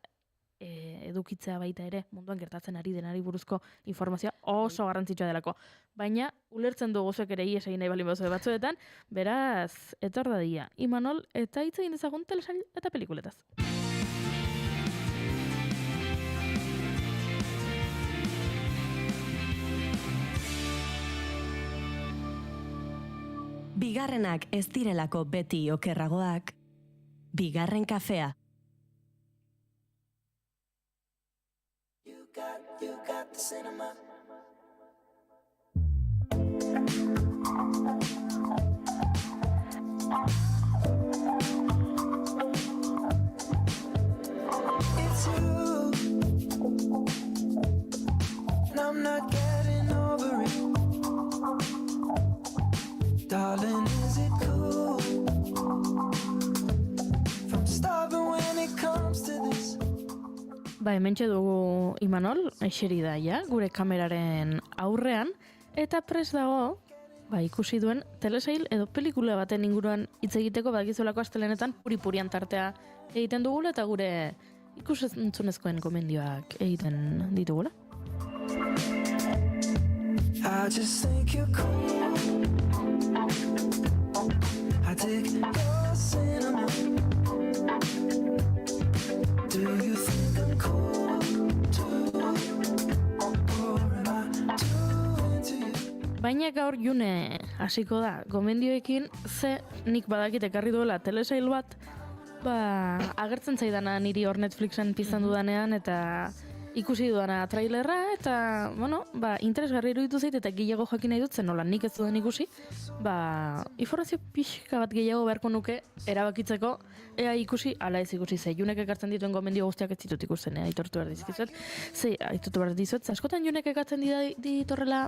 R: edukitzea baita ere munduan gertatzen ari denari buruzko informazioa oso garrantzitsua delako. Baina ulertzen dugu zuek ere ies egin nahi balin bauzue batzuetan, beraz, etor dadia. Imanol, eta hitz egin dezagun telesail eta pelikuletaz.
T: Bigarrenak ez direlako beti okerragoak, bigarren kafea. You got the cinema.
M: Darling, is it cool? From stopping when it comes to this.
R: Ba, hementxe dugu Imanol, eseri da ja, gure kameraren aurrean, eta prest dago, ba, ikusi duen telesail edo pelikula baten inguruan hitz egiteko badakizulako astelenetan puri-purian tartea egiten dugula eta gure ikusentzunezkoen gomendioak egiten ditugula.
M: I just think you're cool. I dig your cinnamon. Do you think I'm cool too? Or am I too into you?
R: Baina gaur June hasiko da gomendioekin, ze nik badakit ekarri duela telesail bat, ba, agertzen zaidana niri hor Netflixen piztan dudanean eta ikusi dudana trailerra eta, bueno, ba, interesgarri iruditu zait eta gehiago jakin nahi dut zen nola nik ez dudan ikusi, ba, informazio pixka bat gehiago beharko nuke erabakitzeko ea ikusi, ala ez ikusi ze. Junek ekartzen dituen gomendio guztiak ez ditut ikusten, aitortu behar dizkizuet. Ze, aitortu behar dizuet, askotan Junek ekartzen ditorrela